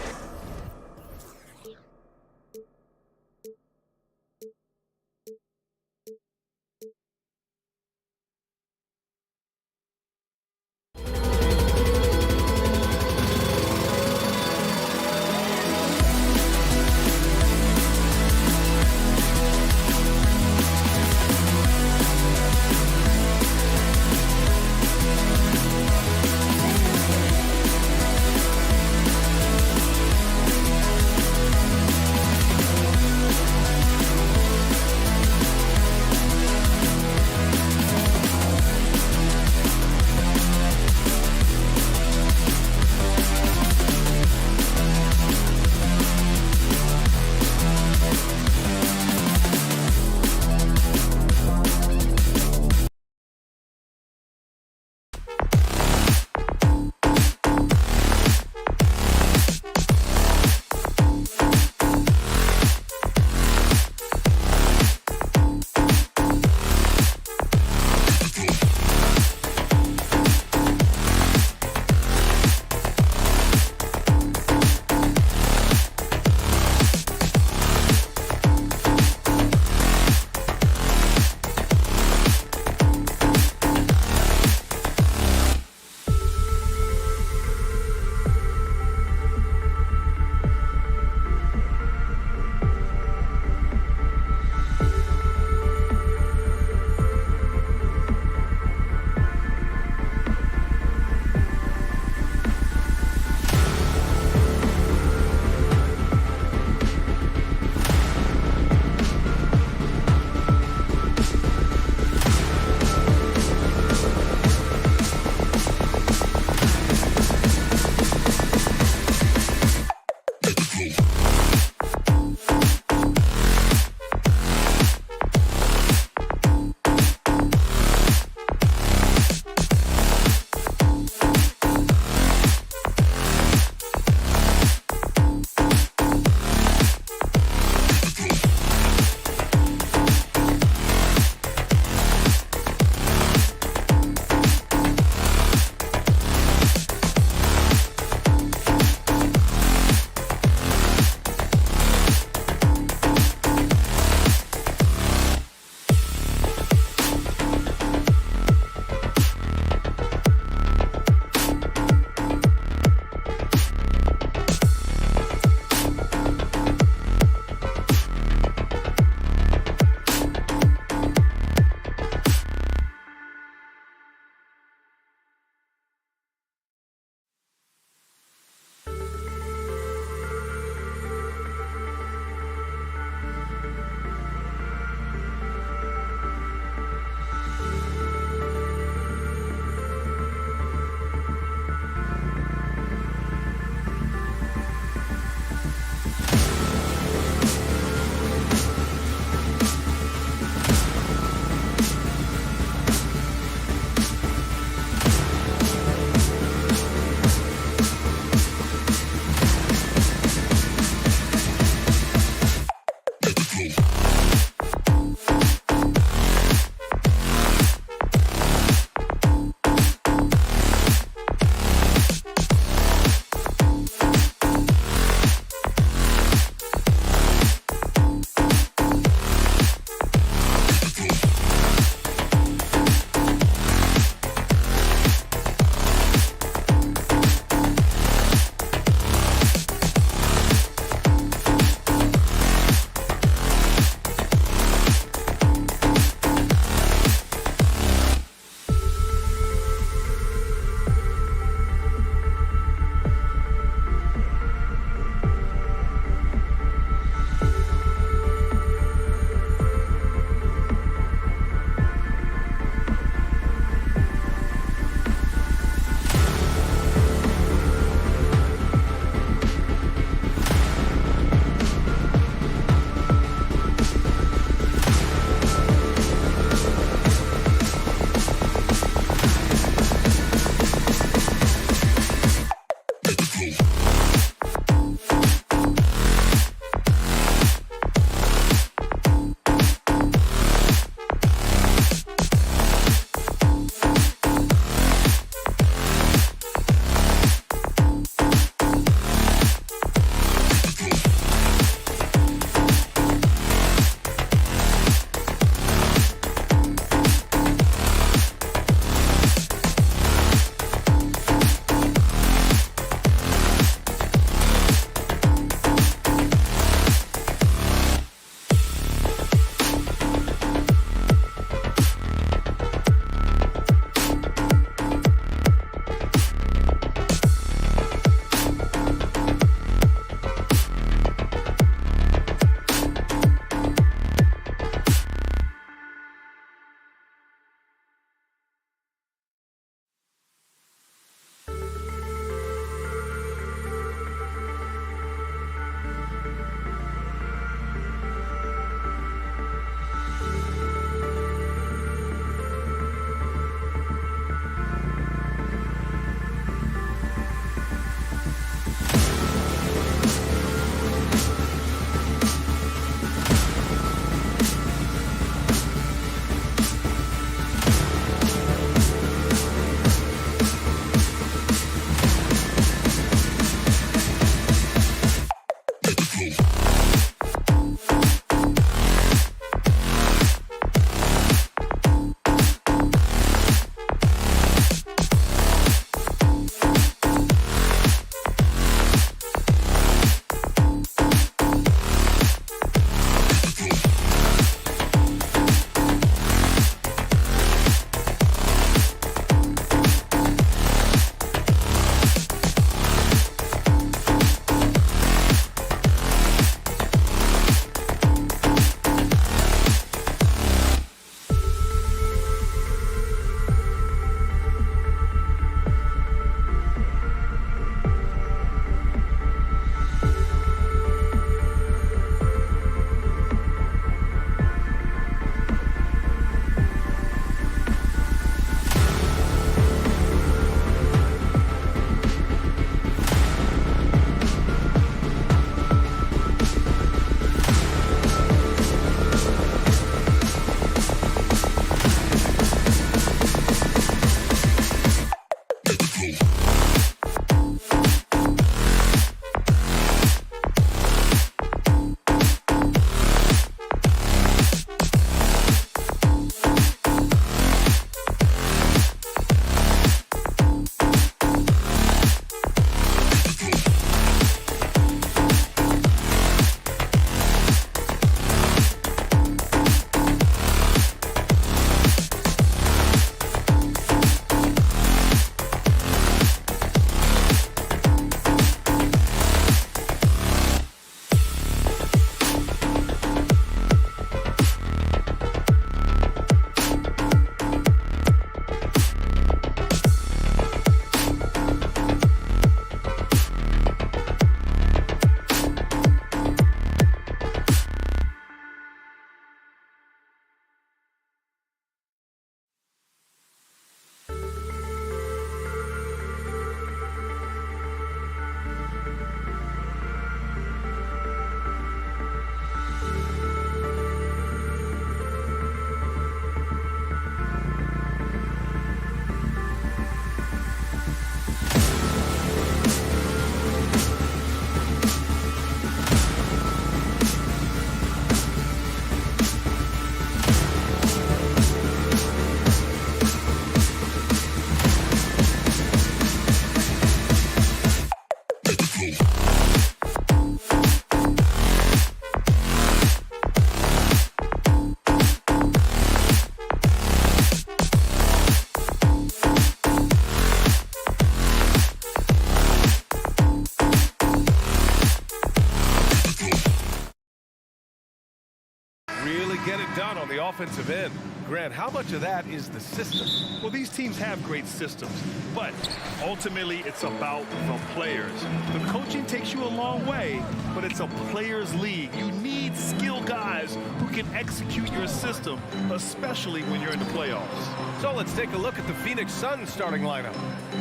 the offensive end. Grant, how much of that is the system? Well, these teams have great systems, but ultimately it's about the players. The coaching takes you a long way, but it's a players' league. You need skilled guys who can execute your system, especially when you're in the playoffs. So let's take a look at the Phoenix Suns starting lineup.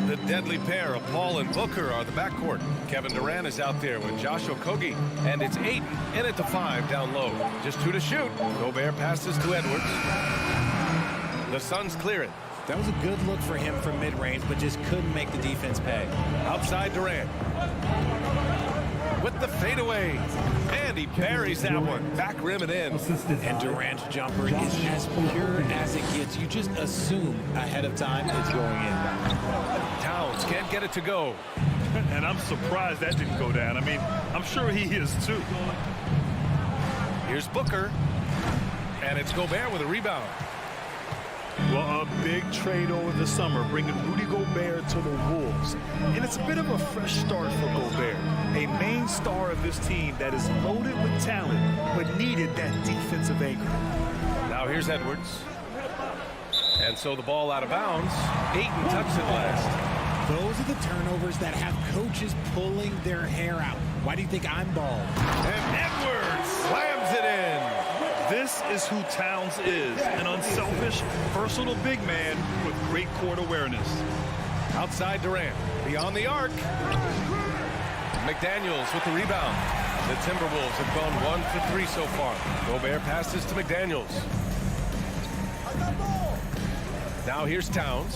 The deadly pair of Paul and Booker are the backcourt. Kevin Durant is out there with Josh Okogie, and it's Ayton in at the 5 down low. Just 2 to shoot. Gobert passes to Edwards. The Suns clear it. That was a good look for him from mid-range, but just couldn't make the defense pay. Outside Durant. With the fadeaway. And he buries that one. Back rim and in. And Durant's jumper is as pure as it gets. You just assume ahead of time it's going in. Towns can't get it to go. And I'm surprised that didn't go down. I mean, I'm sure he is too. Here's Booker. And it's Gobert with a rebound. Well, a big trade over the summer, bringing Rudy Gobert to the Wolves. And it's a bit of a fresh start for Gobert, a main star of this team that is loaded with talent, but needed that defensive anchor. Now here's Edwards. And so the ball out of bounds. Ayton touched it last. Those are the turnovers that have coaches pulling their hair out. Why do you think I'm bald? And Edwards slams it in. This is who Towns is, an unselfish, versatile big man with great court awareness. Outside Durant, beyond the arc. McDaniels with the rebound. The Timberwolves have gone 1 for 3 so far. Gobert passes to McDaniels. Now here's Towns.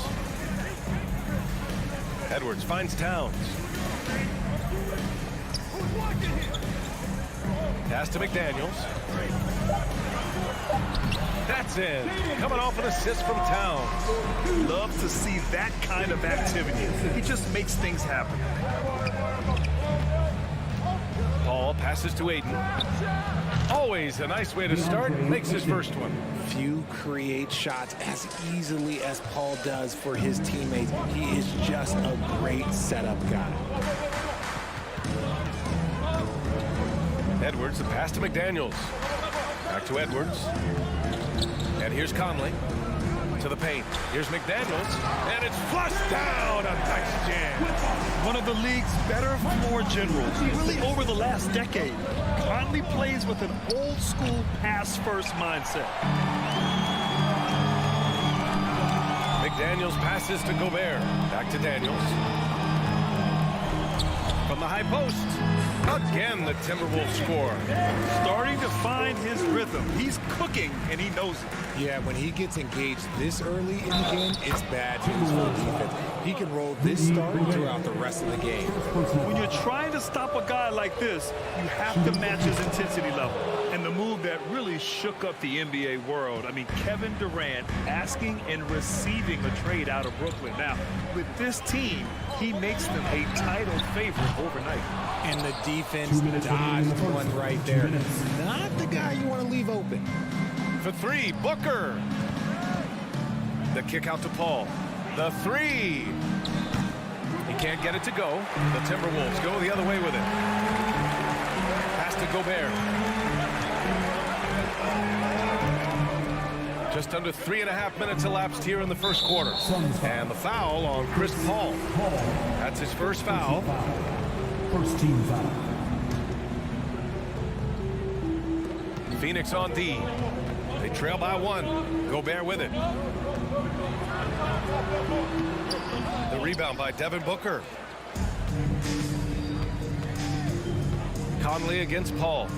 Edwards finds Towns. Pass to McDaniels. That's in. Coming off an assist from Towns. Love to see that kind of activity. He just makes things happen. Paul passes to Ayton. Always a nice way to start. Makes his first one. Few create shots as easily as Paul does for his teammates. He is just a great setup guy. Edwards, the pass to McDaniels. Back to Edwards. And here's Conley to the paint. Here's McDaniels. And it's flushed down. A nice jam. One of the league's better floor generals, really over the last decade. Conley plays with an old-school pass-first mindset. McDaniels passes to Gobert. Back to Daniels. From the high post. Again, the Timberwolves score. Starting to find his rhythm. He's cooking, and he knows it. Yeah, when he gets engaged this early in the game, it's bad news for the defense. He can roll this start throughout the rest of the game. When you're trying to stop a guy like this, you have to match his intensity level. And the move that really shook up the NBA world, I mean, Kevin Durant asking and receiving a trade out of Brooklyn. Now, with this team, he makes them a title favorite overnight. And the defense dodged one right there. Not the guy you want to leave open. For 3, Booker. The kick out to Paul. The 3. He can't get it to go. The Timberwolves go the other way with it. Pass to Gobert. Just under 3.5 minutes elapsed here in the first quarter. And the foul on Chris Paul. That's his first foul. First team foul. Phoenix on D. They trail by 1. Gobert with it. The rebound by Devin Booker. Conley against Paul.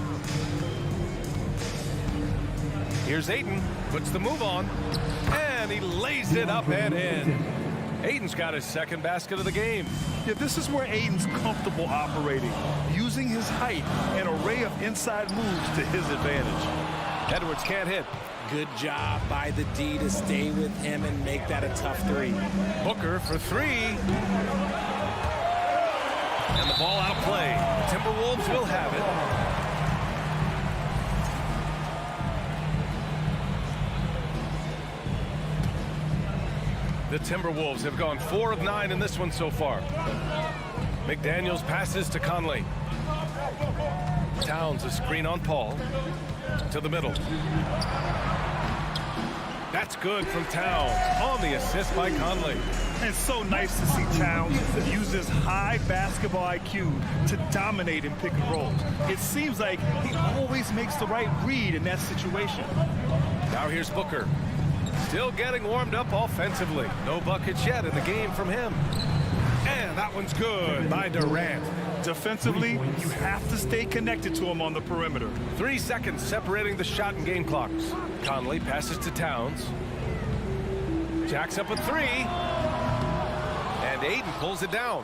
Here's Ayton. Puts the move on. And he lays it up and in. Ayton's got his second basket of the game. Yeah, this is where Ayton's comfortable operating, using his height and array of inside moves to his advantage. Edwards can't hit. Good job by the D to stay with him and make that a tough 3. Booker for 3. And the ball out of play. Timberwolves will have it. The Timberwolves have gone 4 of 9 in this one so far. McDaniels passes to Conley. Towns a screen on Paul. To the middle. That's good from Towns on the assist by Conley. It's so nice to see Towns use his high basketball IQ to dominate in pick and rolls. It seems like he always makes the right read in that situation. Now here's Booker. Still getting warmed up offensively. No buckets yet in the game from him. And that one's good by Durant. Defensively, you have to stay connected to him on the perimeter. 3 seconds separating the shot and game clocks. Conley passes to Towns. Jacks up a three. And Ayton pulls it down.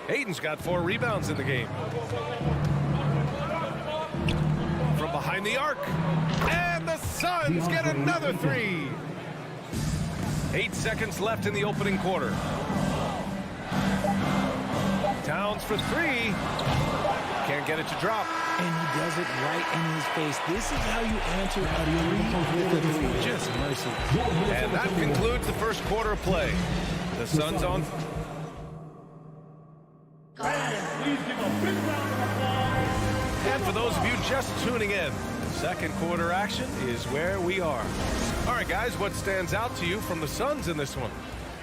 Ayton's got 4 rebounds in the game. From behind the arc. And the Suns get another 3. 8 seconds left in the opening quarter. Towns for 3. Can't get it to drop. And he does it right in his face. This is how you answer a 3 with a 3. Just mercy. And that concludes the first quarter of play. The Suns on. And for those of you just tuning in, second quarter action is where we are. All right, guys, what stands out to you from the Suns in this one?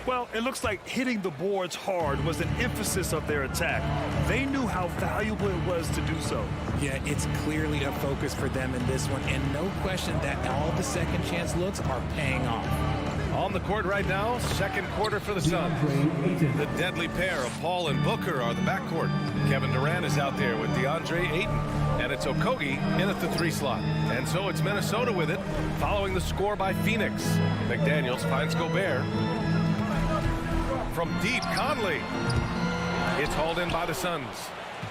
Well, it looks like hitting the boards hard was an emphasis of their attack. They knew how valuable it was to do so. Yeah, it's clearly a focus for them in this one, and no question that all the second chance looks are paying off. On the court right now, second quarter for the Suns. The deadly pair of Paul and Booker are the backcourt. Kevin Durant is out there with DeAndre Ayton. And it's Okogie in at the 3 slot. And so it's Minnesota with it, following the score by Phoenix. McDaniels finds Gobert. From deep, Conley. It's hauled in by the Suns.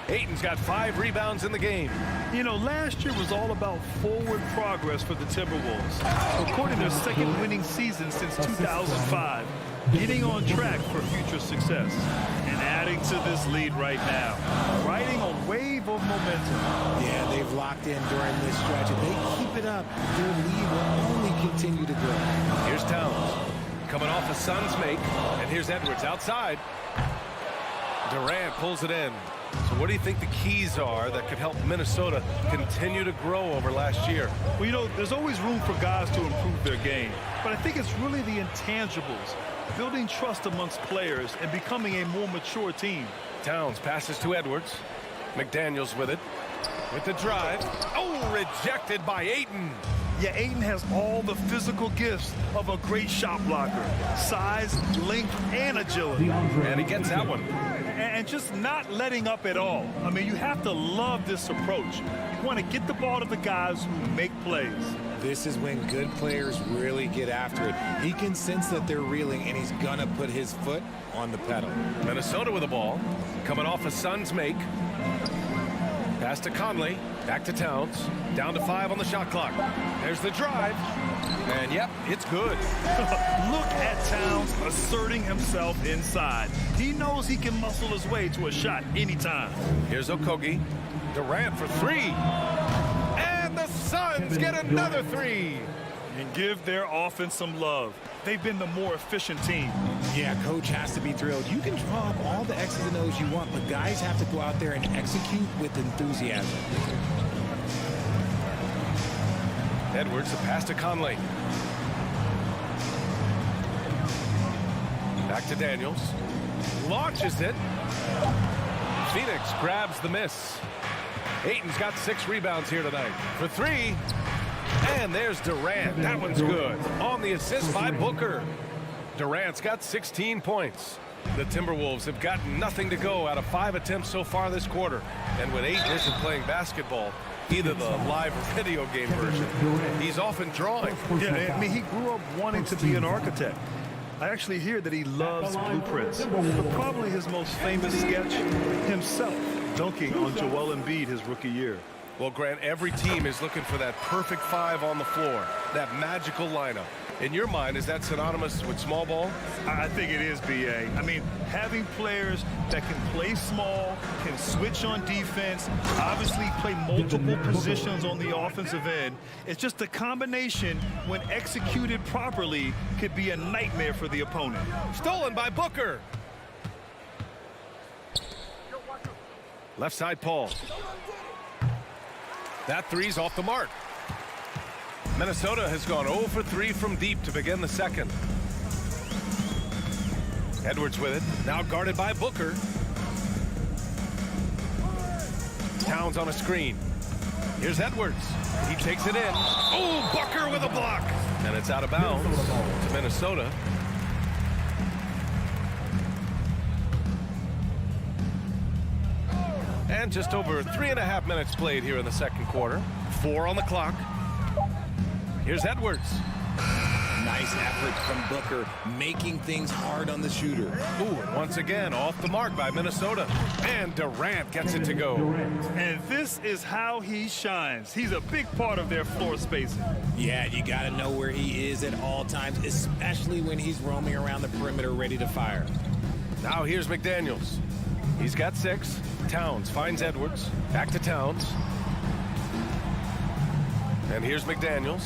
Ayton's got 5 rebounds in the game. You know, last year was all about forward progress for the Timberwolves. Recording their second winning season since 2005. Getting on track for future success. And adding to this lead right now. Riding a wave of momentum. Yeah, they've locked in during this stretch. If they keep it up, their lead will only continue to grow. Here's Towns. Coming off a Suns make. And here's Edwards outside. Durant pulls it in. So what do you think the keys are that could help Minnesota continue to grow over last year? Well, you know, there's always room for guys to improve their game. But I think it's really the intangibles. Building trust amongst players and becoming a more mature team. Towns passes to Edwards. McDaniels with it. With the drive. Oh, rejected by Ayton. Yeah, Ayton has all the physical gifts of a great shot blocker. Size, length, and agility. And he gets that one. And just not letting up at all. I mean, you have to love this approach. You want to get the ball to the guys who make plays. This is when good players really get after it. He can sense that they're reeling, and he's going to put his foot on the pedal. Minnesota with the ball. Coming off a Suns make. Pass to Conley. Back to Towns. Down to 5 on the shot clock. There's the drive. And, yep, it's good. Look at Towns asserting himself inside. He knows he can muscle his way to a shot anytime. Here's Okogie. Durant for 3. And the Suns get another 3. And give their offense some love. They've been the more efficient team. Yeah, coach has to be thrilled. You can draw up all the X's and O's you want, but guys have to go out there and execute with enthusiasm. Edwards, the pass to Conley. Back to Daniels. Launches it. Phoenix grabs the miss. Ayton's got 6 rebounds here tonight. For 3. And there's Durant. That one's good. On the assist by Booker. Durant's got 16 points. The Timberwolves have got nothing to go out of 5 attempts so far this quarter. And when Ayton isn't playing basketball, either the live or video game version, he's often drawing. Yeah, I mean, he grew up wanting to be an architect. I actually hear that he loves blueprints. But probably his most famous sketch, himself dunking on Joel Embiid his rookie year. Well, Grant, every team is looking for that perfect 5 on the floor, that magical lineup. In your mind, is that synonymous with small ball? I think it is, B.A. I mean, having players that can play small, can switch on defense, obviously play multiple positions on the offensive end. It's just a combination, when executed properly, could be a nightmare for the opponent. Stolen by Booker. Left side, Paul. That 3's off the mark. Minnesota has gone 0 for 3 from deep to begin the second. Edwards with it, now guarded by Booker. Towns on a screen. Here's Edwards. He takes it in. Oh, Booker with a block. And it's out of bounds to Minnesota. And just over 3.5 minutes played here in the second quarter. 4 on the clock. Here's Edwards. Nice effort from Booker, making things hard on the shooter. Ooh, and once again, off the mark by Minnesota. And Durant gets it to go. And this is how he shines. He's a big part of their floor spacing. Yeah, you got to know where he is at all times, especially when he's roaming around the perimeter ready to fire. Now here's McDaniels. He's got 6. Towns finds Edwards. Back to Towns. And here's McDaniels.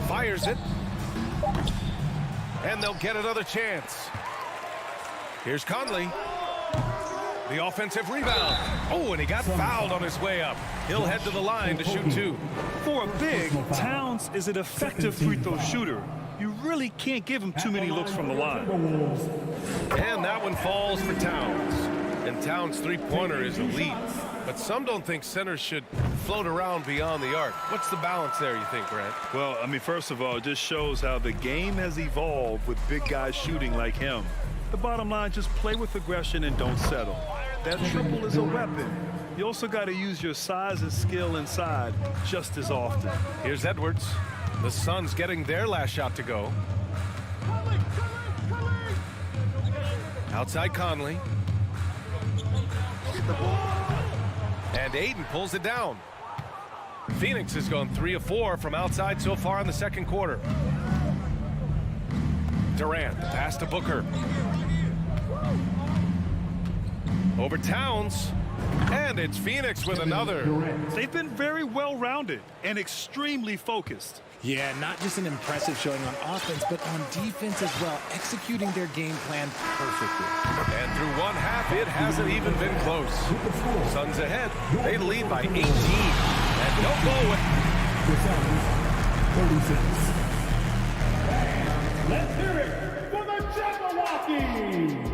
Fires it. And they'll get another chance. Here's Conley. The offensive rebound. Oh, and he got fouled on his way up. He'll head to the line to shoot 2. For a big, Towns is an effective free throw shooter. You really can't give him too many looks from the line. And that one falls for Towns. And Towns' three-pointer is elite. But some don't think centers should float around beyond the arc. What's the balance there, you think, Grant? Well, I mean, first of all, it just shows how the game has evolved with big guys shooting like him. The bottom line, just play with aggression and don't settle. That triple is a weapon. You also got to use your size and skill inside just as often. Here's Edwards. The Suns getting their last shot to go. Outside Conley. And Aiden pulls it down. Phoenix has gone 3 of 4 from outside so far in the second quarter. Durant, the pass to Booker. Over Towns. And it's Phoenix with another. They've been very well-rounded and extremely focused. Yeah, not just an impressive showing on offense, but on defense as well, executing their game plan perfectly. And through one half, it hasn't even been close. Suns ahead. They lead by 18. And don't go with 36. Let's hear it for the Jabberwockies!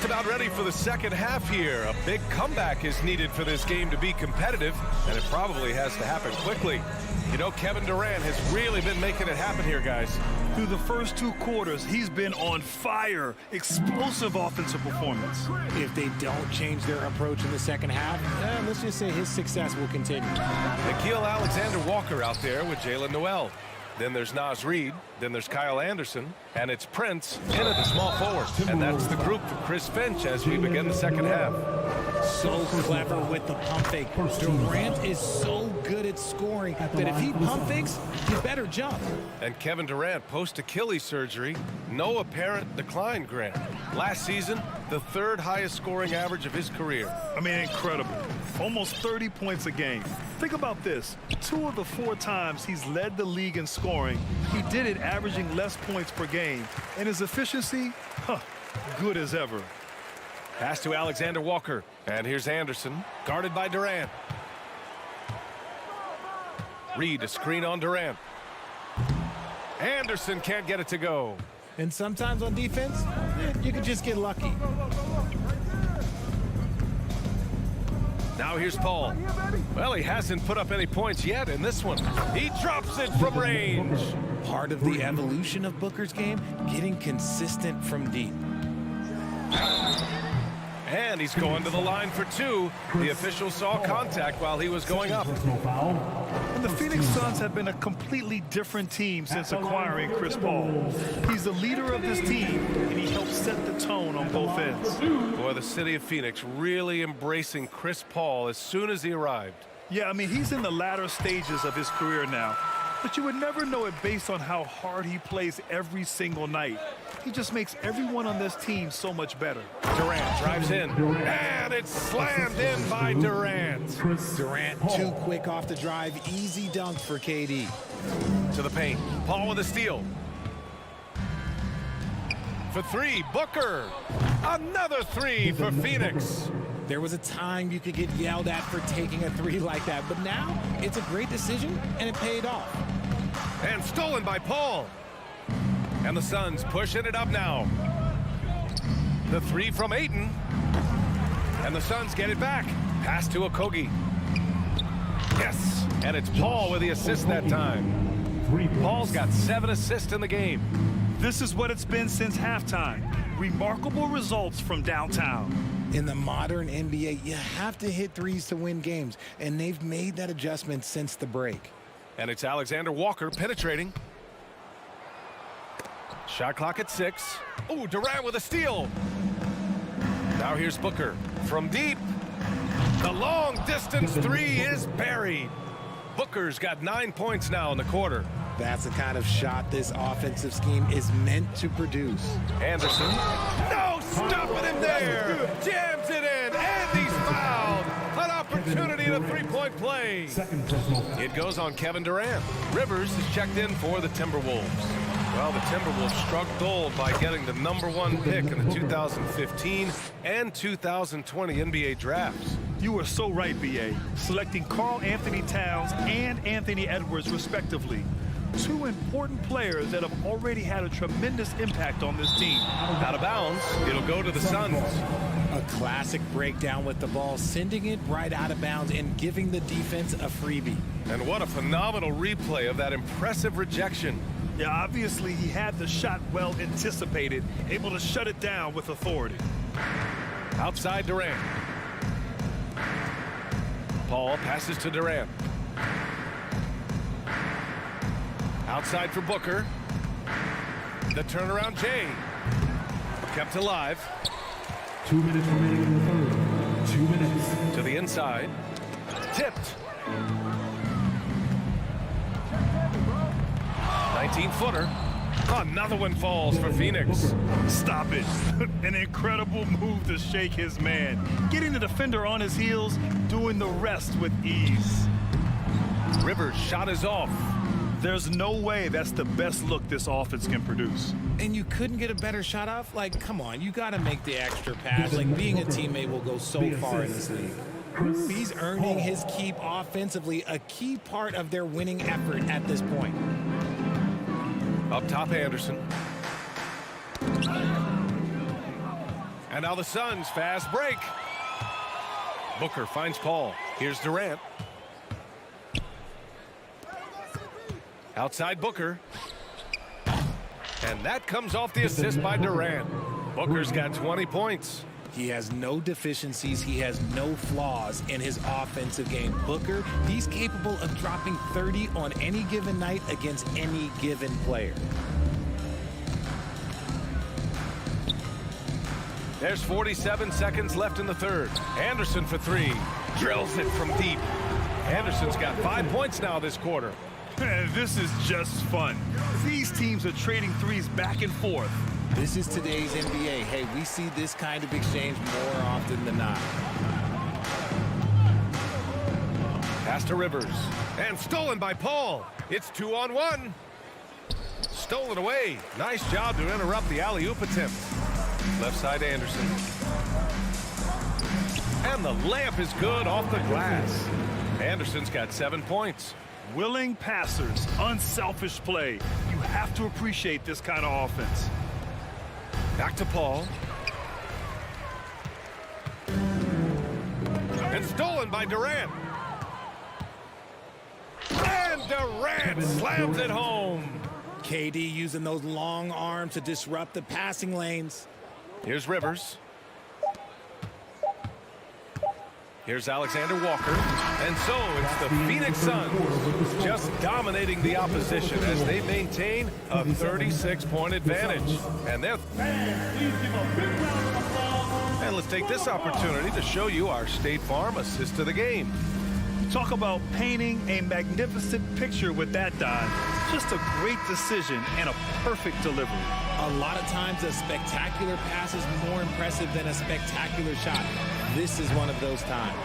About ready for the second half here. A big comeback is needed for this game to be competitive, and it probably has to happen quickly. You know, Kevin Durant has really been making it happen here, guys. Through the first 2 quarters, he's been on fire. Explosive offensive performance. If they don't change their approach in the second half, let's just say his success will continue. Nickeil Alexander-Walker out there with Jalen Noel. Then there's Naz Reid. Then there's Kyle Anderson. And it's Prince in at the small forward. And that's the group for Chris Finch as we begin the second half. So clever with the pump fake. Durant is so good at scoring that if he pump fakes, he better jump. And Kevin Durant, post-Achilles surgery, no apparent decline, Grant. Last season, the 3rd highest scoring average of his career. I mean, incredible. Almost 30 points a game. Think about this. 2 of the 4 times he's led the league in scoring, he did it averaging less points per game. And his efficiency, good as ever. Pass to Alexander-Walker. And here's Anderson, guarded by Durant. Reid, a screen on Durant. Anderson can't get it to go. And sometimes on defense, you can just get lucky. Now here's Paul. Well, he hasn't put up any points yet in this one. He drops it from range. Part of the evolution of Booker's game, getting consistent from deep. And he's going to the line for 2. The official saw contact while he was going up. And the Phoenix Suns have been a completely different team since acquiring Chris Paul. He's the leader of this team, and he helps set the tone on both ends. Boy, the city of Phoenix really embracing Chris Paul as soon as he arrived. Yeah, I mean, he's in the latter stages of his career now. But you would never know it based on how hard he plays every single night. He just makes everyone on this team so much better. Durant drives in, and it's slammed in by Durant. Durant too quick off the drive. Easy dunk for KD. To the paint. Paul with a steal. for three. Booker. Another three for Phoenix. There was a time you could get yelled at for taking a three like that, but now it's a great decision, and it paid off. And stolen by Paul. And the Suns pushing it up now. The three from Ayton. And the Suns get it back. Pass to Okogie. Yes, and it's Paul with the assist that time. Paul's got 7 assists in the game. This is what it's been since halftime. Remarkable results from downtown. In the modern NBA, you have to hit threes to win games, and they've made that adjustment since the break. And it's Alexander Walker penetrating. Shot clock at 6. Oh, Durant with a steal. Now here's Booker from deep. The long distance three is buried. Booker's got 9 points now in the quarter. That's the kind of shot this offensive scheme is meant to produce. Anderson. No, stopping him there. Jams it in, and he's fouled. An opportunity to three-point play. It goes on Kevin Durant. Rivers is checked in for the Timberwolves. Well, the Timberwolves struck gold by getting the #1 pick in the 2015 and 2020 NBA drafts. You are so right, B.A. Selecting Karl Anthony Towns and Anthony Edwards, respectively. 2 important players that have already had a tremendous impact on this team. Out of bounds, it'll go to the Suns. A classic breakdown with the ball, sending it right out of bounds and giving the defense a freebie. And what a phenomenal replay of that impressive rejection. Yeah, obviously he had the shot well anticipated, able to shut it down with authority. Outside Durant. Paul passes to Durant. Outside for Booker. The turnaround Jay. Kept alive. 2 minutes remaining in the third. 2 minutes. To the inside. Tipped. 19-footer. Another one falls for Phoenix. Stop it. An incredible move to shake his man. Getting the defender on his heels, doing the rest with ease. Rivers' shot is off. There's no way that's the best look this offense can produce. And you couldn't get a better shot off? Like, come on, you got to make the extra pass. Like, being a teammate will go so far in this league. He's earning his keep offensively, a key part of their winning effort at this point. Up top, Anderson. And now the Suns fast break. Booker finds Paul. Here's Durant. Outside Booker. And that comes off the assist by Durant. Booker's got 20 points. He has no deficiencies. He has no flaws in his offensive game. Booker, he's capable of dropping 30 on any given night against any given player. There's 47 seconds left in the third. Anderson for three. Drills it from deep. Anderson's got 5 points now this quarter. This is just fun. These teams are trading threes back and forth. This is today's NBA. Hey, we see this kind of exchange more often than not. Pass to Rivers. And stolen by Paul. It's 2-on-1. Stolen away. Nice job to interrupt the alley-oop attempt. Left side Anderson. And the layup is good off the glass. Anderson's got 7 points. Willing passers, unselfish play. You have to appreciate this kind of offense. Back to Paul. And stolen by Durant. And Durant slams it home. KD using those long arms to disrupt the passing lanes. Here's Rivers. Here's Alexander Walker. And so it's the Phoenix Suns just dominating the opposition as they maintain a 36-point advantage. And they're... And let's take this opportunity to show you our State Farm assist of the game. Talk about painting a magnificent picture with that dive. Just a great decision and a perfect delivery. A lot of times a spectacular pass is more impressive than a spectacular shot. This is one of those times.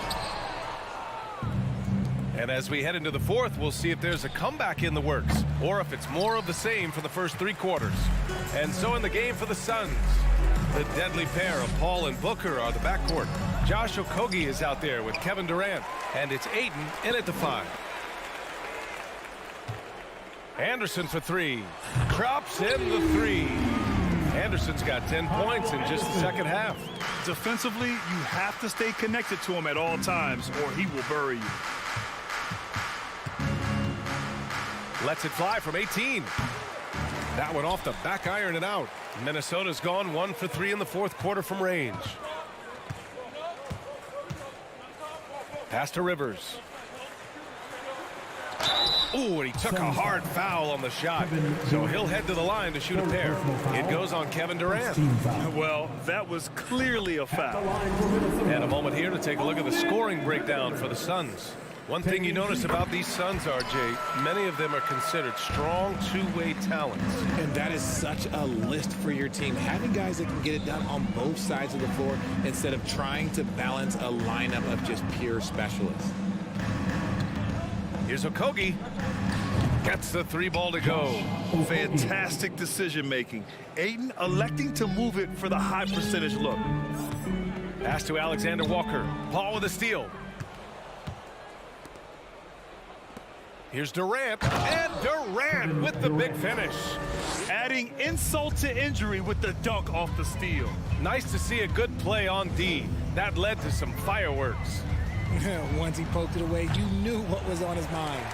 And as we head into the fourth, we'll see if there's a comeback in the works or if it's more of the same for the first 3 quarters. And so in the game for the Suns, the deadly pair of Paul and Booker are the backcourt. Josh Okogie is out there with Kevin Durant, and it's Ayton in at the 5. Anderson for 3. Drops in the 3. Anderson's got 10 points in just the second half. Defensively, you have to stay connected to him at all times or he will bury you. Lets it fly from 18. That one off the back iron and out. Minnesota's gone 1 for 3 in the fourth quarter from range. Pass to Rivers. Ooh, and he took a hard foul on the shot. So he'll head to the line to shoot a pair. It goes on Kevin Durant. Well, that was clearly a foul. And a moment here to take a look at the scoring breakdown for the Suns. One thing you notice about these Suns, RJ, many of them are considered strong two-way talents. And that is such a list for your team. Having guys that can get it done on both sides of the floor instead of trying to balance a lineup of just pure specialists. Here's Okogie. Gets the 3 ball to go. Fantastic decision-making. Ayton electing to move it for the high percentage look. Pass to Alexander Walker. Paul with a steal. Here's Durant, and Durant with the big finish. Adding insult to injury with the dunk off the steal. Nice to see a good play on D. That led to some fireworks. Once he poked it away, you knew what was on his mind.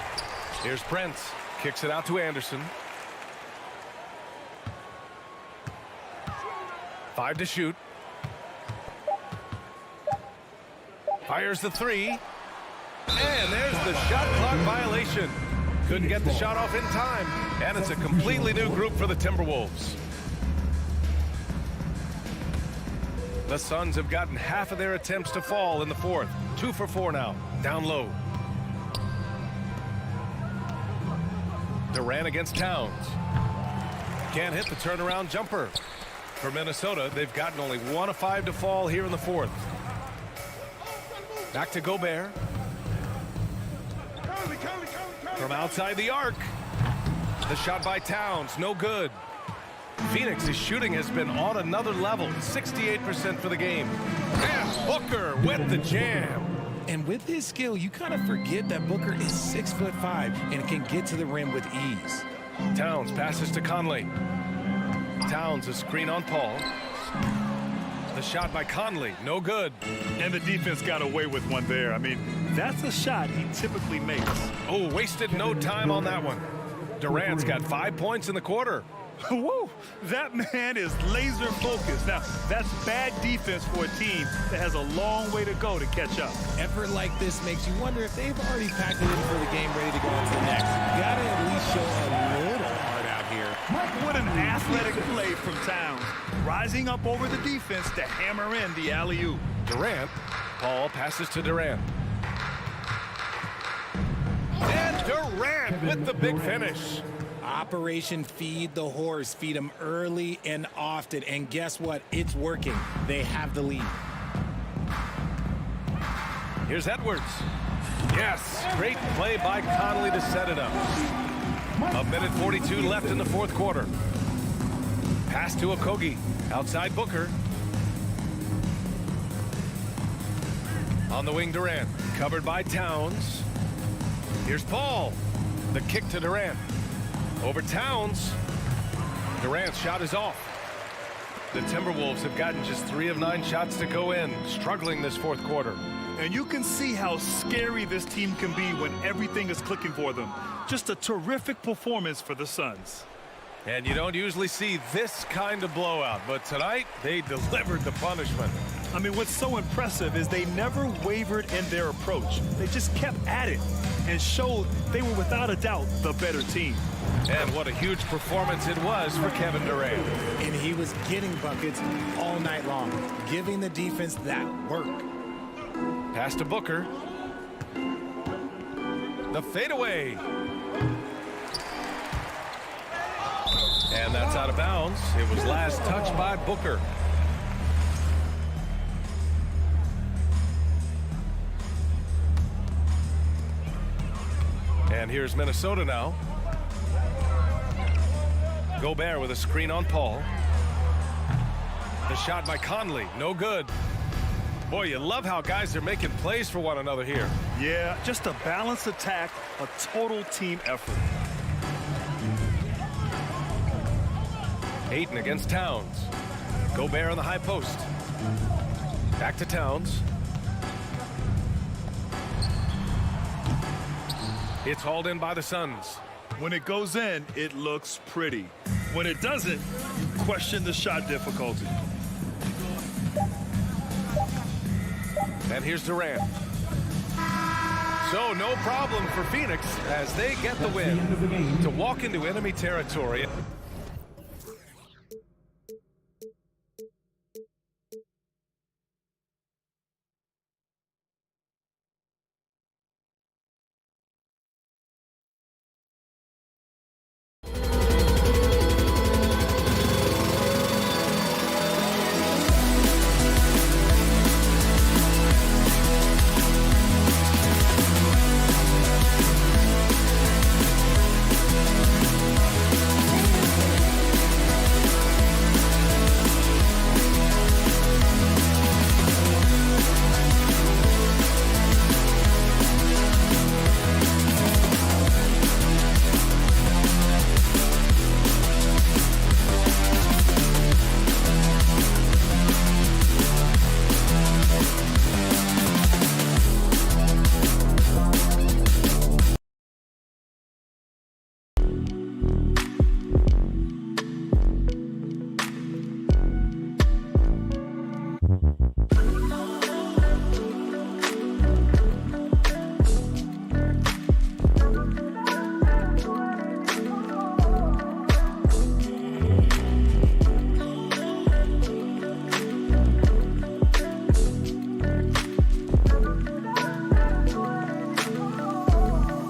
Here's Prince. Kicks it out to Anderson. 5 to shoot. Fires the 3. And there's the shot clock violation. Couldn't get the shot off in time. And it's a completely new group for the Timberwolves. The Suns have gotten half of their attempts to fall in the fourth. 2 for 4 now. Down low. Durant against Towns. Can't hit the turnaround jumper. For Minnesota, they've gotten only 1 of 5 to fall here in the fourth. Back to Gobert. From outside the arc. The shot by Towns, no good. Phoenix's shooting has been on another level, 68% for the game. And Booker with the jam. And with his skill, you kind of forget that Booker is 6'5" and can get to the rim with ease. Towns passes to Conley. Towns a screen on Paul. The shot by Conley, no good. And the defense got away with one there. I mean, that's a shot he typically makes. Oh, wasted no time on that one. Durant's got 5 points in the quarter. Whoa, that man is laser focused. Now, that's bad defense for a team that has a long way to go to catch up. Effort like this makes you wonder if they've already packed it in for the game, ready to go on to the next. Gotta at least show a little heart out here. What an athletic play from Towns. Rising up over the defense to hammer in the alley-oop. Durant. Paul passes to Durant. And Durant with the big finish. Operation Feed the Horse. Feed them early and often. And guess what? It's working. They have the lead. Here's Edwards. Yes, great play by Conley to set it up. 1:42 left in the fourth quarter. Pass to Okogie. Outside Booker. On the wing, Durant. Covered by Towns. Here's Paul. The kick to Durant. Over Towns. Durant's shot is off. The Timberwolves have gotten just 3 of 9 shots to go in, struggling this fourth quarter. And you can see how scary this team can be when everything is clicking for them. Just a terrific performance for the Suns. And you don't usually see this kind of blowout, but tonight they delivered the punishment. I mean, what's so impressive is they never wavered in their approach. They just kept at it and showed they were without a doubt the better team. And what a huge performance it was for Kevin Durant. And he was getting buckets all night long, giving the defense that work. Pass to Booker. The fadeaway. And that's out of bounds. It was last touched by Booker. And here's Minnesota now. Gobert with a screen on Paul. The shot by Conley, no good. Boy, you love how guys are making plays for one another here. Yeah, just a balanced attack, a total team effort. Ayton against Towns. Gobert on the high post. Back to Towns. It's hauled in by the Suns. When it goes in, it looks pretty. When it doesn't, you question the shot difficulty. And here's Durant. So no problem for Phoenix as they get the win to walk into enemy territory.